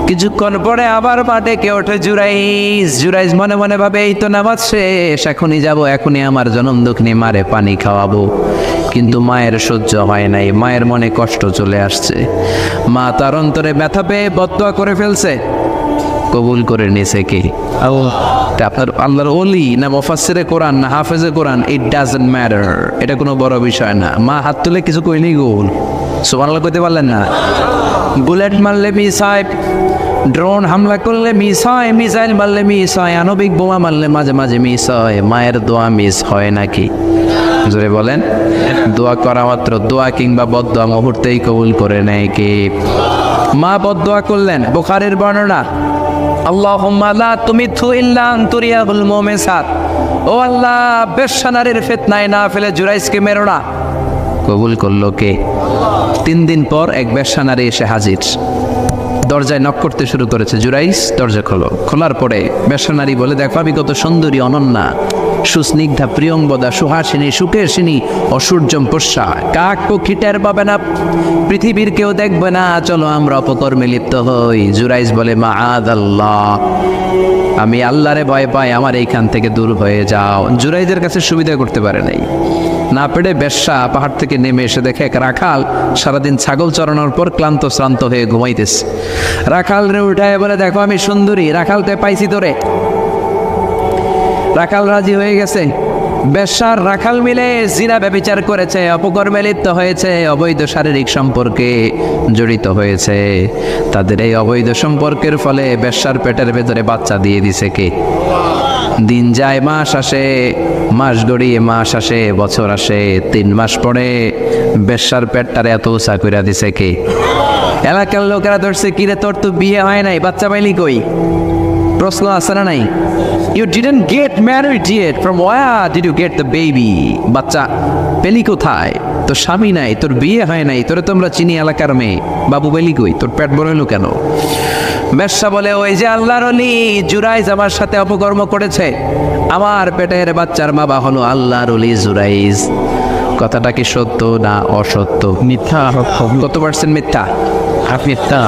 কিছুক্ষণ পরে আবার মা ডেকে ওঠে, জুরাইজ। জুরাইজ মনে মনে ভাবে, এই তো নামাজ শেষ, এখনই যাব, এখনই আমার জনম দুঃখিনী মারে পানি খাওয়াবো। কিন্তু মায়ের সহ্য হয় নাই, মায়ের মনে কষ্ট চলে আসছে। মা তার অন্তরে ব্যথা পেয়ে বদদোয়া করে ফেলছে, কবুল করে নিছে কে? আপনার আল্লাহর ওলি না মুফাসসিরে কোরআন না হাফেজে কোরআন, ইট ডাজন্ট ম্যাটার, এটা কোনো বড় বিষয় না। মা হাত তুলে কিছু কইলেই গোল, সুবহানাল্লাহ কইতে পারলেন না? বুলেট মারলে মিস হয়, ড্রোন হামলা করলে মিস হয়, মিসাইল মারলে মিস হয়, আণবিক বোমা মারলে মাঝে মাঝে মিস হয়। মায়ের দোয়া মিস হয় নাকি? জোরে বলেন। দোয়া করা মাত্র, দোয়া কিংবা বদদোয়া মুহূর্তেই কবুল করে নেয় কে? মা বদদোয়া করলেন। বুখারীর বর্ণনা, আল্লাহুম্মা লা তুমিতহু ইল্লা আন তুরিয়াহুল মুমিসাত, ও আল্লাহ বেশ্যা নারীর ফিতনায় না ফেলে জুরাইজকে মেরো না। কবুল করলো কে? 3 দিন পর এক বেশ্যা নারী এসে হাজির, দরজায় নক করতে শুরু করেছে। জুরাইজ দরজা খোলো। খোলার পরে বেশ্যা নারী বলে, দেখো আমি কত সুন্দরী, অনন্যা, সুস্নিগ্ধা, প্রিয়ংবদা, সুহাসিনী, সুকেশিনী, অসূর্যম পোষ্যা, কাক পক্ষী টের পাবে না, পৃথিবীর কেউ দেখবে না, চলো আমরা অপকর্মে লিপ্ত হই। জুরাইজ বলে, মাআদাল্লাহ, আমি আল্লাহরে ভয় পাই, আমার এইখান থেকে দূর হয়ে যাও। জুরাইজের কাছে সুবিধা করতে পারে নাই, না পেরে বেশ্যা পাহাড় থেকে নেমে এসে দেখে এক রাখাল সারাদিন ছাগল চড়ানোর পর ক্লান্ত শ্রান্ত হয়ে ঘুমাইতেছে। রাখাল রে উঠায় বলে, দেখো আমি সুন্দরী, রাখালতে পাইছি তোরে। রাখাল রাজি হয়ে গেছে। বেশ্যার রাখাল মিলে জিনা ব্যভিচার করেছে, অপকর্মে লিপ্ত হয়েছে, অবৈধ শারীরিক সম্পর্কে জড়িত হয়েছে। তাদের এই অবৈধ সম্পর্কের ফলে বেশ্যার পেটের ভেতরে বাচ্চা দিয়ে দিছে কে? দিন যায়, মাস আসে, মাস গড়িয়ে মাস আসে, বছর আসে, 3 মাস পরে বেশ্যার পেটটারে এত উঁচা কইরা দিছে কে? এলাকার লোকেরা ধরছে, কিরে তোর তো বিয়ে হয় নাই, বাচ্চা পাইলি কই? প্রশ্ন আছে না নাই? You didn't get married yet. From where did you get the baby? বাচ্চা পেলি কোথায়? তোর স্বামী নাই, তোর বিয়ে হয় নাই, তোরে তোমরা চিনি এলাকার মেয়ে, বাবু পেলি কই? তোর পেট বড় হলো কেন? বেশ্যা বলে, ওই যে আল্লাহর ওলি জুরাইজ আমার সাথে অপকর্ম করেছে, আমার পেটের বাচ্চার বাবা হলো আল্লাহর ওলি জুরাইজ। কথাটা কি সত্য না অসত্য? মিথ্যা। কত পার্সেন্ট মিথ্যা? মিথ্যা।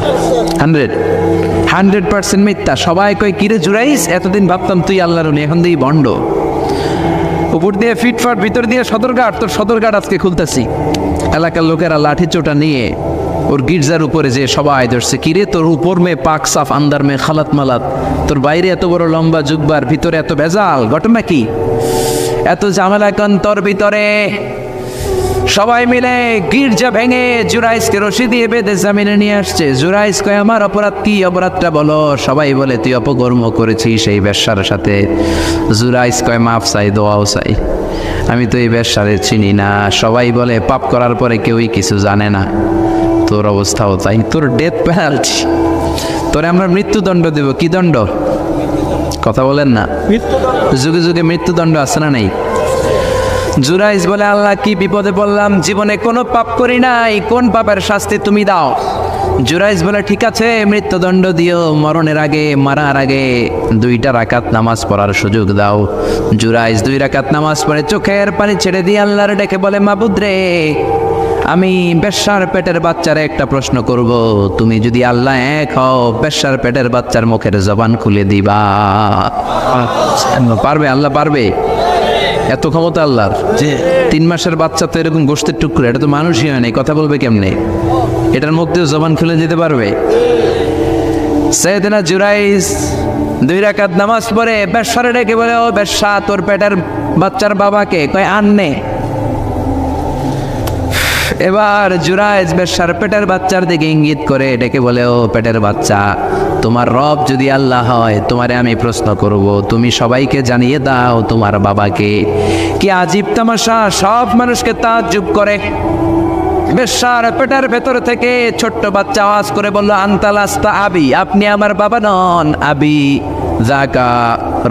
100% মিথ্যা। সবাই কই, কিরে জুরাইজ, এতদিন ভাবতাম তুই আল্লাহর ওলি, এখন দিই বন্ড। উপর দিয়ে ফিটফাট, ভিতর দিয়ে সদরঘাট। তোর সদরঘাট আজকে খুলতেছি। এলাকার লোকেরা লাঠি চোটা নিয়ে ওর গির্জার উপরে যে সবাই ধরছে, কিরে তোর উপর মে পাক সাফ, আন্দার মে খালাত মালাত, তোর বাইরে এত বড় লম্বা জুব্বার, ভিতরে এত ভেজাল, ঘটনা কি? এত ঝামেলা কেন তোর ভিতরে? সবাই মিলে গির্জা ভেঙে জুরাইজকে রশি দিয়ে বেঁধে জামিনে নিয়ে আসছে। জুরাইজ কয়, আমার অপরাধ কি? অপরাধটা বলো। সবাই বলে, তুই অপকর্ম করেছিস এই বেশ্যার সাথে। জুরাইজ কয়, মাফ চাই, দোয়াও চাই, আমি তো এই বেশ্যারে চিনি না। সবাই বলে, পাপ করার পরে কেউই কিছু জানে না, তোর অবস্থাও তাই, তোর ডেথ পেনাল্টি, তোরে আমরা মৃত্যুদণ্ড দেব। কি দণ্ড? কথা বলেন না। যুগে যুগে মৃত্যুদণ্ড আছে না নাই? জুরাইজ বলে, আল্লাহ কি বিপদে বললাম, জীবনে কোনো পাপ করি নাই, কোন পাপের শাস্তি তুমি দাও? জুরাইজ বলে, ঠিক আছে মৃত্যুদণ্ড দিও, মরণের আগে, মারার আগে 2 রাকাত নামাজ পড়ার সুযোগ দাও। জুরাইজ 2 রাকাত নামাজ পড়ে চোখের পানি ছেড়ে দিয়ে আল্লাহর ডেকে বলে, মাবুদ রে, আমি বেশ্যার পেটের বাচ্চারে একটা প্রশ্ন করব, তুমি যদি আল্লাহ এক হও, বেশ্যার পেটের বাচ্চার মুখের জবান খুলে দিবা? পারবে? আল্লাহ পারবে? এত ক্ষমতা আল্লাহর। 3 মাসের বাচ্চা তো এরকম গোশতের টুকরো, এটা তো মানুষই হয় নাই, কথা বলবে কেমনে? এটার মুখ দিয়ে জবান খুলে দিতে পারবে? সাইয়েদনা জুরাইজ 2 রাকাত নামাজ পড়ে বেশ্যারে ডেকে বলে, ও বেশ্যা, তোর পেটের বাচ্চার বাবাকে? কয়, আননে। এবার জুরাইজ বেশ্যার পেটের বাচ্চার দিকে ইঙ্গিত করে ডেকে বলে, ও পেটের বাচ্চা, তোমার রব যদি আল্লাহ হয়, তোমারে আমি প্রশ্ন করব, তুমি সবাইকে জানিয়ে দাও তোমার বাবাকে। কি আজীব তামাশা, সব মানুষকে তাজ্জুব করে। বেশ্যার পেটের ভেতর থেকে ছোট্ট বাচ্চা আওয়াজ করে বলল, আনতালাস্তা আবি, আপনি আমার বাবা নন। আবি জাকা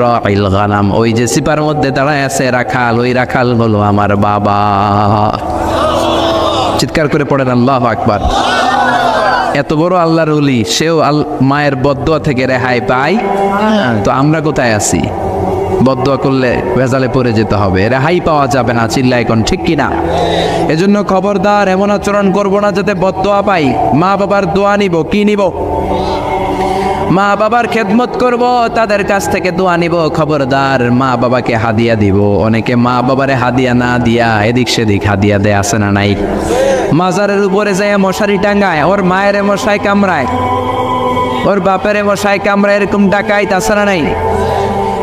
রাইল গানাম, ওই যে সিপার মধ্যে দাঁড়ায় আছে রাখাল, ওই রাখাল হলো আমার বাবা। চিৎকার করে পড়েন আল্লাহু আকবার। এত বড় আল্লাহর ওলি, সেও মায়ের বদদোয়া থেকে রেহাই পায়, তো আমরা কোথায় আছি? বদদোয়া করলে ভেজালে পড়ে যেতে হবে, রেহাই পাওয়া যাবে না। চিল্লা এখন ঠিক কিনা? এজন্য খবরদার এমন আচরণ করবো না যাতে বদদোয়া পাই। মা বাবার দোয়া নিব, কি নিব? মা বাবার খেদমত করব, তাদের কাছ থেকে দোয়া নিব। খবরদার মা বাবাকে হাদিয়া দিব। অনেকে মা বাবারে হাদিয়া না দিয়া এদিক সেদিক হাদিয়া দেয়, আছে না নাই? মাজারের উপরে যায় মশারি টাঙ্গায়, ওর মায়ের মশাই কামড়ায়, ওর বাপের মশাই কামড়ায়, এরকম ডাকাইত, আছে না নাই?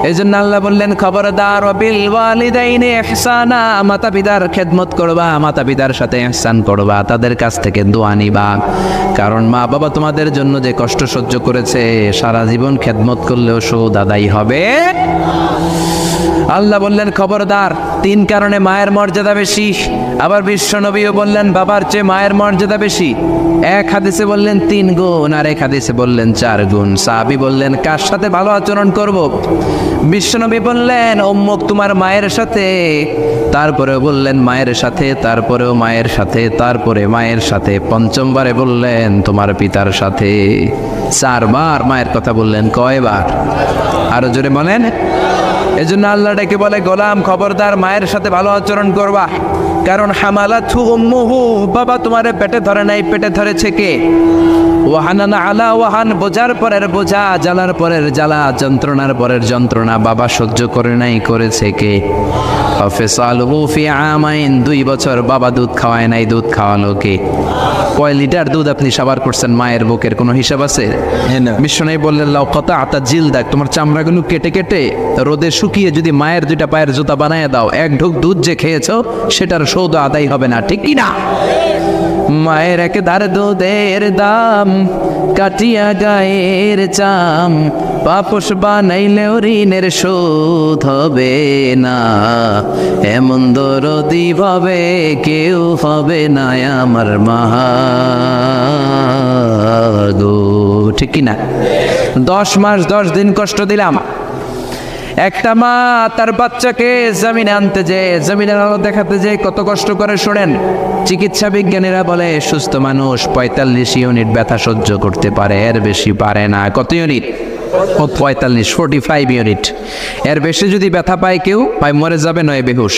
এই জন্য আল্লাহ বললেন, খবরদার বিল ওয়ালিদাইনি ইহসানা, মাতা পিতার খেদমত করবা, মাতা পিতার সাথে ইহসান করবা, তাদের কাছ থেকে দোয়া নিবা। কারণ মা বাবা তোমাদের জন্য যে কষ্ট সহ্য করেছে, সারা জীবন খেদমত করলেও সুদ আদায় হবে। আল্লাহ বললেন, খবরদার 3 কারণে মায়ের মর্যাদা বেশি। আবার বিশ্বনবীও বললেন, বাবার চেয়ে মায়ের মর্যাদা বেশি। এক হাদিসে বললেন 3 গুণ, আর এক হাদিসে বললেন 4 গুণ। সাহাবী বললেন, কার সাথে ভালো আচরণ করব? বিশ্বনবী বললেন, অম্মুক, তোমার মায়ের সাথে। তারপরেও বললেন মায়ের সাথে, তারপরেও মায়ের সাথে, তারপরে মায়ের সাথে, পঞ্চমবারে বললেন তোমার পিতার সাথে। 4 বার মায়ের কথা বললেন। কয়বার? আরো জোরে বলেন। এজন্য আল্লাহ ডেকে বলে, গোলাম খবরদার মায়ের সাথে ভালো আচরণ করবা। কারণ হামালাতহু উম্মুহু, বাবা তোমারে পেটে ধরে নাই, পেটে ধরেছে কে? ওয়াহানানা আলা ওয়াহান, বোঝার পরের বোঝা, জ্বালার পরের জ্বালা, যন্ত্রণার পরের যন্ত্রণা বাবা সহ্য করে নাই, করেছে কে? ফিসালুহু ফি আমাইন, 2 বছর বাবা দুধ খাওয়ায় নাই, দুধ খাওয়ালো কে? কয় লিটার দুধ আপনি সাবার করছেন মায়ের বুকের, কোনো হিসাব আছে? বিশ্বনবী বললেন, লাউ কাতাআতা জিলদাক, তোমার চামড়াগুলো কেটে কেটে রোদে শুকিয়ে যদি মায়ের 2টা পায়ের জুতা বানায় দাও, 1 ঢোক দুধ যে খেয়েছো সেটার সৌদ আদায় হবে না, ঠিক কি না? মায়ের একদার দুধের দাম, কাটিয়া গায়ের চাম, পাপস বানাইলেও ঋণের শোধ হবে না, এমন দরদি ভাবে কেউ হবে না আমার মা গো, ঠিক কিনা? 10 মাস 10 দিন কষ্ট দিলাম, একটা মা তার বাচ্চাকে জমিনে আনতে যে জমিনের আলো দেখাতে যে কত কষ্ট করে শোনেন। চিকিৎসা বিজ্ঞানীরা বলে সুস্থ মানুষ 45 ইউনিট ব্যথা সহ্য করতে পারে, এর বেশি পারে না। কত ইউনিট? 45 ইউনিট। এর বেশি যদি ব্যথা পায় কেউ হয় মরে যাবে, নয় বেহুশ।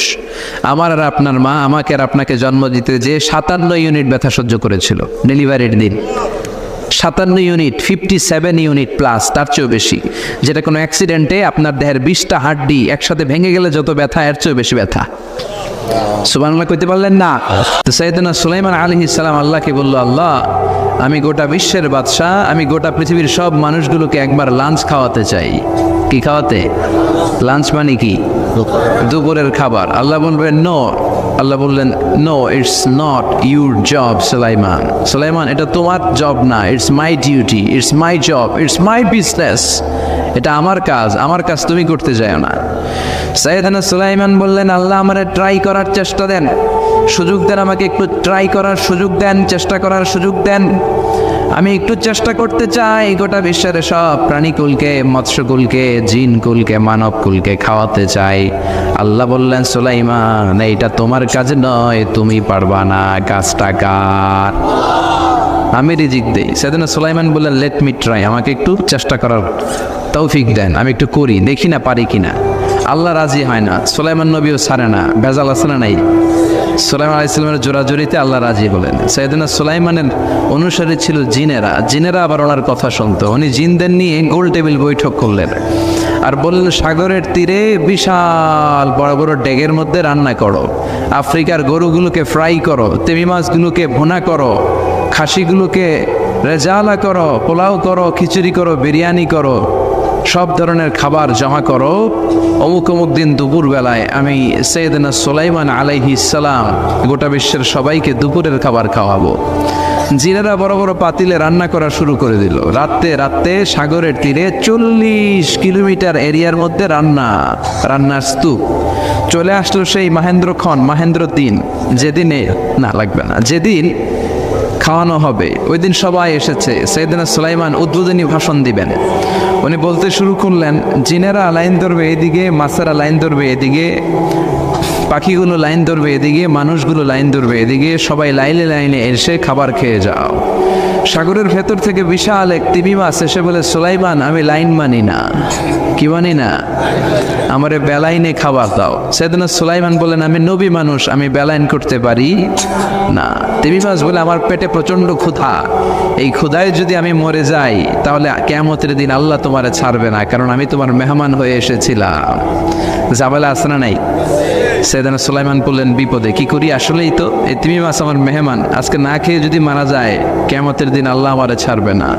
আমার আর আপনার মা আমাকে আর আপনাকে জন্ম দিতে যে 57 ইউনিট ব্যথা সহ্য করেছিল ডেলিভারির দিন। 57 ইউনিট, 57 ইউনিট প্লাস, তার চেয়েও বেশি। যেটা কোনো অ্যাক্সিডেন্টে আপনার দেহের 20টা হাড্ডি একসাথে ভেঙে গেলে যত ব্যথা, এর চেয়েও বেশি ব্যথা। সুবহানাল্লাহ কইতে পারলেন না? তো সাইয়েদনা সুলাইমান আলাইহিস সালাম আল্লাহকে বলল, আল্লাহ আমি গোটা বিশ্বের বাদশাহ, আমি গোটা পৃথিবীর সব মানুষগুলোকে একবার লাঞ্চ খাওয়াতে চাই। কি খাওয়াতে? লাঞ্চ মানে কি? দুপুরের খাবার। আল্লাহ বলবেন নো। আল্লাহ বললেন no, it's not your job Sulaiman. Sulaiman এটা তোমার জব না, it's my duty, it's my job, it's my business. এটা আমার কাজ, আমার কাজ তুমি করতে যাও না। সাইয়েদনা সুলাইমান বললেন, আল্লাহ আমারে ট্রাই করার চেষ্টা দেন, সুযোগ দেন, আমাকে একটু ট্রাই করার সুযোগ দেন, চেষ্টা করার সুযোগ দেন। আমি একটু চেষ্টা করতে চাই গোটা বিশ্বের সব প্রাণীকুলকে, মৎস্যকুলকে, জিনকুলকে, মানবকুলকে খাওয়াতে চাই। আল্লাহ বললেন, সুলাইমান এইটা তোমার কাজ নয়, তুমি পারবা না, কাজটা কার? আমি রিজিক দেই। সেদিন সুলাইমান বললেন, লেট মি ট্রাই, আমাকে একটু চেষ্টা করার তৌফিক দেন, আমি একটু করি, দেখি না পারি কিনা। আল্লাহ রাজি হয় না, সুলাইমান নবীও ছাড়ে না। ভেজাল আছে না নাই? সুলাইমান আলাইহিস সালামের জোরাজুরিতে আল্লাহ রাজি হলেন। সাইয়েদনা সুলাইমানের অনুসারী ছিল জিনেরা। জিনেরা আবার ওনার কথা শুনতো। উনি জিনদের নিয়ে গোল টেবিল বৈঠক করলেন আর বললেন, সাগরের তীরে বিশাল বড় বড় ডেগের মধ্যে রান্না করো, আফ্রিকার গরুগুলোকে ফ্রাই করো, তিমি মাছগুলোকে ভুনা করো, খাসিগুলোকে রেজালা করো, পোলাও করো, খিচুড়ি করো, বিরিয়ানি করো, সব ধরনের খাবার জমা করো। অমুক অমুক দিন দুপুর বেলায় আমি সাইয়েদনা সুলাইমান আলাইহিস সালাম গোটা বিশ্বের সবাইকে দুপুরের খাবার খাওয়াবো। জিনেরা বড় বড় পাতিলে রান্না করা শুরু করে দিল। রাতে রাতে সাগরের তীরে 40 কিলোমিটার এরিয়ার মধ্যে রান্নার স্তূপ। চলে আসলো সেই মাহেন্দ্র দিন, যেদিনে না লাগবে না, যেদিন খাওয়ানো হবে ওই দিন সবাই এসেছে। সাইয়েদনা সুলাইমান উদ্বোধনী ভাষণ দিবেন। উনি বলতে শুরু করলেন, জিনেরা লাইন ধরবে এদিকে, মাছেরা লাইন ধরবে এদিকে, পাখিগুলো লাইন ধরবে এদিকে, মানুষগুলো লাইন ধরবে এদিকে, সবাই লাইনে লাইনে এসে খাবার খেয়ে যাও। সাগরের ভেতর থেকে বিশাল এক তিমি মাছ এসে বলে, সুলাইমান আমি লাইন মানি না। কি মানি না? আমারে বেলাইনে খাবার দাও। সাইয়েদনা সুলাইমান বলেন, আমি নবী মানুষ, আমি বেলাইন করতে পারি না। তিমি মাছ বলে, আমার পেটে প্রচন্ড ক্ষুধা, এই ক্ষুধায় যদি আমি মরে যাই তাহলে কিয়ামতের দিন আল্লাহ তোমারে ছাড়বে না, কারণ আমি তোমার মেহমান হয়ে এসেছিলাম। ঝামেলা আছে না নাই? সাইয়েদনা সুলাইমান বললেন, বিপদে কি করি? আসলেই তো এই তিমি মাছ আমার মেহমান, আজকে না খেয়ে যদি মারা যায় কিয়ামতের দিন আল্লাহ আমারে ছাড়বে না।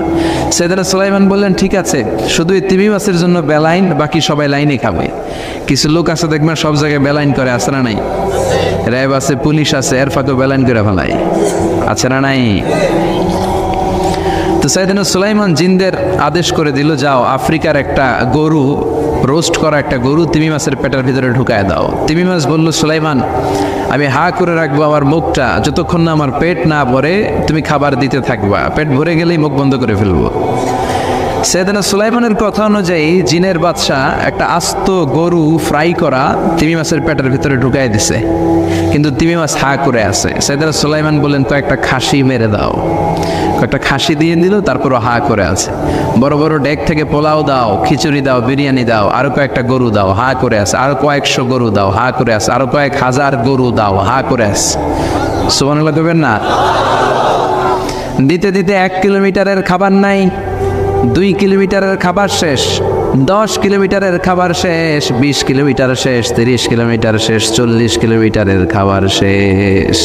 সাইয়েদনা সুলাইমান বললেন, ঠিক আছে, শুধু এই তিমি মাছের জন্য বেলাইন, বাকি সবাই লাইনে খাবে। কিছু লোক আছে দেখবেন সব জায়গায় বেলাইন করে, আছে না নাই? র্যাব আছে, পুলিশ আছে, এর ফাঁকেও বেলাইন করে ফেলায়, আছে না নাই? তো সাইয়েদনা সুলাইমান জিনদের আদেশ করে দিল, যাও আফ্রিকার একটা গরু, রোস্ট করা একটা গরু তিমি মাছের পেটের ভিতরে ঢুকায় দাও। তিমি মাছ বলল, সুলাইমান আমি হা করে রাখবো আমার মুখটা, যতক্ষণ না আমার পেট না ভরে তুমি খাবার দিতে থাকবা, পেট ভরে গেলেই মুখ বন্ধ করে ফেলবো। সাইয়েদনা সুলাইমানের কথা অনুযায়ী জিনের বাদশা একটা আস্ত গরু ফ্রাই করা তিমি মাছের পেটের ভিতরে ঢুকাই দিছে, কিন্তু তিমি মাছ হা করে আছে। সাইয়েদনা সুলাইমান বললেন, কয়েকটা খাসি মেরে দাও। কয়েকটা খাসি দিয়ে দিল, তারপরও হা করে আছে। বড় বড় ডেক থেকে পোলাও দাও, খিচুড়ি দাও, বিরিয়ানি দাও, আরো কয়েকটা গরু দাও, হা করে আছে। আরো কয়েকশো গরু দাও, হা করে আছে। আরো কয়েক হাজার গরু দাও, হা করে আছে। সুবহানাল্লাহ কইবেন না? দিতে দিতে 1 কিলোমিটারের খাবার নাই, 2 কিলোমিটারের খাবার শেষ, 10 কিলোমিটারের খাবার শেষ, 20 কিলোমিটার শেষ, 30 কিলোমিটার শেষ, 40 কিলোমিটারের খাবার শেষ।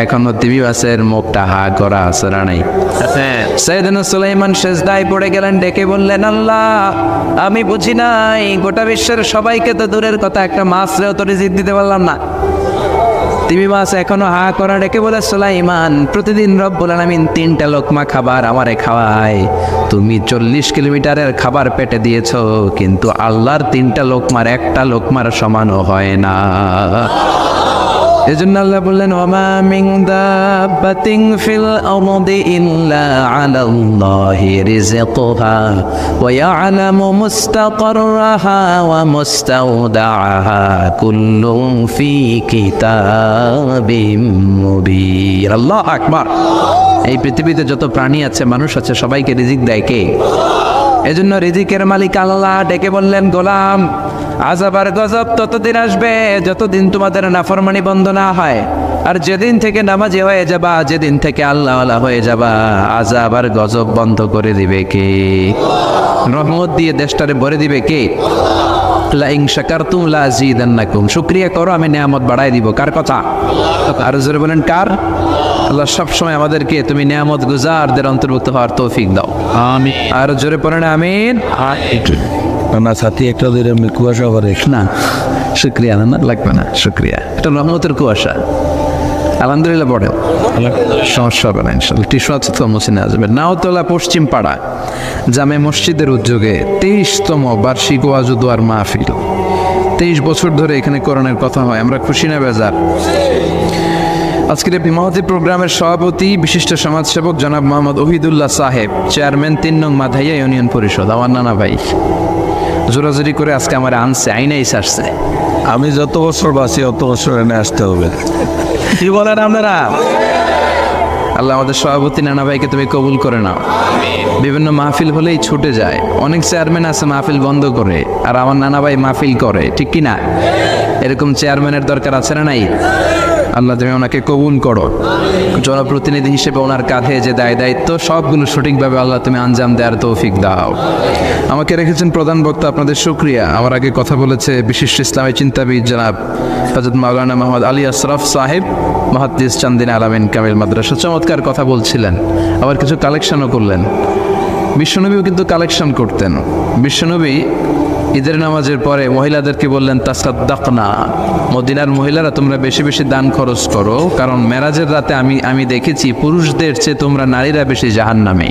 এখনো তিমি মাছের মুখটা হা করা আছে না নাই? সাইয়েদনা সুলাইমান সেজদায় পড়ে গেলেন, ডেকে বললেন, আল্লাহ আমি বুঝি নাই, গোটা বিশ্বের সবাইকে তো দূরের কথা, একটা মাছরেও তো রিজিক দিতে পারলাম না। তিমি মাছ এখনো হা করা, ডেকে বলে, সুলাইমান প্রতিদিন রব্বুল আলামিন 3টা লোকমা খাবার আমারে খাওয়ায়, তুমি 40 কিলোমিটারের খাবার পেটে দিয়েছো, কিন্তু আল্লাহর 3টা লোকমার একটা লোকমার সমানও হয় না। এজন্য আল্লাহ বললেন ওয়ামা মিন দাব্বাতিন ফিল আরদি ইল্লা আলাল্লাহি রিজকুহা ওয়া ইয়ালামু মুস্তাকাররাহা ওয়া মুস্তাওদাআহা কুল্লুন ফি কিতাবিম মুবিন। আল্লাহু আকবার। এই পৃথিবীতে যত প্রাণী আছে, মানুষ আছে, সবাইকে রিজিক দেয় কে? এজন্য রিজিকের মালিক আল্লাহ ডেকে বললেন, গোলাম আযাব আর গজব ততদিন আসবে যতদিন তোমাদের নাফরমানি বন্ধ না হয়। আর যেদিন থেকে নামাজি হয়ে যাবা, যেদিন থেকে আল্লাহওয়ালা হয়ে যাবা, আযাব আর গজব বন্ধ করে দিবে কে? রহমত দিয়ে দেশটারে ভরে দিবে কে? লা ইন শাকারতুম লা আযীদান্নাকুম। শুকরিয়া করো, আমি নিয়ামত বাড়াই দিব। কার কথা? আর জোরে বলেন কার? আল্লাহ সবসময় আমাদেরকে তুমি নিয়ামত গুজারদের অন্তর্ভুক্ত হওয়ার তৌফিক দাও, আমিন। আর জোরে পড়েন আমিন। না সাথী একটা ধরে আমি কুয়াশা করে না, শুক্রিয়া না, লাগবে না শুক্রিয়া। এটা রহমতের কুয়াশা। আলহামদুলিল্লাহ পড়ে, সমস্যা হবে না ইনশাল্লাহ। টিস্যু আছে তো মুছে নেওয়া যাবে। নাওতলা পশ্চিম পাড়া জামে মসজিদের উদ্যোগে 23তম বার্ষিক ওয়াজ ও দোয়ার মাহফিল। 23 বছর ধরে এখানে কোরআনের কথা হয়। আমরা খুশি না বেজার? আজকের এই মহতী প্রোগ্রামের সভাপতি বিশিষ্ট সমাজসেবক জনাব মোহাম্মদ ওহিদুল্লাহ সাহেব, চেয়ারম্যান 3 নং মাধাইয়া ইউনিয়ন পরিষদ, আমার নানা ভাই। জোরাজোরি করে আজকে আমার আনছে, আইনাই সারছে। আমি যত বছর বাঁচি অত বছর এনে আসতে হবে। কি বলেন আপনারা? আল্লাহ আমাদের সভাপতি নানা ভাইকে তুমি কবুল করে নাও। বিভিন্ন মাহফিল হলেই ছুটে যায়। অনেক চেয়ারম্যান আছে মাহফিল বন্ধ করে, আর আমার নানা ভাই মাহফিল করে, ঠিক কি না? এরকম চেয়ারম্যানের দরকার আছে না নাই? আল্লাহ তুমি ওনাকে কবুল করো। জনপ্রতিনিধি হিসেবে ওনার কাঁধে যে দায়িত্ব, সবগুলো সঠিকভাবে আল্লাহ তুমি আঞ্জাম দেওয়ার তৌফিক দাও। আমাকে রেখেছেন প্রধান বক্তা, আপনাদের শুকরিয়া। আমার আগে কথা বলেছে বিশিষ্ট ইসলামী চিন্তাবিদ জনাব হযরত মাওলানা মোহাম্মদ আলী আশরাফ সাহেব, মুহাদ্দিস চান্দিন আলামিন কামিল মাদ্রাসা। চমৎকার কথা বলছিলেন, আবার কিছু কালেকশনও করলেন। বিশ্বনবীও কিন্তু কালেকশন করতেন। বিশ্বনবী ঈদের নামাজের পরে মহিলাদেরকে বললেন, তাসাদ্দাকনা, মদিনার মহিলারা তোমরা বেশি বেশি দান খরচ করো, কারণ মেরাজের রাতে আমি দেখেছি পুরুষদের চেয়ে তোমরা নারীরা বেশি জাহান্নামী।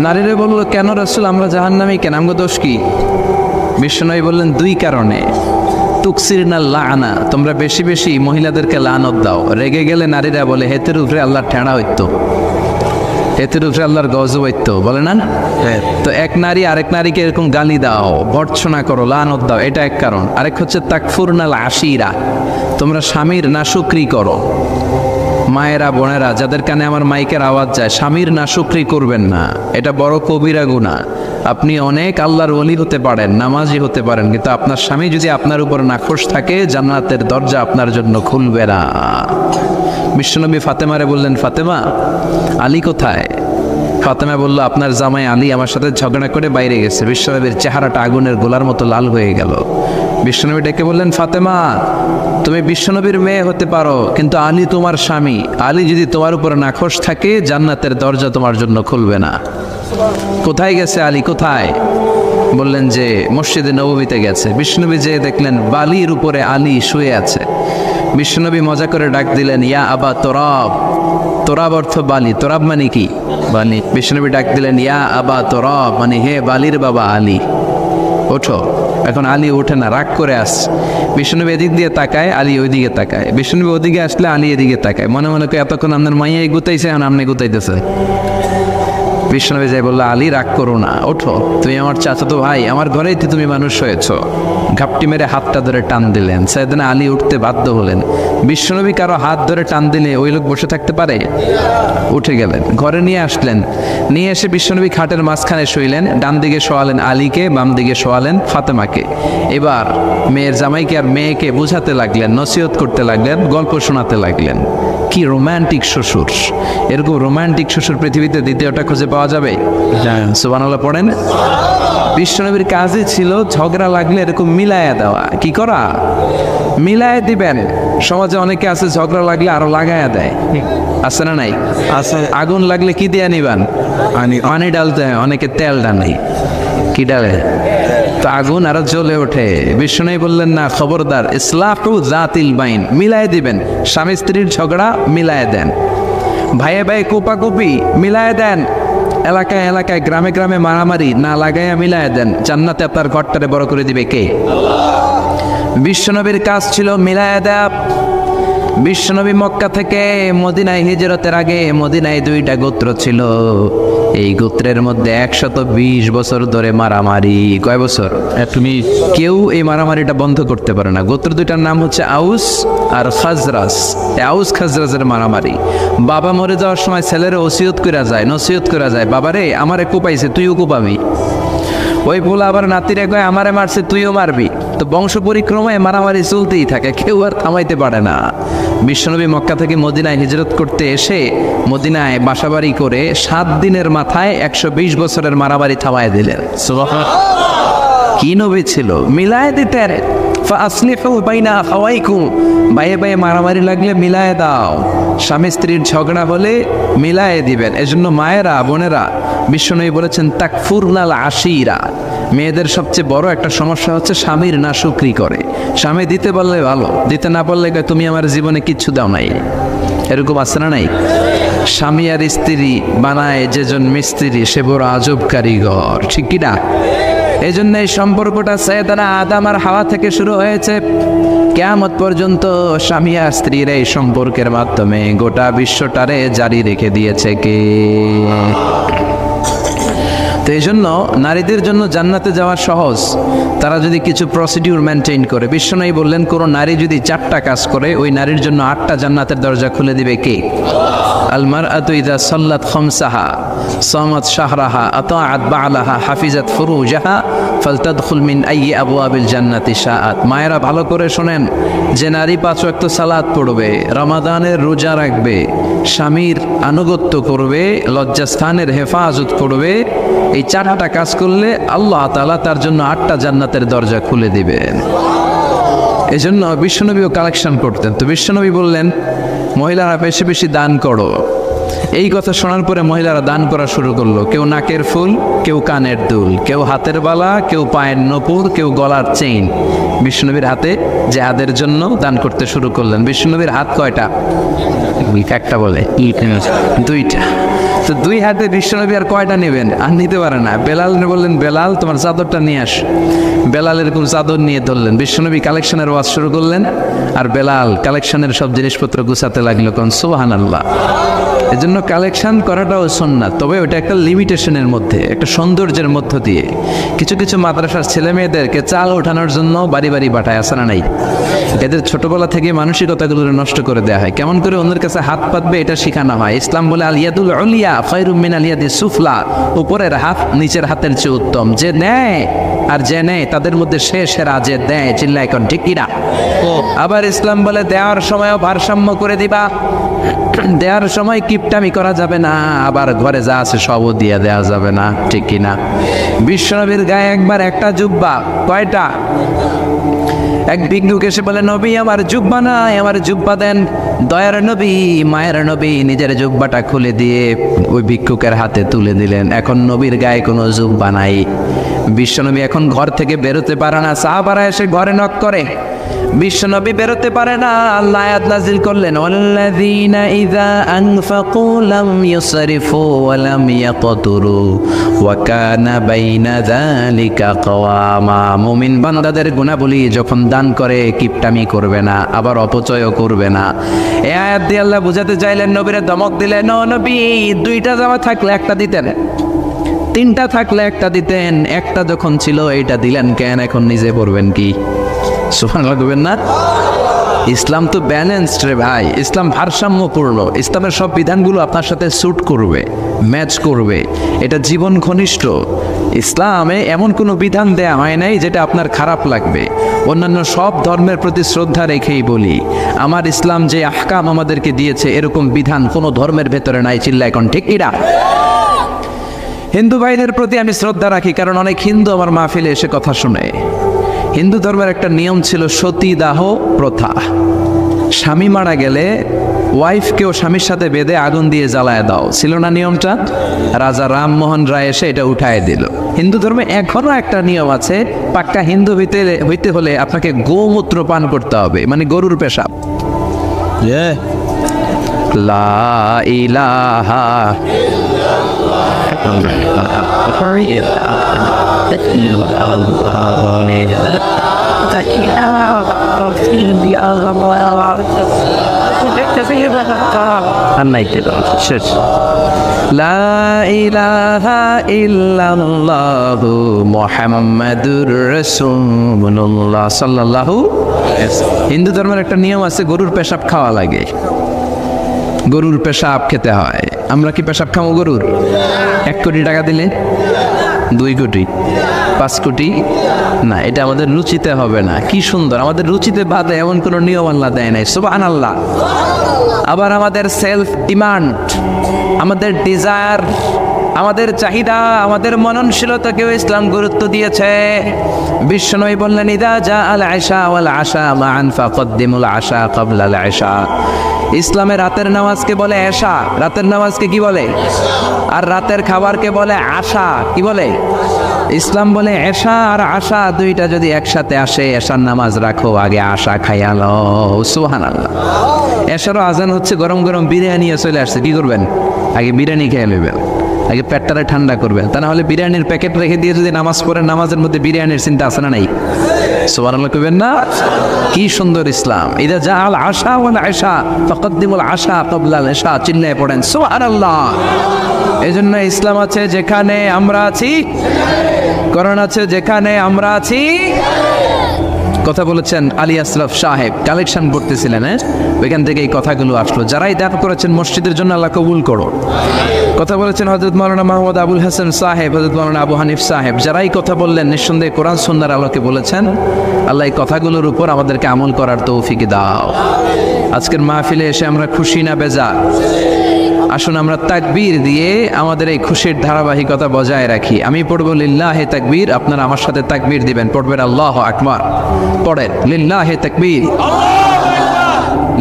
নারীরা বলল, কেন রাসূল আমরা জাহান্নামী কেন, আমগো দোষ কি? বিশ্বনবী বললেন, 2 কারণে। তুকসিরনা লাআনা, তোমরা বেশি বেশি মহিলাদেরকে লানত দাও। রেগে গেলে নারীরা বলে হেতের উপরে আল্লাহর ঠেড়া হইতো, এতের উপরে আল্লাহর গজব হইতো, বলে না? তো এক নারী আরেক নারীকে এরকম গালি দাও, ভর্ৎসনা করো, লানত দাও, এটা এক কারণ। আরেক হচ্ছে তাকফুরনাল আশিরা, তোমরা স্বামীর নাশুকরি করো। মায়েরা বোনেরা যাদের কানে আমার মাইকের আওয়াজ যায়, স্বামীর নাশুকরি করবেন না, এটা বড় কবিরা গুনাহ। আপনি অনেক আল্লাহর ওলি হতে পারেন, নামাজি হতে পারেন, কিন্তু আপনার স্বামী যদি আপনার উপর নাখোশ থাকে, জান্নাতের দরজা আপনার জন্য খুলবে না। বিশ্বনবী ফাতেমারে বললেন, ফাতেমা আলী কোথায়? ফাতেমা বলল, আপনার জামাই আলী আমার সাথে ঝগড়া করে বাইরে গেছে। বিশ্বনবীর চেহারাটা আগুনের গোলার মতো লাল হয়ে গেল। বিশ্বনবী ডেকে বললেন, ফাতেমা তুমি বিশ্বনবীর মেয়ে হতে পারো, কিন্তু আলী তোমার স্বামী। আলী যদি তোমার উপর নাখোশ থাকে, জান্নাতের দরজা তোমার জন্য খুলবে না। কোথায় গেছে আলী, কোথায়? বললেন যে মসজিদে নববীতে গেছে। বিশ্বনবী যে দেখলেন বালির উপরে আলী শুয়ে আছে। বিশ্বনবী মজা করে ডাক দিলেন, ইয়া আবা তোরাব। তোরাব অর্থ বালি, তোরাব মানে কি? বালি। বিশ্বনবী ডাক দিলেন, ইয়া আবা তোরাব, মানে হে বালির বাবা আলী, ওঠো। এখন আলী ওঠে না, রাগ করে আসছে। বিশ্বনবী এদিক দিয়ে তাকায়, আলী ওইদিকে তাকায়। বিশ্বনবী ওদিকে আসলে আলী এদিকে তাকায়, মনে মনে করে এতক্ষণ আপনার মাইয়া গুতাইছে, এখন আপনি গুতাইতেছে। বিশ্বনবী যাই বললো, আলী রাগ করো না, ওঠো, তুমি আমার চাচাতো ভাই, আমার ঘরেই তো তুমি মানুষ হয়েছ। ঘাপটি মেরে হাতটা ধরে টান দিলেন। সাইয়েদনা আলী উঠতে বাধ্য হলেন। বিশ্বনবী কারো হাত ধরে টান দিলে ওই লোক বসে থাকতে পারে? উঠে গেলেন, ঘরে নিয়ে আসলেন। নিয়ে এসে বিশ্বনবী খাটের মাঝখানে শুইলেন। ডান দিকে শোয়ালেন আলীকে, বাম দিকে শোয়ালেন ফাতেমাকে। এবার মেয়ের জামাইকে আর মেয়েকে বুঝাতে লাগলেন, নসিহত করতে লাগলেন, গল্প শোনাতে লাগলেন। কি রোমান্টিক শ্বশুর! এরকম রোমান্টিক শ্বশুর পৃথিবীতে দ্বিতীয়টা খুঁজে পাওয়া যাবে? সুবহানাল্লাহ পড়েন। বিশ্বনবীর কাজই ছিল ঝগড়া লাগলে এরকম মিলায়া দেওয়া। কি করা? মিলায় দিবেন। সমাজে অনেকে আছে ঝগড়া লাগলে আরো লাগায়া দেয়, আছে না নাই? আছে। আগুন লাগলে কি দিয়ে নিবান? পানি ডালতে হয়, অনেকে তেল ডালে। কি ডালে? তো আগুন আরো জ্বলে ওঠে। বিশ্বনবী বললেন, না, খবরদার, ইসলাহু যাতিল বাইন, মিলায় দিবেন। স্বামী স্ত্রীর ঝগড়া মিলায় দেন, ভাইয়ে ভাই কোপাকুপি মিলায় দেন, এলাকায় এলাকায় গ্রামে গ্রামে মারামারি না লাগাইয়া মিলায় দেন। জান্নাতে আপনার ঘরটারে বড় করে দিবে কে? বিশ্বনবীর কাজ ছিল মিলায়া দেয়া। বিশ্বনবী মক্কা থেকে মদিনায় হিজরতের আগে মদিনায় 2টা গোত্র ছিল। এই গোত্রের মধ্যে 120 বছর ধরে মারামারি। কয় বছর? তুমি কেউ এই মারামারিটা বন্ধ করতে পারে না। গোত্র 2টার নাম হচ্ছে আউস আর খাজরাজ। এই আউস খাজরাজের মারামারি। বাবা মরে যাওয়ার সময় ছেলের ওসিয়ত করা যায়, নসিহত করা যায়, বাবারে আমারে কোপাইছে তুইও কোপাবি। ওই পোলা আবার নাতিরে কয় আমারে মারছে তুইও মারবি। তো বংশ পরিক্রমায় মারামারি চলতেই থাকে, কেউ আর থামাইতে পারে না। বিশ্বনবী মক্কা থেকে মদিনায় হিজরত করতে এসে মদিনায় বাসাবাড়ি করে 7 দিনের মাথায় 120 বছরের মারামারি থামায় দিলেন। কি নবী ছিল, মিলায় দিতেন। ফাসলিহু বাইনা আখাওয়াইকুম, বাইয়ে বাইয়ে মারামারি লাগলে মিলায়ে দাও। স্বামী স্ত্রীর ঝগড়া হলে মিলায়ে দিবেন। এজন্য মায়েরা বোনেরা বিশ্বনবী বলেছেন তাকফুরনাল আশিরা, মেয়েদের সবচেয়ে বড় একটা সমস্যা হচ্ছে স্বামীর নাশুকরি করে। স্বামী দিতে বললে ভালো, দিতে না বললে কয় তুমি আমার জীবনে কিচ্ছু দাও নাই। এরকম আছে না নাই? স্বামী আর স্ত্রী বানায় যেজন মিস্ত্রি সে বড় আজব কারিগর, ঠিক কি না? এই জন্য এই সম্পর্কটা সাইয়েদানা আদম আর হাওয়া থেকে শুরু হয়েছে। কিয়ামত পর্যন্ত স্বামী আর স্ত্রীর এই সম্পর্কের মাধ্যমে গোটা বিশ্বটারে জারি রেখে দিয়েছে কে? তো এই জন্য নারীদের জন্য জান্নাতে যাওয়া সহজ, তারা যদি কিছু প্রসিডিউর মেনটেন করে। বিশ্বনবী বললেন কোন নারী যদি 4টা কাজ করে ওই নারীর জন্য 8টা জান্নাতের দরজা খুলে দিবে কে? আল মারআতু ইযা সাল্লাত খামসাহা সামাত শাহরাহা আতাআত বা'লাহা হাফিজাত ফুরুজাহা ফালতাদখুল মিন আইয়ি আবওয়াবিল জান্নাতি শাআত। মায়েরা ভালো করে শোনেন, যে নারী 5 ওয়াক্ত সালাত পড়বে, রমাদানের রোজা রাখবে, স্বামীর আনুগত্য করবে, লজ্জাস্থানের হেফাজত করবে, এই 4টা কাজ করলে আল্লাহ তাআলা তার জন্য 8টা জান্নাতের দরজা খুলে দিবেন। এই জন্য বিশ্বনবীও কালেকশন করতেন। তো বিশ্বনবী বললেন মহিলারা বেশি বেশি দান করো। এই কথা শোনার পরে মহিলারা দান করা শুরু করলো। কেউ নাকের ফুল, কেউ কানের দুল, কেউ হাতের বালা, কেউ পায়ের নপুর, কেউ গলার চেইন বিশ্বনবীর হাতে জেহাদের জন্য দান করতে শুরু করলেন। বিশ্বনবীর হাত কয়টা? একটা বলে 2টা। তো 2 হাতে বিশ্বনবী আর কয়টা নেবেন? আর নিতে পারে না। বেলাল বললেন বেলাল তোমার চাদরটা নিয়ে আস। বেলাল এরকম চাদর নিয়ে ধরলেন। বিশ্বনবী কালেকশনের ওয়াজ শুরু করলেন আর বেলাল কালেকশনের সব জিনিসপত্র গুছাতে লাগলো। কোন সুবহানাল্লাহ। এজন্য কালেকশন করাটাও সুন্নাত, তবে ওটা একটা লিমিটেশনের মধ্যে, একটা সৌন্দর্যের মধ্য দিয়ে। কিছু কিছু মাদ্রাসার ছেলে মেয়েদেরকে চাল ওঠানোর জন্য বাড়ি বাড়ি পাঠায়, আসে না নাই? এদের ছোটবেলা থেকে মানসিকতাগুলো নষ্ট করে দেওয়া হয়। কেমন করে অন্যের কাছে হাত পাতবে এটা শেখানো হয়। ইসলাম বলে আল ইয়াদুল উলিয়া খায়রুম মিনাল ইয়াদিস সুফলা, উপরের হাত নিচের হাতের চেয়ে উত্তম। যে নেয় আর যে নেয় তাদের মধ্যে সে সেরা, যে দেয়। চিল্লা এখন ঠিক কিনা? আবার ইসলাম বলে দেওয়ার সময়ও ভারসাম্য করে দিবা। দেওয়ার সময় কিপটামি করা যাবে না, আবার ঘরে যা আছে সবও দিয়ে দেওয়া যাবে না, ঠিক কিনা? বিশ্বনবীর গায়ে একবার একটা জুব্বা, কয়টা? এক ভিক্ষুক এসে বলে নবী আমার জুব্বা নাই, আমার জুব্বা দেন। দয়ার নবী মায়ের নবী নিজের জুব্বাটা খুলে দিয়ে ওই ভিক্ষুকের হাতে তুলে দিলেন। এখন নবীর গায়ে কোনো জুব্বা নাই। বিশ্বনবী এখন ঘর থেকে বেরোতে পারে না। সাহাবারা এসে ঘরে নক করে, বিশ্বনবী বেরোতে পারে না। আল্লাহ আয়াত নাযিল করলেন ওয়াল্লাযীনা ইযা আনফাকু লাম ইউসরিফু ওয়া লাম ইয়াকতুরু ওয়া কানা বাইনা যালিকা কওয়ামা। মুমিন বান্দাদের গুণাবলী যখন দান করে কিপটামি করবে না, আবার অপচয়ও করবে না। এই আয়াত দিয়ে আল্লাহ বুঝাতে চাইলেন, নবীরে ধমক দিলেন, ও নবী 2টা জামা থাকলে একটা দিতেন, 3টা থাকলে একটা দিতেন, একটা যখন ছিল এইটা দিলেন কেন? এখন নিজে পড়বেন কি? সুবহানাল্লাহ করবেন না? ইসলাম তো ব্যালেন্সড রে ভাই, ইসলাম ভারসাম্যপূর্ণ। ইসলামের সব বিধানগুলো আপনার সাথে স্যুট করবে, ম্যাচ করবে। এটা জীবন ঘনিষ্ঠ। ইসলামে এমন কোনো বিধান দেয়া হয় নাই যেটা আপনার খারাপ লাগবে। অন্যান্য সব ধর্মের প্রতি শ্রদ্ধা রেখেই বলি, আমার ইসলাম যে আহকাম আমাদেরকে দিয়েছে এরকম বিধান কোনো ধর্মের ভেতরে নাই। চিল্লা এখন ঠিক কিনা? হিন্দু ভাইদের প্রতি আমি শ্রদ্ধা রাখি, কারণ অনেক হিন্দু আমার মাহফিলে এসে কথা শুনে। হিন্দু ধর্মের একটা নিয়ম ছিল সতীদাহ প্রথা। স্বামী মারা গেলে ওয়াইফকেও স্বামীর সাথে বেঁধে আগুন দিয়ে জ্বালায় দাও, ছিল না নিয়মটা? রাজা রামমোহন রায় এসে এটা উঠায় দিল। হিন্দু ধর্মে এখনো একটা নিয়ম আছে, পাক্কা হিন্দু হইতে হলে আপনাকে গোমূত্র পান করতে হবে, মানে গরুর পেশাব। লা ইলাহা আর নাই শেষ। লা ইলাহা ইল্লাল্লাহু মুহাম্মাদুর রাসূলুল্লাহ সাল্লাল্লাহু। হিন্দু ধর্মের একটা নিয়ম আছে, গরুর পেশাব খাওয়া লাগে, গরুর পেশাব খেতে হয়। আমরা কি পেশাব খাবো গরুর? 1 কোটি টাকা দিলে, 2 কোটি, 5 কোটি না, এটা আমাদের রুচিতে হবে না। কি সুন্দর, আমাদের রুচিতে বাদে এমন কোনো নিয়ম আল্লাহ দেয় নাই, সুবহানাল্লাহ। আবার আমাদের সেলফ ডিমান্ড, আমাদের ডিজায়ার, আমাদের চাহিদা, আমাদের মননশীলতাকেও ইসলাম গুরুত্ব দিয়েছে। বিশ্বনবী বললেন, ইদা জা আল আশা ওয়াল আশা মান ফাকদ্দিমুল আশা ক্বাবলা আল আশা। ইসলামে রাতের নামাজকে বলে এশা, রাতের নামাজকে কি বলে? আর রাতের খাবারকে বলে আশা, কি বলে? ইসলাম বলে এশা আর আশা দুইটা যদি একসাথে আসে, এশার নামাজ রাখো, আগে আশা খাইয়া লও। সুবহানাল্লাহ। এশারও আজান হচ্ছে, গরম গরম বিরিয়ানি চলে আসছে, কি করবেন? আগে বিরিয়ানি খেয়ে নেবেন, আগে পেটটারে ঠান্ডা করবেন। তা না হলে বিরিয়ানির প্যাকেট রেখে দিয়ে যদি নামাজ পড়েন, নামাজের মধ্যে বিরিয়ানির চিন্তা আছে না নাই? সুবহানাল্লাহ কইবেন না? কি সুন্দর ইসলাম। ইদা জা আল আশা ওয়াল আশা ফাকদ্দিমুল আশা ক্বাবলা আল আশা, চিল্লায়ে পড়েন সুবহানাল্লাহ। এজন্য ইসলাম আছে যেখানে আমরা আছি, কোরআন আছে যেখানে আমরা আছি। কথা বলেছেন আলী আশরাফ সাহেব, কালেকশন করতেছিলেন, ওইখান থেকে এই কথাগুলো আসলো। যারাই দান করেছেন মসজিদের জন্য, আল্লাহ কবুল করো। কথা বলেছেন হযরত মাওলানা মাহমুদ আবুল হাসান সাহেব, হযরত মাওলানা আবু হানিফ সাহেব, যারাই কথা বললেন নিঃসন্দেহে কোরআন সুন্নাহর আলোকে বলেছেন। আল্লাহ এই কথাগুলোর উপর আমাদেরকে আমল করার তৌফিক দাও। আজকের মাহফিলে এসে আমরা খুশি না বেজা? আসুন আমরা তাকবীর দিয়ে আমাদের এই খুশির ধারাবাহিকতা বজায় রাখি। আমি পড়বো লিল্লাহে তাকবীর, আপনারা আমার সাথে তাকবীর দিবেন। পড়বেন আল্লাহু আকবার, পড়েন লিল্লাহে তাকবীর,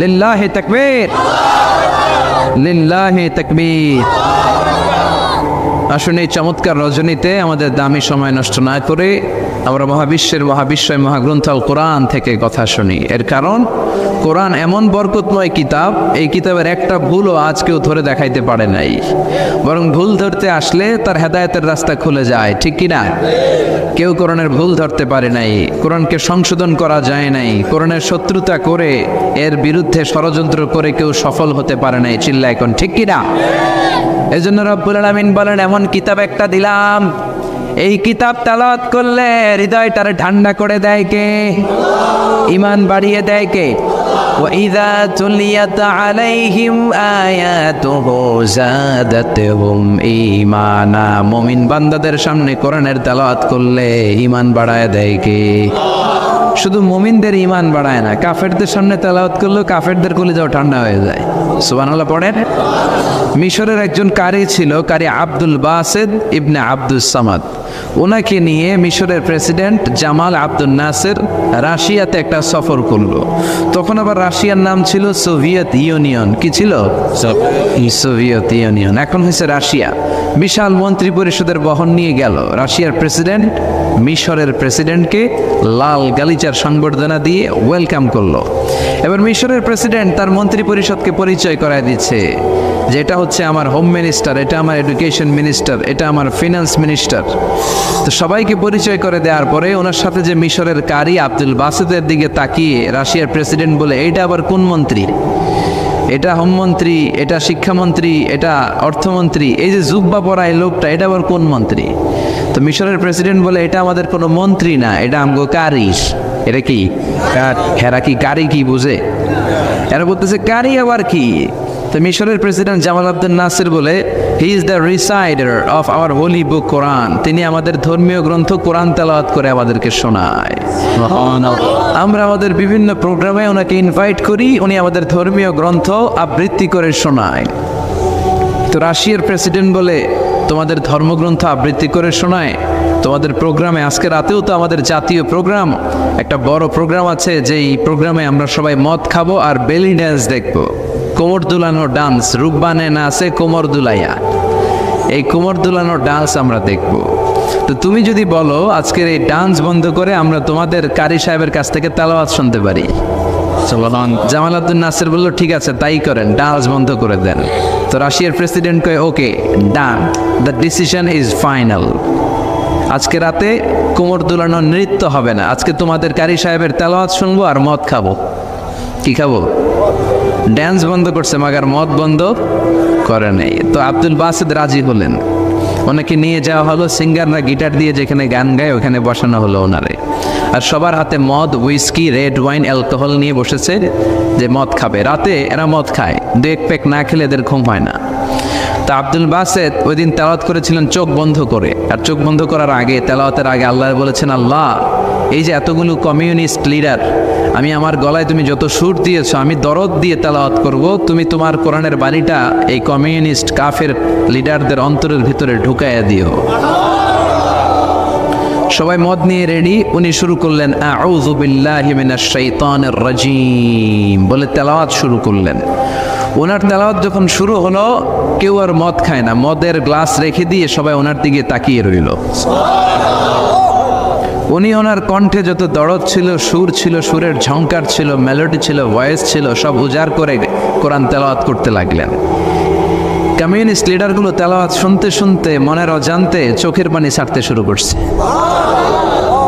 লিল্লাহে তাকবীর, লিল্লাহে তাকবীর। আসুন এই চমৎকার রজনীতে আমাদের দামি সময় নষ্ট না করে আমরা মহাবিশ্বয় মহাগ্রন্থ আল কোরআন থেকে কথা শুনি। এর কারণ কোরআন এমন বরকতময় কিতাব, এই কিতাবের একটা ভুলও আজ কেউ ধরে দেখাইতে পারে নাই, বরং ভুল ধরতে আসলে তার হেদায়েতের রাস্তা খুলে যায়, ঠিক কি না? কেউ কোরআনের ভুল ধরতে পারে নাই, কোরআনকে সংশোধন করা যায় নাই, কোরআনের শত্রুতা করে এর বিরুদ্ধে ষড়যন্ত্র করে কেউ সফল হতে পারে নাই। চিল্লা এখন ঠিক কি না? এজন্য রব্বুল আলামিন বলেন, এমন কিতাব একটা দিলাম, এই কিতাব তেলাওয়াত করলে হৃদয়টারে ঠান্ডা করে দেয় কে? ঈমান বাড়িয়ে দেয় কে? وَإِذَا تُلِيَتْ عَلَيْهِمْ آيَاتُهُ زَادَتْهُمْ ঈমানা। মুমিন বান্দাদের সামনে কোরআনের তেলাওয়াত করলে ঈমান বাড়ায় দেয় কে? শুধু মুমিনদের ঈমান বাড়ায় না, কাফেরদের সামনে তেলাওয়াত করলেও কাফেরদের কলিজাও ঠান্ডা হয়ে যায়। সুবহানাল্লাহ পড়েন। মিশরের একজন কারি ছিল, কারি আব্দুল বাসেদ ইবনে আব্দুস সামাদ। ওনাকে নিয়ে মিশরের প্রেসিডেন্ট জামাল আব্দুল নাসের রাশিয়াতে একটা সফর করলো। তখন আবার রাশিয়ার নাম ছিল সোভিয়েত ইউনিয়ন। কি ছিল? সোভিয়েত ইউনিয়ন, এখন হয়েছে রাশিয়া। বিশাল মন্ত্রী পরিষদের বহন নিয়ে গেল। রাশিয়ার প্রেসিডেন্ট মিশরের প্রেসিডেন্টকে লাল গালিচার সংবর্ধনা দিয়ে ওয়েলকাম করলো। এবার মিশরের প্রেসিডেন্ট তার মন্ত্রী পরিষদকে পরিচয় করায় দিচ্ছে যে এটা হচ্ছে আমার হোম মিনিস্টার, এটা আমার এডুকেশন মিনিস্টার, এটা আমার ফিনান্স মিনিস্টার। তো সবাইকে পরিচয় করে দেওয়ার পরে ওনার সাথে যে মিশরের কারি আব্দুল বাসেদের দিকে তাকিয়ে রাশিয়ার প্রেসিডেন্ট বলে, এইটা আবার কোন মন্ত্রী? এটা হোমমন্ত্রী, এটা শিক্ষামন্ত্রী, এটা অর্থমন্ত্রী, এই যে জুব্বা পরা এই লোকটা, এটা আবার কোন মন্ত্রী? তো মিশরের প্রেসিডেন্ট বলে, এটা আমাদের কোনো মন্ত্রী না, এটা আমগো কারি। এটা কি? হেরা কি কারি কি বুঝে? এরা বলতেছে কারি আবার কি? তো মিশরের প্রেসিডেন্ট জামাল আব্দুল নাসির বলে, he is the reciter of our holy book Quran. তিনি আমাদের ধর্মীয় গ্রন্থ কোরআন তেলাওয়াত করে আমাদেরকে শোনায়। আমরা আমাদের বিভিন্ন প্রোগ্রামে ওনাকে ইনভাইট করি, উনি আমাদের ধর্মীয় গ্রন্থ আবৃত্তি করে শোনায়। তো রাশিয়ার প্রেসিডেন্ট বলে, তোমাদের ধর্মগ্রন্থ আবৃত্তি করে শোনায়? তোমাদের প্রোগ্রামে আজকে রাতেও তো আমাদের জাতীয় প্রোগ্রাম, একটা বড় প্রোগ্রাম আছে, যেই প্রোগ্রামে আমরা সবাই মদ খাবো আর বেলি ড্যান্স দেখবো, কোমর দুলানো ডান্স, রূপবানে নাচে কোমর দুলাইয়া, এই কোমর দুলানো ডান্স আমরা দেখব। তো তুমি যদি বলো আজকের এই ডান্স বন্ধ করে আমরা তোমাদের কারি সাহেবের কাছ থেকে তেলাওয়াত শুনতে পারি, জামাল আব্দুল নাসির বলল, ঠিক আছে তাই করেন, ডান্স বন্ধ করে দেন। তো রাশিয়ার প্রেসিডেন্ট কয়, ওকে ডান, দ্য ডিসিশন ইজ ফাইনাল। আজকে রাতে কোমর দুলানোর নৃত্য হবে না, আজকে তোমাদের কারি সাহেবের তেলাওয়াত শুনবো আর মদ খাবো। কি খাবো? ড্যান্স বন্ধ করছে মাগার মদ বন্ধ করে নেই। তো আব্দুল বাসিদ রাজি হলেন, ওনাকে নিয়ে যাওয়া হলো, সিঙ্গাররা গিটার দিয়ে যেখানে গান গায় ওখানে বসানো হলো ওনারে। আর সবার হাতে মদ, উইস্কি, রেড ওয়াইন, অ্যালকোহল নিয়ে বসেছে যে মদ খাবে। রাতে এরা মদ খায়, 2-1 প্যাক না খেলে এদের ঘুম হয় না। তা আব্দুল বাসেদ ওই দিন তেলাওয়াত করেছিলেন চোখ বন্ধ করে। আর চোখ বন্ধ করার আগে, তেলাওয়াতের আগে আল্লাহ বলেছেন, আল্লাহ এই যে এতগুলো কমিউনিস্ট লিডার, আমি আমার গলায় তুমি যত সুর দিয়েছো, আমি দরদ দিয়ে তেলাওয়াত করব, তুমি তোমার কোরআনের বাণীটা এই কমিউনিস্ট কাফের লিডারদের অন্তরের ভিতরে ঢুকাইয়া দিও। সবাই মদ নিয়ে রেডি, উনি শুরু করলেন আউযু বিল্লাহি মিনাশ শাইতানির রাজিম বলে তেলাওয়াত শুরু করলেন। ওনার তেলাওয়াত যখন শুরু হলো, কেউ আর মদ খায় না, মদের গ্লাস রেখে দিয়ে সবাই ওনার দিকে তাকিয়ে রইল। উনি ওনার কণ্ঠে যত দরদ ছিল, সুর ছিল, সুরের ঝংকার ছিল, মেলোডি ছিল, ভয়েস ছিল, সব উজাড় করে কোরআন তেলাওয়াত করতে লাগলেন। কমিউনিস্ট লিডারগুলো তেলাওয়াত শুনতে শুনতে মনের অজান্তে চোখের পানি ছাড়তে শুরু করছে।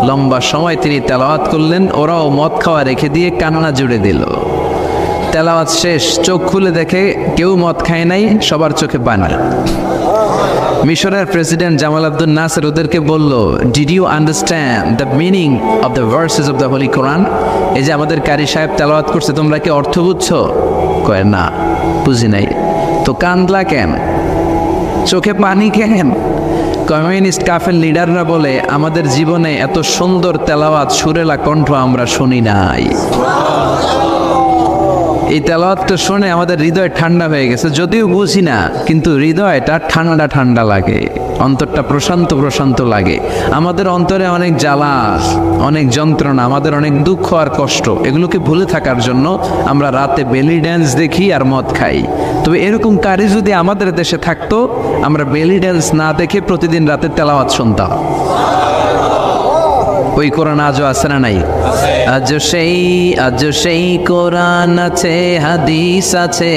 লম্বা সময় তিনি তেলাওয়াত করলেন, ওরাও মদ খাওয়া রেখে দিয়ে কান্না জুড়ে দিল। তেলাওয়াত শেষ, চোখ খুলে দেখে কেউ মদ খায় নাই, সবার চোখে পানি। মিশরের প্রেসিডেন্ট জামাল আব্দুল নাসের ওদেরকে বলল, did you understand the meaning of the verses of the holy Quran? এই যে আমাদের কারি সাহেব তেলাওয়াত করছে, তোমরা কি অর্থ বুঝছো? কয় না, বুঝি নাই। তো কান্দলা কেন? চোখে পানি কেন? কমিউনিস্ট কাফের লিডাররা বলে, আমাদের জীবনে এত সুন্দর তেলাওয়াত, সুরেলা কণ্ঠ আমরা শুনি নাই। এই তেলাওয়াতটা শুনে আমাদের হৃদয় ঠান্ডা হয়ে গেছে, যদিও বুঝি না, কিন্তু হৃদয়টা ঠান্ডা ঠান্ডা লাগে, অন্তরটা প্রশান্ত প্রশান্ত লাগে। আমাদের অন্তরে অনেক জ্বালা, অনেক যন্ত্রণা, আমাদের অনেক দুঃখ আর কষ্ট, এগুলোকে ভুলে থাকার জন্য আমরা রাতে বেলি ড্যান্স দেখি আর মদ খাই। তবে এরকম কারি যদি আমাদের দেশে থাকতো, আমরা বেলি ড্যান্স না দেখে প্রতিদিন রাতে তেলাওয়াত শুনতাম। ওই কোরআন আজও আছে না নাই? আজ সেই কোরআন আছে, হাদিস আছে,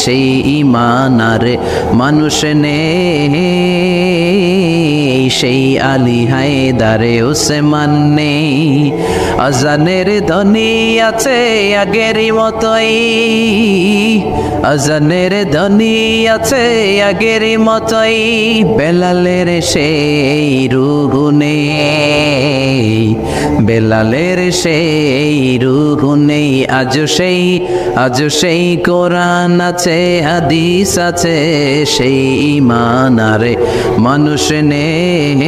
সেই ঈমান আর মানুষ নেই, সেই আলী হায়দারে ওসমান নেই। আজানের ধ্বনি আছে আগেরই মতোই, আজানের ধ্বনি আছে আগেরই মতোই, বেলালের সেই রুহ নেই, বেলালের সেই রুহ নেই। আজ সেই কোরআন আছে, হাদিস আছে, সেই ঈমান আর মানুষ নেই,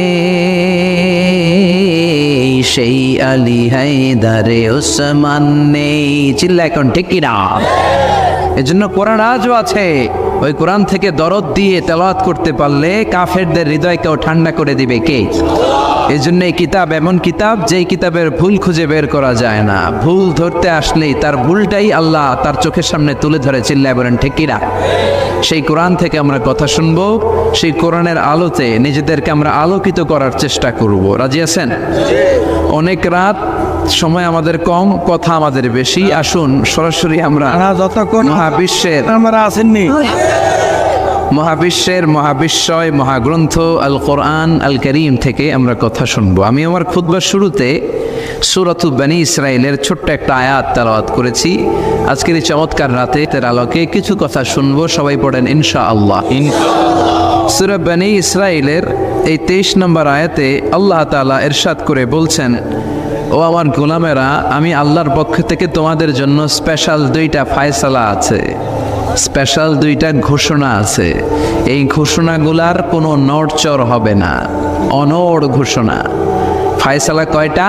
সেই আলী হায়দারে ওসমান নেই। চিল্লা এখন ঠিক কিনা? এজন্য কোরআন আজও আছে। ওই কোরআন থেকে দরদ দিয়ে তেলাওয়াত করতে পারলে কাফেরদের হৃদয়কেও ঠান্ডা করে দিবে কে? এই জন্য এই কিতাব এমন কিতাব, যেই কিতাবের ভুল খুঁজে বের করা যায় না। ভুল ধরতে আসলেই তার ভুলটাই আল্লাহ তার চোখের সামনে তুলে ধরে। চিল্লায় বলেন ঠিক কিনা? সেই কোরআন থেকে আমরা কথা শুনবো, সেই কোরআনের আলোতে নিজেদেরকে আমরা আলোকিত করার চেষ্টা করব। রাজি আছেন? অনেক রাত, সময় আমাদের কম, কথা আমাদের বেশি। আসুন সরাসরি আমরা যতক্ষণ মহাবিশ্বের আমরা আসেননি, মহাবিশ্বয় মহাগ্রন্থ আল কোরআন আল করিম থেকে আমরা কথা শুনবো। আমি আমার খুতবার শুরুতে সূরাতু বনী ইসরাইলের ছোট্ট একটা আয়াত তেলাওয়াত করেছি। আজকের এই চমৎকার রাতে তার আলোকে কিছু কথা শুনবো। সবাই পড়েন ইনশাআল্লাহ। সূরা বনী ইসরাইলের এই 23 নম্বর আয়াতে আল্লাহ তাআলা ইরশাদ করে বলছেন, ও আমার গোলামেরা, আমি আল্লাহর পক্ষ থেকে তোমাদের জন্য স্পেশাল 2টা ফায়সালা আছে, স্পেশাল 2টা ঘোষণা আছে। এই ঘোষণাগুলার কোনো নড়চড় হবে না, অনড় ঘোষণা। ফায়সালা কয়টা?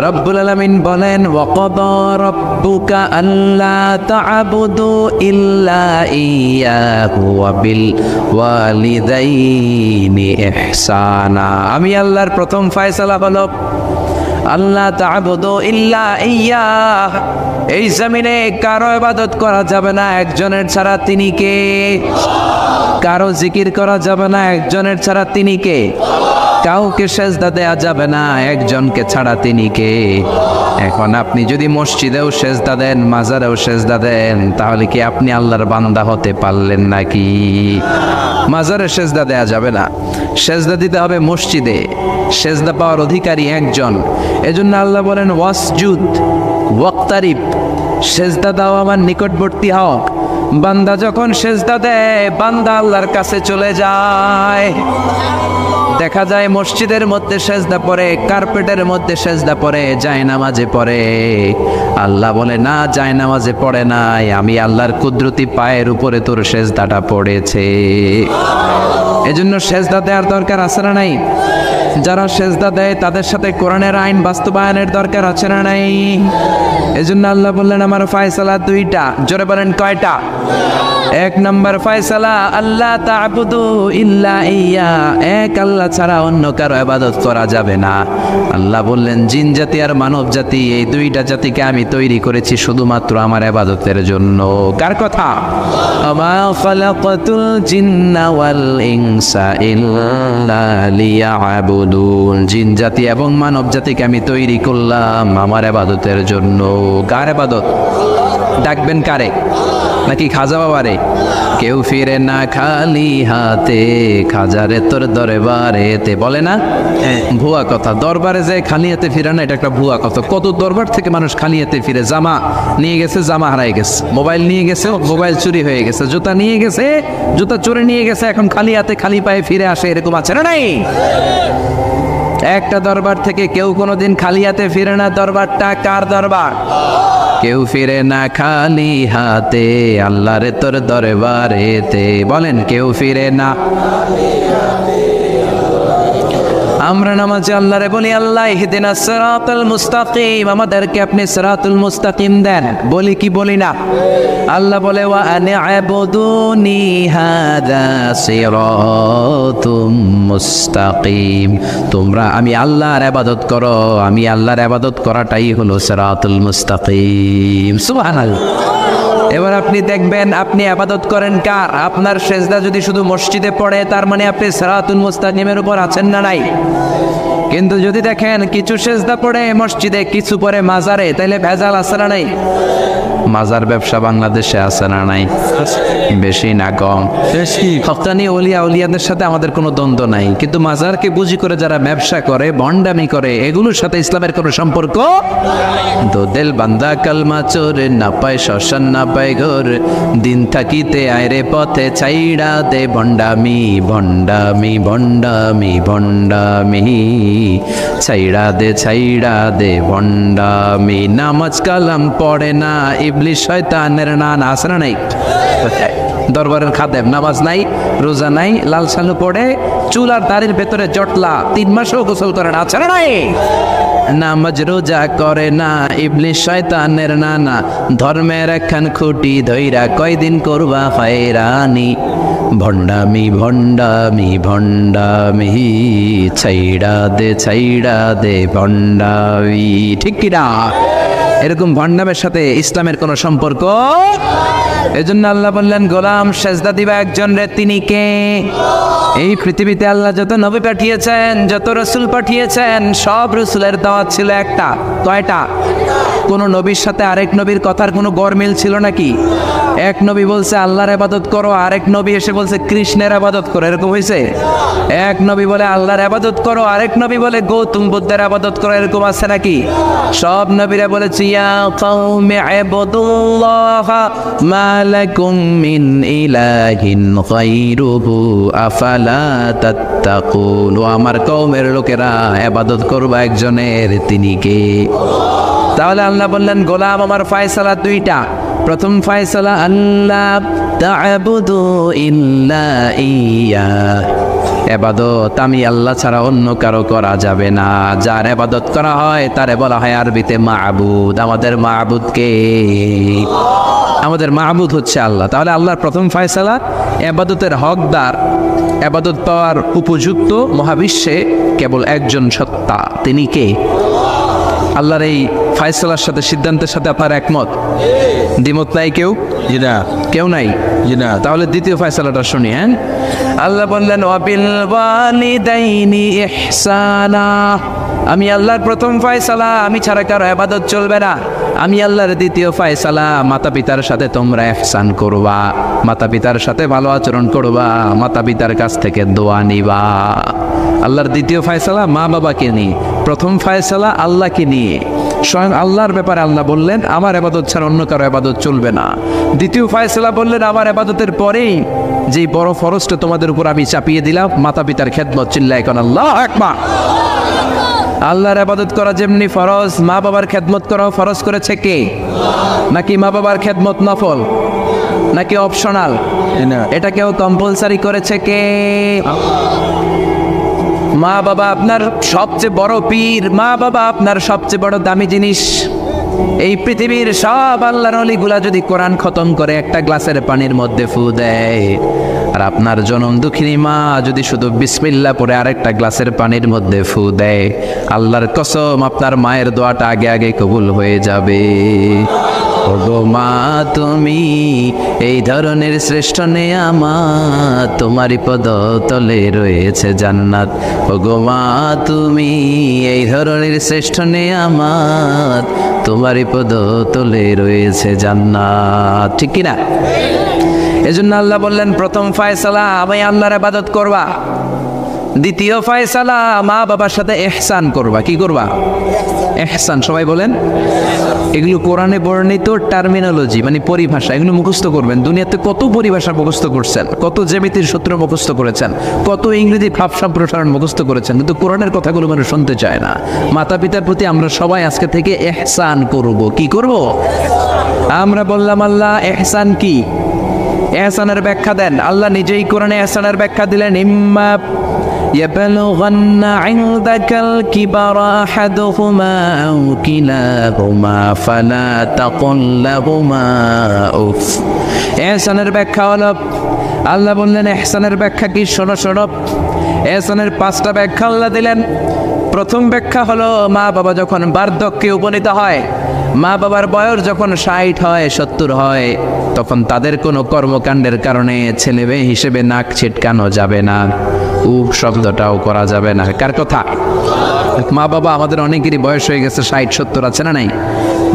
রব্বুল আলামিন বলেন, ওয়াকাদা রাব্বুকা আল্লা তা'বুদু ইল্লা ইয়াহু ওয়া বিল ওয়ালিদাইনি ইহসানা। আমি আল্লাহর প্রথম ফায়সালা হলো আল্লাহ তা'বুদু ইল্লা ইয়াহ। এই জমিনে কারো ইবাদত করা যাবে না একজনের ছাড়া, তিনি কে? কারো জিকির করা যাবে না একজনের ছাড়া, তিনি কে? কাউকে সেজদা দেয়া যাবে না একজনকে ছাড়া, তিনি কে? এখন আপনি যদি মসজিদেও সেজদা দেন, মাজারেও সেজদা দেন, তাহলে কি আপনি আল্লাহর বান্দা হতে পারলেন নাকি? মাজারে সেজদা দেয়া যাবে না, সেজদা দিতে হবে মসজিদে, সেজদা পাওয়ার অধিকারী একজন। এজন্য আল্লাহ বলেন ওয়াসজুদ ওয়াক্তারিব, সেজদা দাও আমার নিকটবর্তী হও। বান্দা যখন সেজদা দেয় বান্দা আল্লাহর কাছে চলে যায়। দেখা যায় মসজিদের মধ্যে সেজদা পড়ে, কার্পেটের মধ্যে সেজদা পড়ে, জায়নামাজে পড়ে। আল্লাহ বলে না, জায়নামাজে পড়ে নাই, আমি আল্লাহর কুদরতি পায়ের উপরে তোর সেজদাটা পড়েছে। এজন্য সেজদা দেওয়ার দরকার আছে না নাই? যারা সেজদা দেয় তাদের সাথে কোরআনের আইন বাস্তবায়নের দরকার আছে না নাই? এজন্য আল্লাহ বললেন আমার ফয়সালা দুইটা। জোরে বলেন কয়টা? এক নম্বর ফয়সালা আল্লাহ তা'বুদু ইল্লা ইয়া, এক আল্লাহ ছাড়া অন্য কারো ইবাদত করা যাবে না। আল্লাহ বললেন জিন জাতি আর মানব জাতি, এই দুইটা জাতিকে আমি তৈরি করেছি শুধুমাত্র আমার ইবাদতের জন্য। কার কথা? আমা খালাকাতুল জিন্না ওয়াল ইনসা ইল্লা লিয়াবুদুন, জিন জাতি এবং মানব জাতিকে আমি তৈরি করলাম আমার ইবাদতের জন্য। কার ইবাদত? ডাকবেন কারে? নাকি খাজা বাবারে? কেউ ফিরে না খালি হাতে, খাজারে তোর দরবারেতে, বলে না? ভুয়া কথা। দরবারে যে খালি হাতে ফিরে না, এটা একটা ভুয়া কথা। কত দরবার থেকে মানুষ খালি হাতে ফিরে। জামা নিয়ে গেছে, জামা হারাই গেছে। মোবাইল নিয়ে গেছে, মোবাইল চুরি হয়ে গেছে। জুতা নিয়ে গেছে, জুতা চোরে নিয়ে গেছে। এখন খালি হাতে খালি পায়ে ফিরে আসে, এরকম আছে না নাই? একটা দরবার থেকে কেউ কোনোদিন খালি হাতে ফিরে না। দরবারটা কার দরবার? কেউ ফিরে না খালি হাতে, আল্লাহরে তোর দরবারেতে। বলেন কেউ ফিরে না। আমরা নামাজে আল্লাহরে বলি আল্লাহ ইহদিনাস সিরাতাল মুস্তাকিম, আমাদেরকে আপনি সিরাতুল মুস্তাকিম দেন। বলি কি বলি না? আল্লাহ বলে ওয়া আনি'বুদুনি হাযা সিরাতুম মুস্তাকিম, তোমরা আমি আল্লাহর ইবাদত করো, আমি আল্লাহর ইবাদত করাটাই হলো সিরাতুল মুস্তাকিম। সুবহানাল্লাহ। এবার আপনি দেখবেন আপনি ইবাদত করেন কার? আপনার সেজদা যদি শুধু মসজিদে পড়ে তার মানে আপনি সিরাতুল মুস্তাকিমের উপর আছেন না নাই? কিন্তু যদি দেখেন কিছু সেজদা পড়ে মসজিদে, কিছু পড়ে মাজারে, তাহলে ভেজাল আছে না নাই? মাজার ব্যবসা বাংলাদেশে আছে না নাই? বেশি না কম? বেশি। হক্কানি ওলিয়া উলিয়াদের সাথে আমাদের কোনো দ্বন্দ্ব নাই, কিন্তু মাজারকে বুঝি করে যারা ব্যবসা করে, ভণ্ডামি করে, এগুলোর সাথে ইসলামের কোনো সম্পর্ক। তো দিল বান্দা কালমা চোর, না পায় শ্মশান না পায় ঘর, দিন থাকিতে আয়রে পথে ছাইড়া দে ভণ্ডামি ভণ্ডামি ভণ্ডামি ভণ্ডামি, ছাইড়া দে ভণ্ডামি। নামাজ কালাম পড়ে না, ইবলিশ শয়তানের নান আছে না নাই? দরবারের খাদেম, নামাজ নাই, রোজা নাই, লাল সালু পড়ে, চুল আর দাড়ির ভেতরে জটলা, 3 মাসও গোসল করে না, আছে না নাই? নামাজ রোজা করে না, ইবলিশ শয়তানের নানা, ধর্মের একখান খুঁটি ধইরা কয়দিন করবা হয়রানি, ভণ্ডামি ভণ্ডামি ভণ্ডামি, ছাইড়া দে ভণ্ডামি। ঠিক কিনা? এরকম ভণ্ডামের সাথে ইসলামের কোনো সম্পর্ক। এজন্য আল্লাহ বললেন গোলাম সেজদা দিবা একজন রে, তিনি কে? এই পৃথিবীতে আল্লাহ যত নবী পাঠিয়েছেন, যত রসুল পাঠিয়েছেন, সব রসুলের দাওয়াত ছিল একটা। কয়টা? কোন নবীর সাথে আরেক নবীর কথার কোনো গরমিল ছিল নাকি? এক নবী বলছে আল্লাহর ইবাদত করো, আরেক নবী এসে বলছে কৃষ্ণের ইবাদত করো, এরকম হয়েছে? এক নবী বলে আল্লাহর ইবাদত করো, আরেক নবী বলে গৌতম বুদ্ধের ইবাদত করো, এরকম আছে নাকি? সব নবীরা বলেছে ইয়া কওমি ইবুদুল্লাহ মা লাকুম মিন ইলাহিন গায়রুহু আফালা তাত্তাকুন, ও আমার কওমের লোকেরা ইবাদত করবা একজনের, তিনি কে? তাহলে আল্লাহ বললেন গোলাম আমার ফয়সালা দুইটা। প্রথম ফয়সালা আল্লাহ তা'বুদু ইল্লা ইয়া, ইবাদত আমি আল্লাহ ছাড়া অন্য কারো করা যাবে না। যার ইবাদত করা হয় তারে বলা হয় আরবিতে মা'বুদ। আমাদের মা'বুদ কে? আমাদের মা'বুদ হচ্ছে আল্লাহ। তাহলে আল্লাহর প্রথম ফয়সালা ইবাদতের হকদার, ইবাদত পাওয়ার উপযুক্ত মহাবিশ্বে কেবল একজন সত্তা, তিনি কে? আল্লাহর এই ফয়সালার সাথে, সিদ্ধান্তের সাথে আপনার একমত? দ্বিমত নাই কেউ? জি না। কেউ নাই? জি না। তাহলে দ্বিতীয় ফয়সালাটা শুনি। হ্যাঁ, আল্লাহ বললেন ওয়াবিল ওয়ালিদাইনি ইহসানা, আমি আল্লাহর প্রথম ফয়সালা, আমি ছাড়া কারো ইবাদত চলবে না। আমি আল্লাহর দ্বিতীয় ফয়সালা, মাতা পিতার সাথে তোমরা ইহসান করবা, মাতা পিতার সাথে ভালো আচরণ করবা, মাতা পিতার কাছ থেকে দোয়া নিবা। আল্লাহর দ্বিতীয় ফয়সালা মা বাবাকে নিয়ে, প্রথম ফয়সালা আল্লাহকে নিয়ে। স্বয়ং আল্লাহর ব্যাপারে আল্লাহ বললেন আমার ইবাদত ছাড়া অন্য কারো ইবাদত চলবে না। দ্বিতীয় ফয়সালা বললেন আমার ইবাদতের পরেই যেই বড় ফরজটা তোমাদের উপর আমি চাপিয়ে দিলাম, মাতা পিতার খেদমত। চিল্লায় কোন আল্লাহু আকবার। আল্লাহর ইবাদত করা যেমনি ফরজ, মা বাবার খেদমত করাও ফরজ করেছে কে? নাকি মা বাবার খেদমত নফল, নাকি অপশনাল? না। এটা কেউ কম্পালসারি করেছে কে? মা বাবা আপনার সবচেয়ে বড় পীর, মা বাবা আপনার সবচেয়ে বড় দামি জিনিস। এই পৃথিবীর সব আল্লাহর ওলিগুলা যদি কোরআন খতম করে একটা গ্লাসের পানির মধ্যে ফু দেয়, আর আপনার জনম দুঃখিনী মা যদি শুধু বিসমিল্লাহ পড়ে আরেকটা গ্লাসের পানির মধ্যে ফু দেয়, আল্লাহর কসম আপনার মায়ের দোয়াটা আগে আগে কবুল হয়ে যাবে। ওগো মা তুমি এই ধরনের শ্রেষ্ঠ নেয়ামত, তোমারই পদ তলে রয়েছে জান্নাত। ওগো মা তুমি এই ধরনের শ্রেষ্ঠ নেয়ামত, তোমারই পদ তলে রয়েছে জান্নাত। ঠিক কিনা? এজন্য আল্লাহ বললেন প্রথম ফয়সালা আমি আল্লাহর ইবাদত করবা, দ্বিতীয় ফয়সালা মা বাবার সাথে ইহসান করবা। কি করবা? ইহসান। সবাই বলেন। এগুলো কোরআনে বর্ণিত টার্মিনোলজি, মানে পরিভাষা, এগুলো মুখস্থ করবেন। দুনিয়াতে কত পরিভাষা মুখস্থ করছেন, কত জ্যামিতির সূত্র মুখস্থ করেছেন, কত ইংরেজি ভাব সম্প্রসারণ মুখস্থ করেছেন, কিন্তু কোরআনের কথাগুলো মানুষ শুনতে চায় না। মাতা পিতার প্রতি আমরা সবাই আজকে থেকে ইহসান করব। কি করব? আমরা বললাম আল্লাহ ইহসান কি? ইহসানের ব্যাখ্যা দেন। আল্লাহ নিজেই কোরআনে ইহসানের ব্যাখ্যা দিলেন, ইম্মা يبلغن عندك الكبر أحدهما أو كلاهما فلا تقل لهما أف। ইহসানের ব্যাখ্যা হলো, আল্লাহ বললেন ইহসানের ব্যাখ্যা কি? শোনো শোনো। ইহসানের 5টা ব্যাখ্যা আল্লাহ দিলেন। প্রথম ব্যাখ্যা হলো মা বাবা যখন বার্ধক্যে উপনীত হয়, মা বাবার বয়স যখন 60 হয় 70 হয়, তখন তাদের কোনো কর্মকাণ্ডের কারণে ছেলে মেয়ে হিসেবে নাক ছিটকানো যাবে না, উফ শব্দটাও করা যাবে না। কার কথা? মা বাবা আমাদের অনেকেরই বয়স হয়ে গেছে 60-70, আছে না নাই?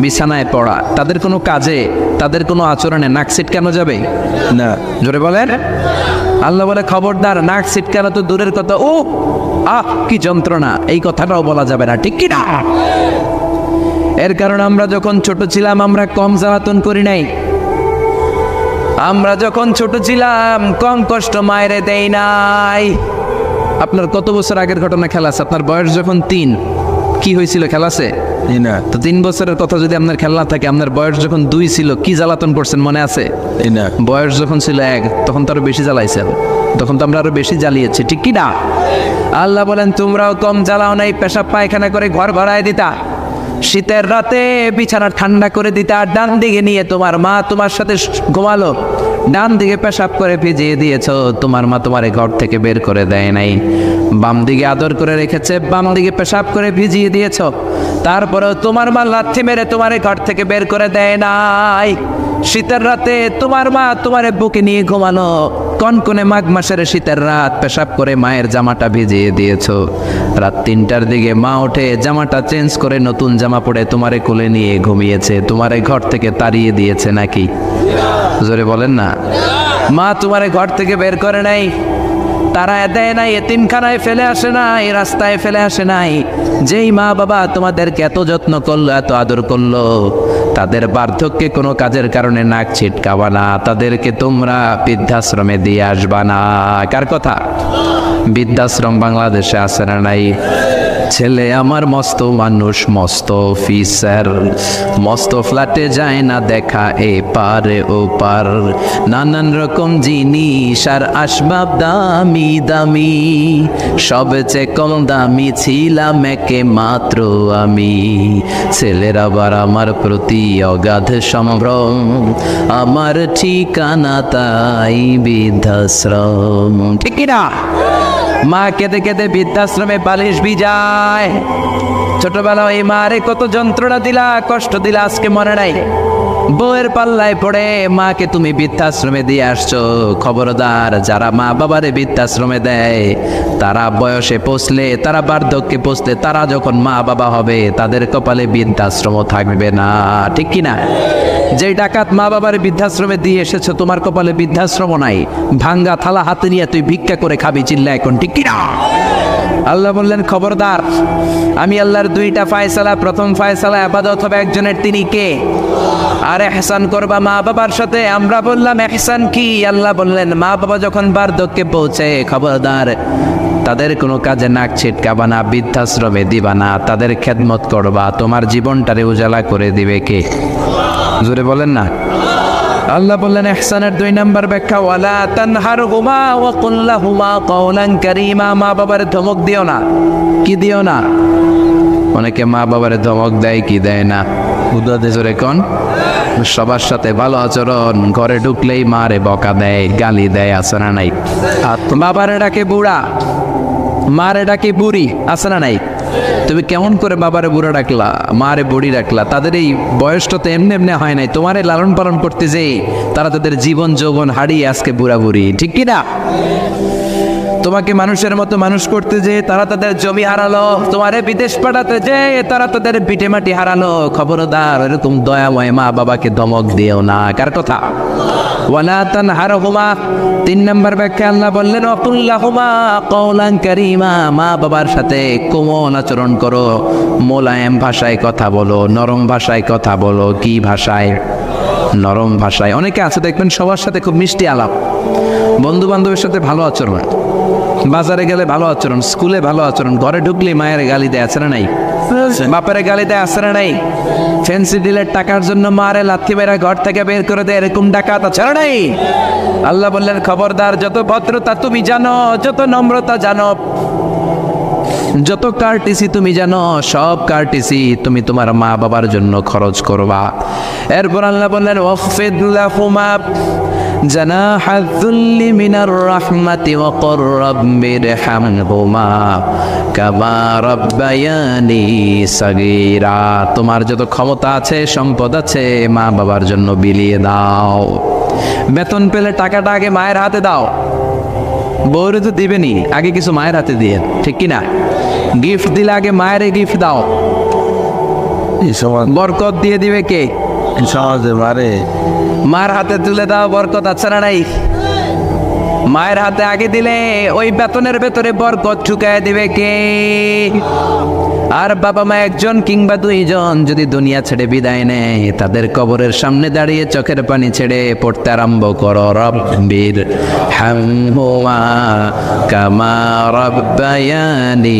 বিছানায় পড়া, তাদের কোনো কাজে, তাদের কোনো আচরণে নাক ছিটকানো যাবে না। জোরে বলেন। আল্লাহ বলে খবরদার, নাক ছিটকানো তো দূরের কথা, ও আহ কি যন্ত্রণা, এই কথাটাও বলা যাবে না। ঠিক কি না? এর কারণ আমরা যখন ছোট ছিলাম আমরা কম জ্বালাতন করি নাই। আমরা যখন ছোট ছিলাম কম কষ্ট মায়েরে দেই নাই। আপনার কত বছর আগের ঘটনা খেলা আছে? আপনার বয়স যখন 3, কি হয়েছিল? খেলা আছে না। তো 3 বছরের কথা যদি আপনার খেলা থাকে, আপনার বয়স যখন 2 ছিল কি জ্বালাতন করছেন মনে আছে? না। বয়স যখন ছিল 1 তখন তো আরো বেশি জ্বালাইছেন, তখন তো আমরা আরো বেশি জ্বালিয়েছি। ঠিক কি না? আল্লাহ বলেন তোমরাও কম জ্বালাও নাই, পেশাব পায়খানা করে ঘর ভরায় দিতা, শীতের রাতে বিছানা ঠান্ডা করে দিতা, ডান দিকে নিয়ে তোমার মা তোমার সাথে ঘুমালো, ডান দিকে পেশাব করে ভিজিয়ে দিয়েছো, তোমার মা তোমার ঘর থেকে বের করে দেয় নাই। বাম দিকে আদর করে রেখেছে, বাম দিকে পেশাব করে ভিজিয়ে দিয়েছো, তারপরেও তোমার মা লাথি মেরে তোমার ঘর থেকে বের করে দেয় নাই। শীতের রাতে তোমার মা তোমার বুকে নিয়ে ঘুমানো, কনকনে মাঘ মাসের শীতের রাত পেশাব করে মায়ের জামাটা ভিজিয়ে দিয়েছো। রাত 3টার দিকে মা উঠে জামাটা চেঞ্জ করে নতুন জামা পরে তোমারে কোলে নিয়ে ঘুমিয়েছে, তোমারে ঘর থেকে তাড়িয়ে দিয়েছে নাকি? জোরে বলেন না। মা তোমারে ঘর থেকে বের করে নাই, তারা দেয় নাই, এতিমখানায় ফেলে আসে নাই, রাস্তায় ফেলে আসে নাই। যেই মা বাবা তোমাদেরকে এত যত্ন করলো, এত আদর করলো, তাদের বার্ধক্যে কোনো কাজের কারণে নাক ছিটকাবা না, তাদেরকে তোমরা বৃদ্ধাশ্রমে দিয়ে আসবা না। কার কথা? বৃদ্ধাশ্রম বাংলাদেশে আছে না নাই? ছেলে আমার মস্ত মানুষ, মস্ত অফিসার, মস্ত ফ্ল্যাটে যায় না দেখা এ পারে ও পার, নানান রকম জিনিস আর আসবাব দামি দামি, সবচেয়ে কম দামি ছিলাম একে মাত্র আমি। ছেলের আবার আমার প্রতি অগাধ সম্ভ্রম, আমার ঠিকানা তাই বৃদ্ধাশ্রম। ঠিক কিনা? মা কেঁদে কেঁদে বৃদ্ধাশ্রমে বালিশ ভিজায়। ছোটবেলা ওই মারে কত যন্ত্রণা দিলা, কষ্ট দিলা, আজকে মনে নাই? বউয়ের পাল্লায় পড়ে মাকে তুমি বৃদ্ধাশ্রমে দিয়ে আসছো, খবরদার যারা মা বাবারে বৃদ্ধাশ্রমে দেয় তারা বয়সে পৌঁছলে, তারা বার্ধক্যে পৌঁছলে, তারা যখন মা বাবা হবে তাদের কপালে বৃদ্ধাশ্রম থাকবে না, ঠিক কি না? যে ডাকাত মা বাবার বৃদ্ধাশ্রমে দিয়ে এসেছো তোমার কপালে বৃদ্ধাশ্রম নাই, ভাঙ্গা থালা হাতে নিয়ে তুই ভিক্ষা করে খাবি, চিল্লা এখন, ঠিক কি না? আল্লাহ বললেন খবরদার, আমি আল্লাহর দুইটা ফায়সালা, প্রথম ফায়সালা আবাদত হবে একজনের, তিনি কে? আর ইহসান করবা মা বাবার সাথে। আমরা বললাম ইহসান কি? আল্লাহ বললেন মা বাবা যখন বার্ধক্যে পৌঁছে, খবরদার তাদের কোনো কাজে নাক ছিটকাবা না, বৃদ্ধাশ্রমে দিবা না, তাদের খেদমত করবা, তোমার জীবনটারে উজালা করে দিবে কে? জোরে বলেন না। আল্লাহ বললেন ইহসানের 2 নাম্বার ব্যাখ্যা, ওয়ালা তানহারহুমা ওয়া কুল লাহুমা কাওলান কারীমা। মা বাবার ধমক দিও না। কি দিও না? অনেকে মা বাবার ধমক দেয়, কি দেয় না? জোরে কোন? সবার সাথে ভালো আচরণ, ঘরে ঢুকলেই মারে বকা দেয়, গালি দেয়, আছে না নাই? আর বাবারে ডাকে বুড়া, মারে ডাকে বুড়ি, আছে না নাই? তুমি কেমন করে বাবারে বুড়া ডাকলা, মারে বুড়ি ডাকলা? তাদের এই বয়সটা তো এমনি এমনি হয় নাই, তোমারে লালন পালন করতে যেই তারা তাদের জীবন যৌবন হারিয়ে আজকে বুড়া বুড়ি, ঠিক কি না? তোমাকে মানুষের মতো মানুষ করতে যে তারা তাদের জমি হারালো, তোমারে বিদেশ পাঠাতে যে তারা তাদের পিঠে মাটি হারালো। খবরদার এরকম দয়াময় মা বাবাকে ধমক দিও না। কার কথা? ওয়ালা তানহারহুমা। 3 নাম্বার ব্যাখ্যা আল্লাহ বললেন ওয়াকুল লাহুমা কাওলান কারীমা। মা বাবার সাথে কোমল আচরণ করো, মোলায়েম ভাষায় কথা বলো, নরম ভাষায় কথা বলো। কি ভাষায়? নরম ভাষায়। অনেকে আছে দেখবেন সবার সাথে খুব মিষ্টি আলাপ, বন্ধু বান্ধবের সাথে ভালো আচরণ, বাজারে গেলে ভালো আচরণ, স্কুলে ভালো আচরণ, ঘরে ঢুকলে মায়ের গালি দেয়, আছে না নাই? বাপের গালি দেয়, আছে না নাই? ফ্যান্সি ডিলের টাকার জন্য মারে লাথি মেরা ঘর থেকে বের করে দেয়, এরকম ডাকাত আছে না নাই? আল্লাহ বললেন খবরদার, যত ভদ্রতা তুমি জানো, যত নম্রতা জানো, যত কার্টিসি তুমি জানো, সব কার্টিসি তুমি তোমার মা বাবার জন্য খরচ করবা। এরপর আল্লাহ বললেন ওয়াখফিদ লাহুমা জানাহায যুল্লি মিনার রাহমাতি ওয়া কুর রাব্বিরহামহুমা কামা রাব্বায়ানি সাগীরা। তোমার যত ক্ষমতা আছে, সম্পদ আছে, মা বাবার জন্য বিলিয়ে দাও। বেতন পেলে টাকাটা আগে মায়ের হাতে দাও, বউরে তো দিবেনি, আগে কিছু মায়ের হাতে দিয়ে, ঠিক কি না? গিফট দিলে আগে মায়ের গিফট দাও, এই সমাজ, বরকত দিয়ে দিবে কে? এই সমাজে মারে মার হাতে তুলে দাও, বরকত আছে না নাই? মায়ের হাতে আগে দিলে ওই বেতনের ভেতরে বরকত ঢুকায় দিবে কে? আর বাবা মা একজন কিংবা 2 জন যদি দুনিয়া ছেড়ে বিদায় নেয়, তাদের কবরের সামনে দাঁড়িয়ে চোখের পানি ছেড়ে পড়তে আরম্ভ করো রব্বির হামহুমা কামা রাব্বায়ানি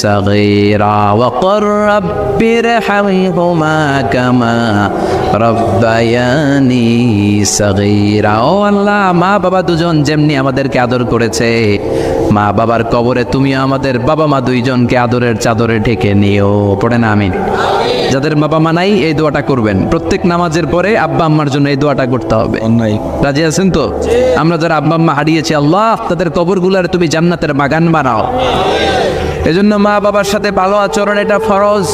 সাগীরা ওয়া কুর রাব্বির হামহুমা কামা রাব্বায়ানি সাগীরা। ও আল্লাহ, মা বাবা দুজন যেমনি আমাদেরকে আদর করেছে, মা বাবার কবরে তুমি আমাদের বাবা মা 2 জনকে আদরের চাদরে ঢেকে নিও। পড়ে না আমিন। যাদের বাবা মা নাই এই দোয়াটা করবেন, প্রত্যেক নামাজের পরে আব্বা আম্মার জন্য এই দোয়াটা করতে হবে। অন্যায় রাজি আছেন তো? আমরা যারা আব্বা আম্মা হারিয়েছি, আল্লাহ তাদের কবরগুলার তুমি জান্নাতের বাগান বানাও। এজন্য মা বাবার সাথে ভালো আচরণ এটা ফরজ।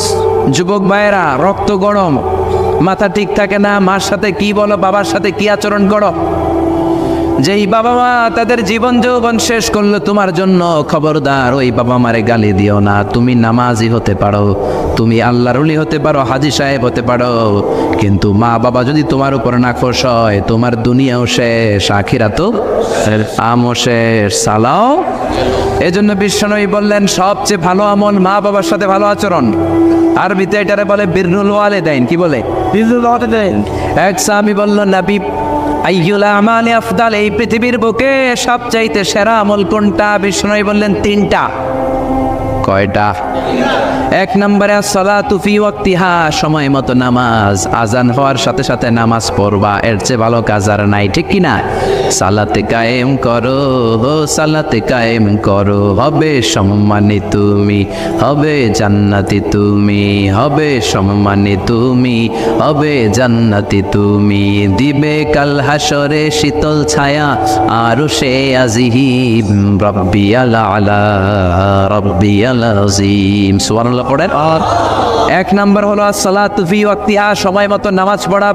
যুবক ভাইয়েরা, রক্ত গরম, মাথা ঠিক থাকে না, মার সাথে কি বলো, বাবার সাথে কি আচরণ করো। যেই বাবা মা তাদের জীবন যৌবন শেষ করলো তোমার জন্য, খবরদার ওই বাবা মারে গালি দিও না। তুমি নামাজি হতে পারো, তুমি আল্লাহর ওলি হতে পারো, হাজী সাহেব হতে পারো, কিন্তু মা বাবা যদি তোমার উপর নাখোশ হয়, তোমার দুনিয়াও শেষ, আখিরাতও আমও শেষ। সালাও। এজন্য বিশ্বনবী বললেন সবচেয়ে ভালো আমল মা বাবার সাথে ভালো আচরণ। আরবিতে এটারে বলে বিররুল ওয়ালিদাইন। কি বলে? বিররুল ওয়ালিদাইন। এক সাহাবী বলল, নবী আইয়ুল আমালি আফদাল, এই পৃথিবীর বুকে সবচাইতে সেরা আমল কোনটা? বিষ্ণু বললেন 3টা। কয়টা? 1 নম্বরে আসসালাতু ফি ওয়াক্তিহা, সময় মতো নামাজ, আজান হওয়ার সাথে সাথে নামাজ পড়বা, এর চেয়ে ভালো কাজ আর নাই, ঠিক কি না? সালাতে কায়েম করো, সালাতে কায়েম করো, হবে সম্মানী তুমি, হবে জান্নাতি তুমি, হবে সম্মানী তুমি, হবে জান্নাতি তুমি, দিবে কাল হাসরে শীতল ছায়া আরশে আজিম, রাব্বিয়াল আলা রাব্বিয়াল আযীম। সুবহানাল্লাহ পড়েন। 1 নাম্বার হলো আসসালাতু ফি ওয়াক্তিহা, সময় মতো নামাজ পড়া।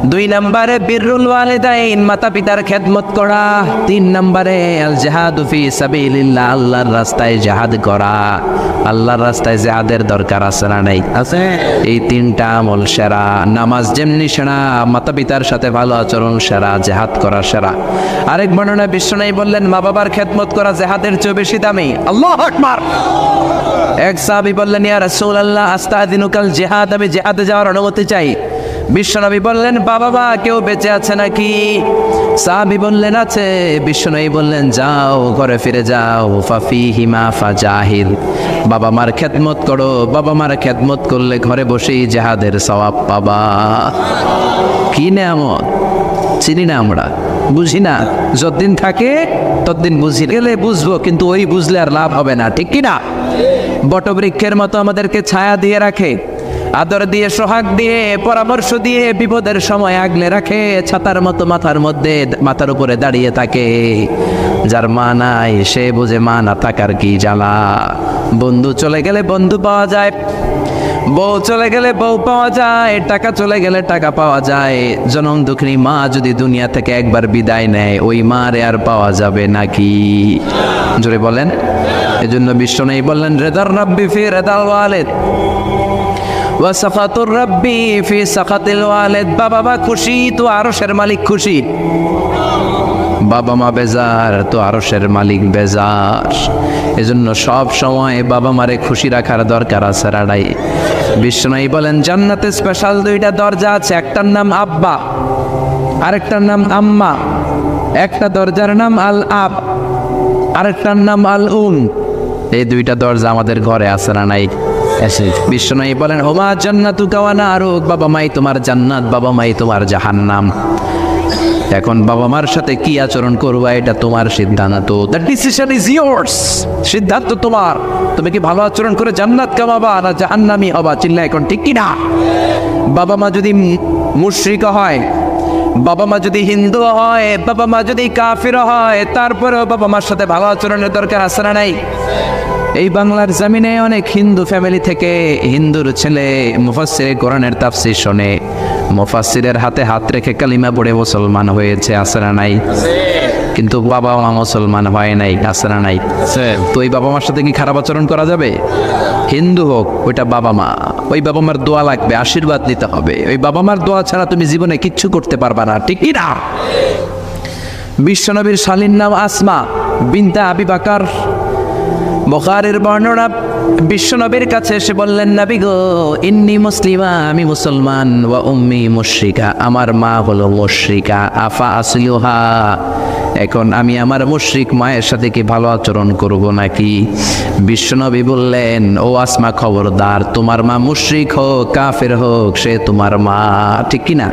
2 নম্বরে বিররুল ওয়ালিদাইন, মাতা পিতার খেদমত করা। 3 নম্বরে আল জিহাদু ফি সাবিলিল্লাহ, আল্লাহর রাস্তায় জিহাদ করা। আল্লাহর রাস্তায় জিহাদের দরকার আছে না নাই? আছে। এই 3টা আমল সেরা। নামাজ যেমনি সেরা, মাতা পিতার সাথে ভালো আচরণ সেরা, জিহাদ করা সেরা। আরেক বর্ণনা বিশ্বনবী বললেন মা বাবার খেদমত করা জিহাদের চেয়ে বেশি দামি। আল্লাহু আকবার। এক সাহাবী বললেন ইয়া রাসূলুল্লাহ আস্তাযিনুকাল জিহাদ, আমি জিহাদে যাওয়ার অনুমতি চাই। বিশ্বনবী বললেন বাবা মা কেউ বেঁচে আছে নাকি? সাহাবী বললেন আছে। বিশ্বনবী বললেন যাও ঘরে ফিরে যাও, ফাফিহিমা ফাজাহিদ, বাবা মার খেদমত করো। বাবা মার খেদমত করলে ঘরে বসেই জিহাদের সওয়াব পাবা। কি নেয়ামত, চিনি না আমরা, বুঝি না। যতদিন থাকে ততদিন বুঝি, গেলে বুঝবো, কিন্তু ওই বুঝলে আর লাভ হবে না, ঠিক কি না? বটবৃক্ষের মতো আমাদেরকে ছায়া দিয়ে রাখে, আদর দিয়ে, সোহাগ দিয়ে, পরামর্শ দিয়ে, বিপদের সময় আগলে রাখে। ছাতার মতো মাথার মধ্যে, মাথার উপরে দাঁড়িয়ে থাকে। যার মা নাই সে বুঝে মা না থাকার কি জ্বালা। বন্ধু চলে গেলে বন্ধু পাওয়া যায়, বউ চলে গেলে বউ পাওয়া যায়, টাকা চলে গেলে টাকা পাওয়া যায়। জনম দুঃখিনী মা যদি দুনিয়া থেকে একবার বিদায় নেয়, ওই মারে আর পাওয়া যাবে নাকি? জোরে বলেন। এজন্য বিশ্বনবী বললেন রেদার রাব্বি ফি রেদাল ওয়ালিদ ওয়া সাখাতুর রাব্বি ফি সাখাতিল ওয়ালিদ। বাবা মা খুশি তো আরশের মালিক খুশি, বাবা মা বেজার তো আরশের মালিক বেজার। এজন্য সব সময় বাবা মারে খুশি রাখার দরকার আছে রাড়াই। বিশ্বনবী বলেন জান্নাতে স্পেশাল 2টা দরজা আছে, একটার নাম আব্বা, আরেকটার নাম আম্মা। একটা দরজার নাম আল আব, আরেকটার নাম আল এই 2টা দরজা আমাদের ঘরে আছে না নাই? বিশ্বনবী বলেন হুমা জান্নাতুকা ওয়া নারুক, বাবা মাই তোমার জান্নাত, বাবা মাই তোমার জাহান্নাম। এখন বাবা মার সাথে কি আচরণ করবা এটা তোমার সিদ্ধান্ত। দ্য ডিসিশন ইজ ইয়ার্স, সিদ্ধান্ত তোমার। তুমি কি ভালো আচরণ করে জান্নাত কামাবা না জাহান্নামী হবা? চিল্লা এখন, ঠিক কি না? বাবা মা যদি মুশরিক হয়, বাবা মা যদি হিন্দু হয়, বাবা মা যদি কাফির হয়, তারপরেও বাবা মার সাথে ভালো আচরণের দরকার আছে না নাই? এই বাংলার জমিনে অনেক হিন্দু ফ্যামিলি থেকে হিন্দুর ছেলে মুফাসসিরে কোরআনের তাফসীর শোনে, মুফাসসিরের হাতে হাত রেখে কালিমা পড়ে মুসলমান হয়েছে, আছে না নাই? কিন্তু বাবা মা মুসলমান হয় নাই, আছে না নাই? তো ওই বাবা মার সাথে কি খারাপ আচরণ করা যাবে? হিন্দু হোক, ওইটা বাবা মা, ওই বাবা মার দোয়া লাগবে, আশীর্বাদ নিতে হবে। ওই বাবা মার দোয়া ছাড়া তুমি জীবনে কিচ্ছু করতে পারবা না, ঠিক কি না? বিশ্বনবীর শালীর নাম আসমা বিনতে আবি বকর। বুখারীর বর্ণনা, বিশ্বনবীর কাছে এসে বললেন নবী গো ইন্নী মুসলিমা, আমি মুসলমান, ওয়া উম্মি মুশরিকা, আমার মা হলো মুশরিকা, আফা আসলুহা, এখন আমি আমার মুশরিক মায়ের সাথে কি ভালো আচরণ করব নাকি? বিশ্বনবী বললেন ও আসমা খবরদার, তোমার মা মুশরিক হোক কাফের হোক সে তোমার মা, ঠিক কি না?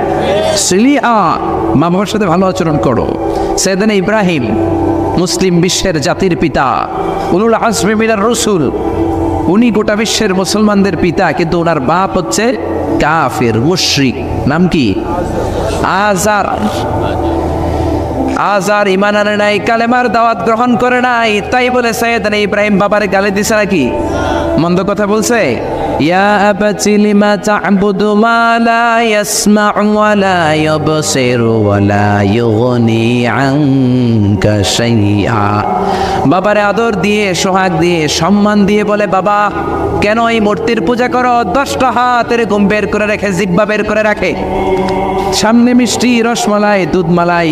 সিলিয়া, মা বাবার সাথে ভালো আচরণ করো। সাইয়েদনা ইব্রাহিম মুসলিম বিশ্বের জাতির পিতা, উলুল আজমি মিনার রাসূল, উনি গোটা বিশ্বের মুসলমানদের পিতা, কিন্তু ওনার বাপ হচ্ছে কাফের মুশরিক। নাম কি? আজার। আজার ঈমান আনে নাই, কালেমার দাওয়াত গ্রহণ করে নাই, তাই বলে সাইয়েদনা ইব্রাহিম বাবারে গালি দিছে নাকি? মন্দ কথা বলছে? ইয়া আবাতি লিমা তা'বুদু মা লা ইয়াসমা'ু ওয়া লা ইউবসিরু ওয়া লা ইউগনি আনকা শাইআ। বাবারে আদর দিয়ে, সোহাগ দিয়ে, সম্মান দিয়ে বলে বাবা কেন এই মূর্তির পূজা করো? 10টা হাত এরকম বের করে রাখে, জিহ্বা বের করে রাখে, সামনে মিষ্টি, রসমালাই, দুধমালাই,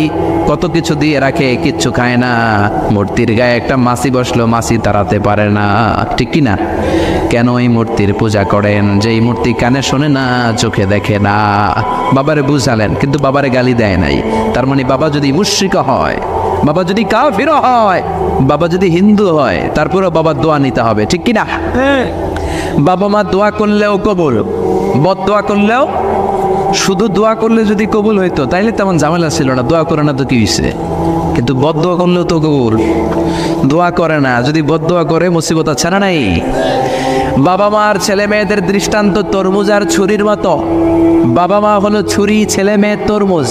কত কিছু দিয়ে রাখে, কিচ্ছু খায় না। মূর্তির গায়ে একটা মাছি বসলো, মাছি তাড়াতে পারে না, ঠিক কি না? কেন এই মূর্তির পূজা করেন? যে এই মূর্তি কানে শোনে না, চোখে দেখে না। বাবারে বুঝালেন, কিন্তু বাবারে গালি দেয় নাই। তার মানে বাবা যদি মুশরিক হয়, বাবা যদি কাফির হয়, বাবা যদি হিন্দু হয়, তারপরেও বাবার দোয়া নিতে হবে, ঠিক কি না? বাবা মা দোয়া করলেও কবুল, বদ দোয়া করলেও। শুধু দোয়া করলে যদি কবুল হইতো তাইলে তেমন ঝামেলা ছিল না, দোয়া করে না তো কি হয়েছে? কিন্তু বদ দোয়া করলেও তো কবুল, দোয়া করে না, যদি বদ দোয়া করে মুসিবত আছে না নাই? বাবা মার ছেলে মেয়েদের দৃষ্টান্ত তরমুজ আর ছুরির মতো। বাবা মা হলো ছুরি, ছেলে মেয়ে তরমুজ।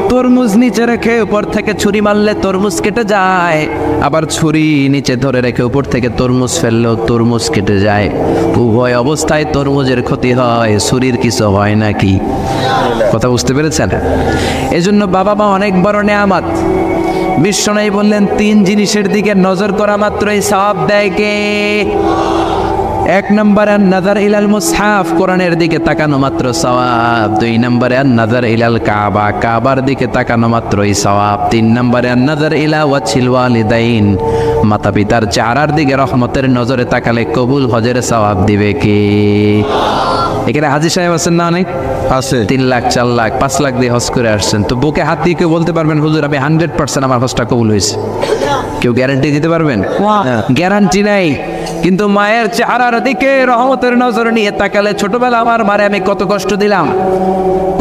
তরমুজ নিচে রেখে উপর থেকে ছুরি মারলে তরমুজ কেটে যায়, আবার ছুরি নিচে ধরে রেখে উপর থেকে তরমুজ ফেললেও তরমুজ কেটে যায়। উভয় অবস্থায় তরমুজের ক্ষতি হয়, ছুরির কিছু হয় নাকি? কথা বুঝতে পেরেছেন? এজন্য বাবা মা অনেক বড় নেয়ামত। বিশ্বনবী বললেন 3 জিনিসের দিকে নজর করা মাত্রই সওয়াব দেয় কে? 1 নম্বরে নাযার ইলাল মুসহাফ, কোরআনের দিকে তাকানো মাত্র সওয়াব। 2 নম্বরে নাযার ইলাল কাবা, কাবার দিকে তাকানো মাত্রই সওয়াব। 3 নম্বরে নাযার ইলা ওয়াজহিল ওয়ালিদাইন, মাতা পিতার চেহারার দিকে রহমতের নজরে তাকালে কবুল হজের সওয়াব দিবে কে? এখানে হাজী সাহেব আছেন না অনেক? আছে। 3 লাখ 4 লাখ 5 লাখ দিয়ে হজ করে আসছেন, তো বুকে হাত দিয়ে কেউ বলতে পারবেন হুজুর আমি 100% আমার হজটা কবুল হয়েছে? কেউ গ্যারান্টি দিতে পারবেন? গ্যারান্টি নাই। কিন্তু মায়ের চেহারার দিকে রহমতের নজর নিয়ে তাকালে, ছোটবেলা আমার মারে আমি কত কষ্ট দিলাম,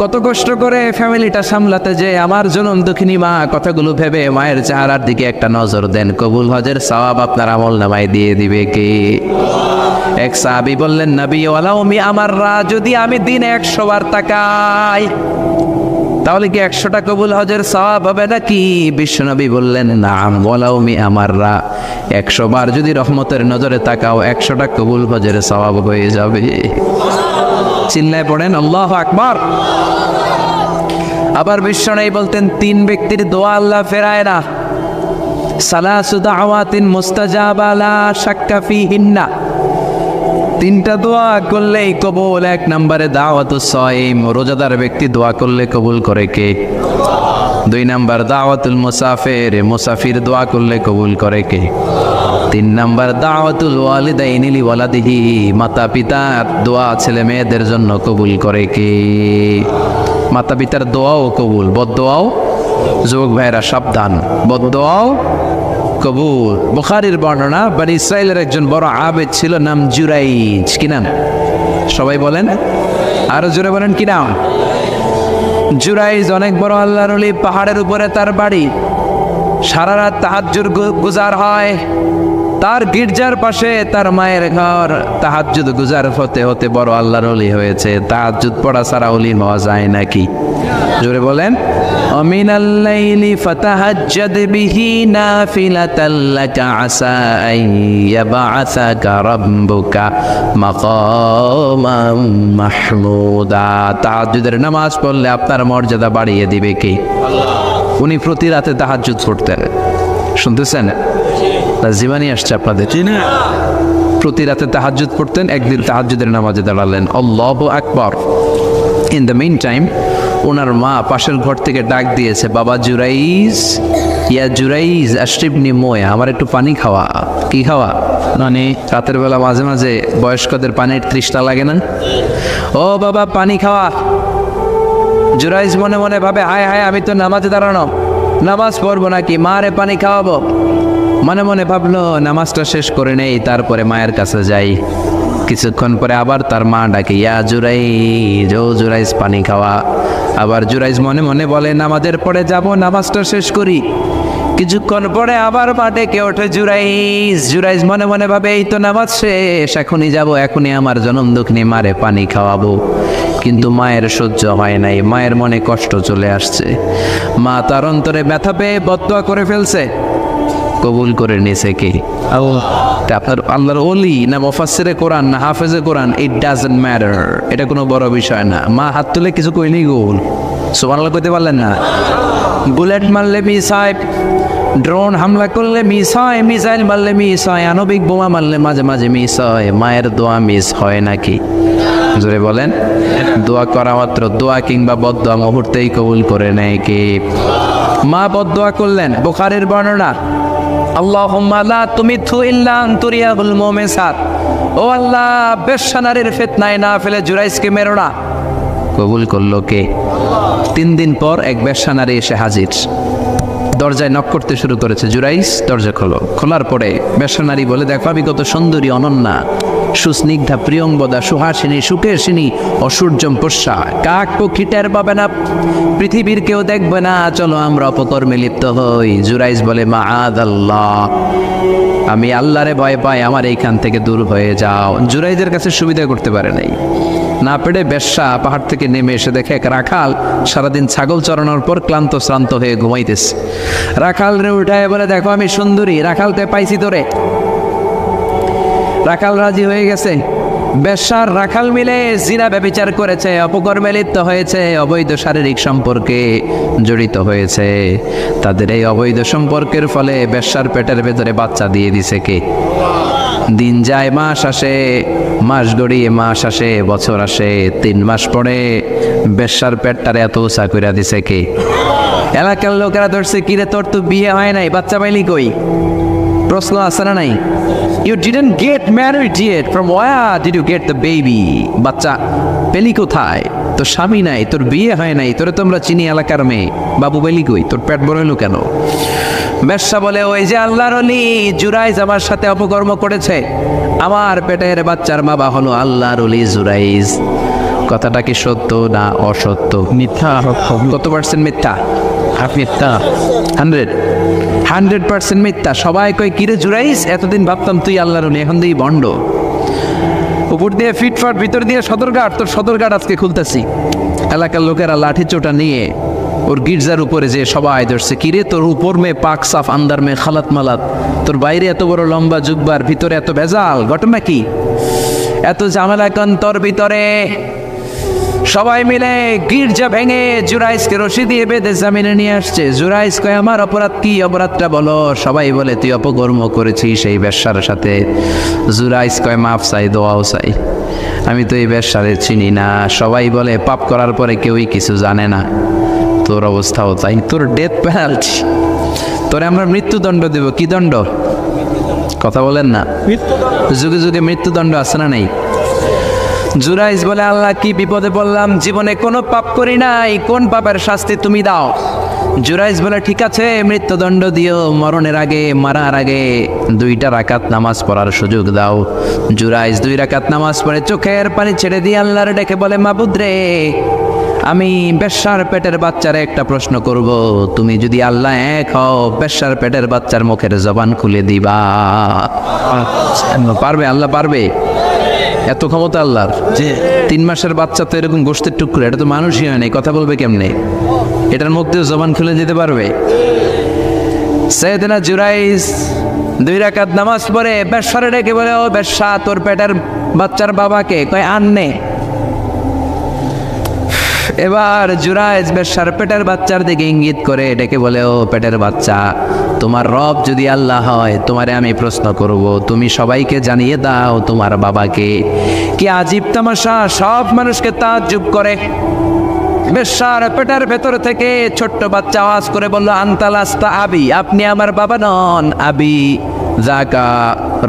কত কষ্ট করে ফ্যামিলিটা সামলাতে, যে আমার জনম দুঃখিনী মা, কথাগুলো ভেবে মায়ের চেহারার দিকে একটা নজর দেন, কবুল হজের সওয়াব আপনার আমল নামায় দিয়ে দিবে কে? এক সাহাবী বললেন, নবী ওয়ালাউ মি আমাররা, যদি আমি দিনে 100 বার তাকাই তাহলে কি 100টা কবুল হজের সওয়াব হবে নাকি? বিশ্বনবী বললেন, নাম ওয়ালাউ মি আমাররা, 100 বার যদি রহমতের নজরে তাকাও 100টা কবুল হজের সওয়াব হয়ে যাবে। চিল্লায় পড়েন আল্লাহু আকবার। আবার বিশ্বনবী বলতেন 3 ব্যক্তির দোয়া আল্লাহ ফেরায় না। সালাসু দাওয়াতিন মুস্তাজাবা লা শাক্কা ফিহিন্না, 3টা দোয়া করলেই কবুল। 1 নম্বরে দাওয়াতুস সাইম, রোজাদার ব্যক্তি দোয়া করলে কবুল করে কে? 2 নম্বর দাওয়াতুল মুসাফির, মুসাফির দোয়া করলে কবুল করে কে? 3 নম্বর দাওয়াতুল ওয়ালিদাইনি লিওয়ালাদিহি, মাতা পিতার দোয়া ছেলে মেয়েদের জন্য কবুল করে কে? মাতা পিতার দোয়াও কবুল, বদদোয়াও, যুবক ভাইরা সাবধান, বদদোয়াও কবুল। বুখারীর বর্ণনা, বনি ইসরাইলের একজন বড় আবেদ ছিল, নাম জুরাইজ। কি নাম? সবাই বলেন, আরো জোরে বলেন, কি নাম? জুরাইজ অনেক বড় আল্লাহর ওলি, পাহাড়ের উপরে তার বাড়ি। সারা রাত তাহাজ্জুদ গুজার হয়। তার গির্জার পাশে তার মায়ের ঘর। তাহাজ্জুদ গুজার হতে হতে বড় আল্লাহর ওলি হয়েছে। তাহাজ্জুদ পড়া ছাড়া ওলি হওয়া যায় নাকি? জোরে বলেন। মিনাল লাইলি ফাতাহাজ্জাদ বিহি নাফিলাতাল লাকা আসা আন ইয়াবআসাকা রাব্বুকা মাকামান মাহমুদা। তাহাজ্জুদের নামাজ পড়লে আপনার মর্যাদা বাড়িয়ে দিবে কে? আল্লাহ। উনি প্রতি রাতে তাহাজ্জুদ পড়তেন। শুনতেছেন? জীবনী আসছে আপনাদের। প্রতি রাতে তাহাজ্জুদ পড়তেন। একদিন তাহাজ্জুদের নামাজে দাঁড়ালেন, আল্লাহু আকবার। ইন দ্য মিন টাইম ওনার মা পাশের ঘর থেকে ডাক দিয়েছে, বাবা জুরাইজ, ইয়া জুরাইজ আশরিবনি মোয়া, আমার একটু পানি খাওয়া। কি খাওয়া? মানে রাতের বেলা মাঝে মাঝে বয়স্কদের পানির তৃষ্ণা লাগে না? ও বাবা পানি খাওয়া। জুরাইজ মনে মনে ভাবে, হায় হায়, আমি তো নামাজে দাঁড়ানো, নামাজ পড়বো নাকি, মারে পানি খাওয়াবো। মনে মনে ভাবলো নামাজটা শেষ করে নেই, তারপরে মায়ের কাছে যাই। কিছুক্ষণ পরে আবার তার মা ডাকে, ইয়া জুরাইজ, ও জুরাইজ পানি খাওয়া। আবার জুরাইজ মনে মনে বলে, নামাজের পরে যাব, নামাজটা শেষ করি। কিছুক্ষণ পরে আবার মা ডেকে ওঠে, জুরাইজ। জুরাইজ মনে মনে ভাবে, এই তো নামাজ শেষ, এখনই যাব, এখনই আমার জনম দুঃখিনী মারে পানি খাওয়াবো। কিন্তু মায়ের সহ্য হয় নাই, মায়ের মনে কষ্ট চলে আসছে। মা তার অন্তরে ব্যথা পেয়ে বদদোয়া করে ফেলছে। কবুল করে নিছে কে? আল্লাহ। আপনার আল্লাহর ওলি না মুফাসসিরে কোরআন না হাফেজে কোরআন, ইট ডাজন্ট ম্যাটার, এটা কোনো বড় বিষয় না। মা হাত তুলে কিছু কইনি, গোল সুবহানাল্লাহ কইতে পারলেন না? বুলেট মারলে মিস হয়, ড্রোন হামলা করলে মিস হয়, মিসাইল মারলে মিস হয়, আণবিক বোমা মারলে মাঝে মাঝে মিস হয়। মায়ের দোয়া মিস হয় নাকি? জোরে বলেন। দোয়া করা মাত্র, দোয়া কিংবা বদদোয়া মুহূর্তেই কবুল করে নেয় কে? মা বদদোয়া করলেন। বুখারীর বর্ণনা, আল্লাহুম্মা লা তুমিতহু ইল্লা আন তুরিয়াহুল মুমিসাত, ও আল্লাহ, বেশ্যা নারীর ফিতনায় না ফেলে জুরাইজকে মেরো না। কবুল করলো কে? 3 দিন পর এক বেশ্যা নারী এসে হাজির। দরজায় নক করতে শুরু করেছে। জুরাইস দরজা খোলো। খোলার পরে বেশ্যা নারী বলে, দেখো আমি কত সুন্দরী, অনন্যা, সুস্নিগ্ধা, প্রিয়ংবদা, সুহাসিনী, সুকেশিনী, অসূর্যম পোষ্যা, কাক পক্ষী টের পাবে না, পৃথিবীর কেউ দেখবে না, চলো আমরা অপকর্মে লিপ্ত হই। জুরাইস বলে, মাআদাল্লাহ, আমি আল্লাহরে ভয় পাই, আমার এইখান থেকে দূর হয়ে যাও। জুরাইদের কাছে সুবিধা করতে পারে নাই, না পেরে বেশ্যা পাহাড় থেকে নেমে এসে দেখে এক রাখাল সারাদিন ছাগল চড়ানোর পর ক্লান্ত শ্রান্ত হয়ে ঘুমাইতেছে। রাখাল রে উঠায় বলে, দেখো আমি সুন্দরী, রাখালতে পাইছি তোরে। রাখাল রাজি হয়ে গেছে। বেশ্যার রাখাল মিলে জিনা ব্যভিচার করেছে, অপকর্মে লিপ্ত হয়েছে, অবৈধ শারীরিক সম্পর্কে জড়িত হয়েছে। তাদের এই অবৈধ সম্পর্কের ফলে বেশ্যার পেটের ভেতরে বাচ্চা দিয়ে দিছে কে? দিন যায়, মাস আসে, মাস গড়িয়ে মাস আসে, বছর আসে, 3 মাস পরে বেশ্যার পেটটারে এত উঁচা কইরা দিছে কে? এলাকার লোকেরা ধরছে, কিরে তোর তো বিয়ে হয় নাই, বাচ্চা পাইলি কই? প্রশ্ন আছে না নাই? You didn't get married yet. From where did you get the baby? বাচ্চা পেলি কোথায়? তোর স্বামী নাই, তোর বিয়ে হয় নাই, তোরে তোমরা চিনি এলাকার মেয়ে, বাবু পেলি কই? তোর পেট বড় হলো কেন? বেশ্যা বলে, ওই যে আল্লাহর ওলি জুরাইজ আমার সাথে অপকর্ম করেছে, আমার পেটের বাচ্চার বাবা হলো আল্লাহর ওলি জুরাইজ। কথাটা কি সত্য না অসত্য? মিথ্যা। কত পার্সেন্ট মিথ্যা? মিথ্যা। 100% মিথ্যা। সবাই কই, কিরে জুরাইস, এতদিন ভাবতাম তুই আল্লাহর ওলি, এখন দিয়ে বন্ড। উপর দিয়ে ফিটফাট, ভিতর দিয়ে সদরঘাট, তোর সদরঘাট আজকে খুলতেছি। এলাকার লোকেরা লাঠি চোটা নিয়ে ওর গির্জার উপরে যে সবাই ধরছে, কিরে তোর উপর মে পাক সাফ, আন্দার মে খালাত মালাত, তোর বাইরে এত বড় লম্বা জুব্বার, ভিতরে এত ভেজাল, ঘটনা কি? এত ঝামেলা কেন তোর ভিতরে? সবাই মিলে গির্জা ভেঙে জুরাইসকে রশি দিয়ে বেঁধে জামিনে নিয়ে আসছে। জুরাইস কয়, আমার অপরাধ কি? অপরাধটা বলো। সবাই বলে, তুই অপকর্ম করেছিস সেই বেশ্যার সাথে। জুরাইস কয়, মাফ চাই, দোয়াও চাই, আমি তো এই বেশ্যারে চিনি না। সবাই বলে, পাপ করার পরে কেউই কিছু জানে না, তোর অবস্থাও তাই, তোর ডেথ পেনাল্টি, তোরে আমরা মৃত্যুদণ্ড দেব। কি দণ্ড? কথা বলেন না। যুগে যুগে মৃত্যুদণ্ড আছে না নাই? জুরাইস বলে, আল্লাহ কি বিপদে পড়লাম, জীবনে কোনো পাপ করি নাই, কোন পাপের শাস্তি তুমি দাও? জুরাইস বলে, ঠিক আছে, মৃত্যুদণ্ড দিও, মরণের আগে, মারার আগে 2 রাকাত নামাজ পড়ার সুযোগ দাও। জুরাইস 2 রাকাত নামাজ পড়ে চোখের পানি ছেড়ে দিয়ে আল্লাহর ডেকে বলে, মাবুদ রে, আমি বেশ্যার পেটের বাচ্চারে একটা প্রশ্ন করব, তুমি যদি আল্লাহ এক হও, বেশ্যার পেটের বাচ্চার মুখের জবান খুলে দিবা? পারবে? আল্লাহ পারবে? এত ক্ষমতা আল্লাহর। যে 3 মাসের বাচ্চা তো এরকম গোশতের টুকরো, এটা তো মানুষই হয় নাই, কথা বলবে কেমনে? এটার মধ্যে জবান খুলে যেতে পারবে? সাইয়েদনা জুরাইস 2 রাকাত নামাজ পড়ে বেশ্যারে ডেকে বলে, ও বেশ্যা, তোর পেটের বাচ্চার বাবাকে? কয়, আননে। এবার জুরাইস বেশ্যার পেটের বাচ্চার দিকে ইঙ্গিত করে ডেকে বলে, ও পেটের বাচ্চা, তোমার রব যদি আল্লাহ হয়, তোমারে আমি প্রশ্ন করব, তুমি সবাইকে জানিয়ে দাও তোমার বাবাকে। কি আজীব তামাশা, সব মানুষকে তাজ্জুব করে। বেশ্যার পেটের ভেতর থেকে ছোট্ট বাচ্চা আওয়াজ করে বলল, আনতালাস্তা আবি, আপনি আমার বাবা নন। আবি জাকা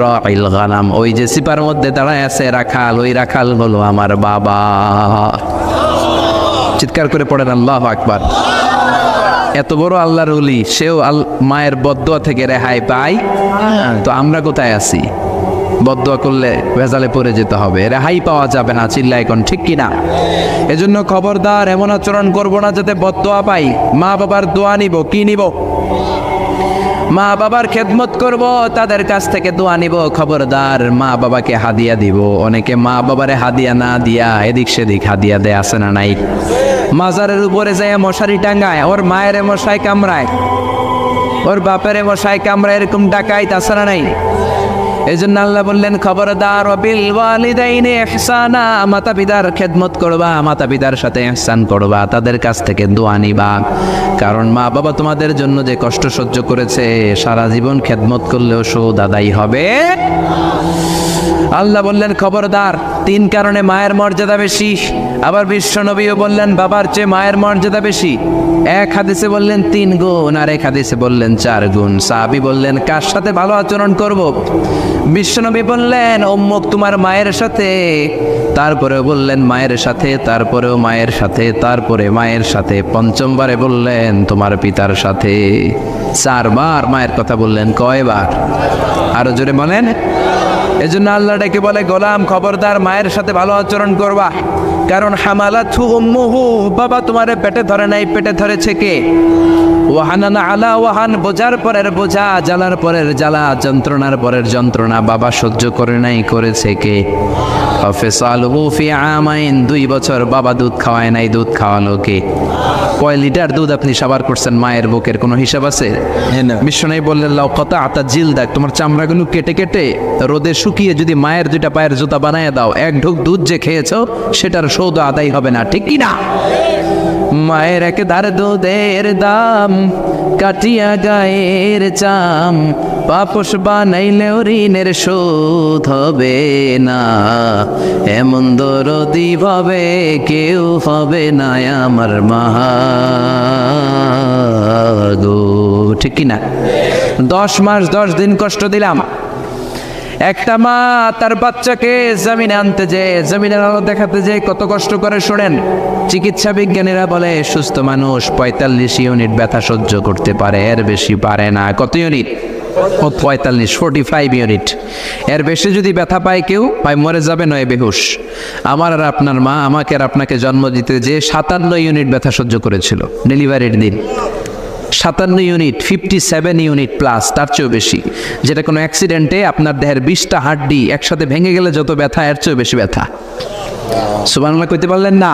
রাইল গানাম, ওই যে সিপার মধ্যে দাঁড়ায় আছে রাখাল, ওই রাখাল হলো আমার বাবা। চিৎকার করে পড়েন আল্লাহু আকবার। এত বড় আল্লাহর ওলি, সেও মায়ের বদদোয়া থেকে রেহাই পায়, তো আমরা কোথায় আছি? বদদোয়া করলে ভেজালে পড়ে যেতে হবে, রেহাই পাওয়া যাবে না। চিল্লায় কোন ঠিক কিনা? এজন্য খবরদার এমন আচরণ করব না যাতে বদদোয়া পাই। মা বাবার দোয়া নিব, কি নিব? মা বাবার খেদমত করব, তাদের কাছ থেকে দোয়া নিব। খবরদার মা বাবাকে হাদিয়া দিব। অনেকে মা বাবারে হাদিয়া না দিয়া এদিক সেদিক হাদিয়া দেয়, আছে না নাই? মাজারের উপরে যায় মশারি টাঙ্গায়, ওর মায়ের মশাই কামড়ায়, ওর বাপের মশাই কামড়ায়, এরকম ডাকাইত, আছে না নাই? এই জন্য আল্লাহ বললেন, খবরদার বিল ওয়ালিদাইনি ইহসানা, মাতা পিতার খেদমত করবা, মাতা পিতার সাথে ইহসান করবা, তাদের কাছ থেকে দোয়া নিবা। কারণ মা বাবা তোমাদের জন্য যে কষ্ট সহ্য করেছে, সারা জীবন খেদমত করলেও শোধ আদায় হবে। আল্লাহ বললেন খবরদার, 3 কারণে মায়ের মর্যাদা বেশি। আবার বিশ্ব নবীও বললেন বাবার চেয়ে মায়ের মর্যাদা বেশি। এক হাদিসে বললেন 3 গুণ, আর এক হাদিসে বললেন 4 গুণ। সাহাবী বললেন কার সাথে ভালো আচরণ করব? বিশ্বনবী বললেন অম্মুক, তোমার মায়ের সাথে। তারপরেও বললেন মায়ের সাথে, তারপরেও মায়ের সাথে, তারপরে মায়ের সাথে, পঞ্চমবারে বললেন তোমার পিতার সাথে। 4 বার মায়ের কথা বললেন। কয়বার? আরো জোরে বলেন। এজন্য আল্লাহ ডেকে বলে গোলাম খবরদার, মায়ের সাথে ভালো আচরণ করবা। কারণ হামালাতহু উম্মুহু, বাবা তোমারে পেটে ধরে নাই, পেটে ধরেছে কে? ওয়াহানান আলা ওয়াহান, বোঝার পরের বোঝা, জ্বালার পরের জ্বালা, যন্ত্রণার পরের যন্ত্রণা বাবা সহ্য করে নাই, করেছে কে? ফিসালুহু ফি আমাইন, 2 বছর বাবা দুধ খাওয়ায় নাই, দুধ খাওয়ালো কে? কয় লিটার দুধ আপনি সাবার করছেন মায়ের বুকের, কোনো হিসাব আছে? বিশ্বনবী বললেন লাউ কাতাআতা জিলদাক, তোমার চামড়াগুলো কেটে কেটে রোদে শুকিয়ে যদি মায়ের 2টা পায়ের জুতা বানায় দাও, 1 ঢোক দুধ যে খেয়েছো সেটার সৌদ আদায় হবে না, ঠিক কি না? মায়ের এক ধার দুধের দাম, কাটিয়া গায়ের চাম, পাপস বানাইলেও ঋণের শোধ হবে না। এমন দরদি ভাবে কেউ হবে না আমার মা গো, ঠিক কি না? 10 মাস 10 দিন কষ্ট দিলাম। একটা মা তার বাচ্চাকে জমিনে আনতে যে, জমিনের আলো দেখাতে যে কত কষ্ট করে শোনেন। চিকিৎসা বিজ্ঞানীরা বলে সুস্থ মানুষ 45 ইউনিট ব্যথা সহ্য করতে পারে, এর বেশি পারে না। কত ইউনিট? 45 ইউনিট। এর বেশি যদি ব্যথা পায় কেউ, হয় মরে যাবে নয় বেহুশ। আমার আর আপনার মা আমাকে আর আপনাকে জন্ম দিতে যে 57 ইউনিট ব্যথা সহ্য করেছিল ডেলিভারির দিন। 57 ইউনিট, 57 ইউনিট প্লাস, তার চেয়েও বেশি। যেটা কোনো অ্যাক্সিডেন্টে আপনার দেহের 20টা হাড্ডি একসাথে ভেঙে গেলে যত ব্যথা, এর চেয়েও বেশি ব্যথা। সুবহানাল্লাহ কইতে পারলেন না?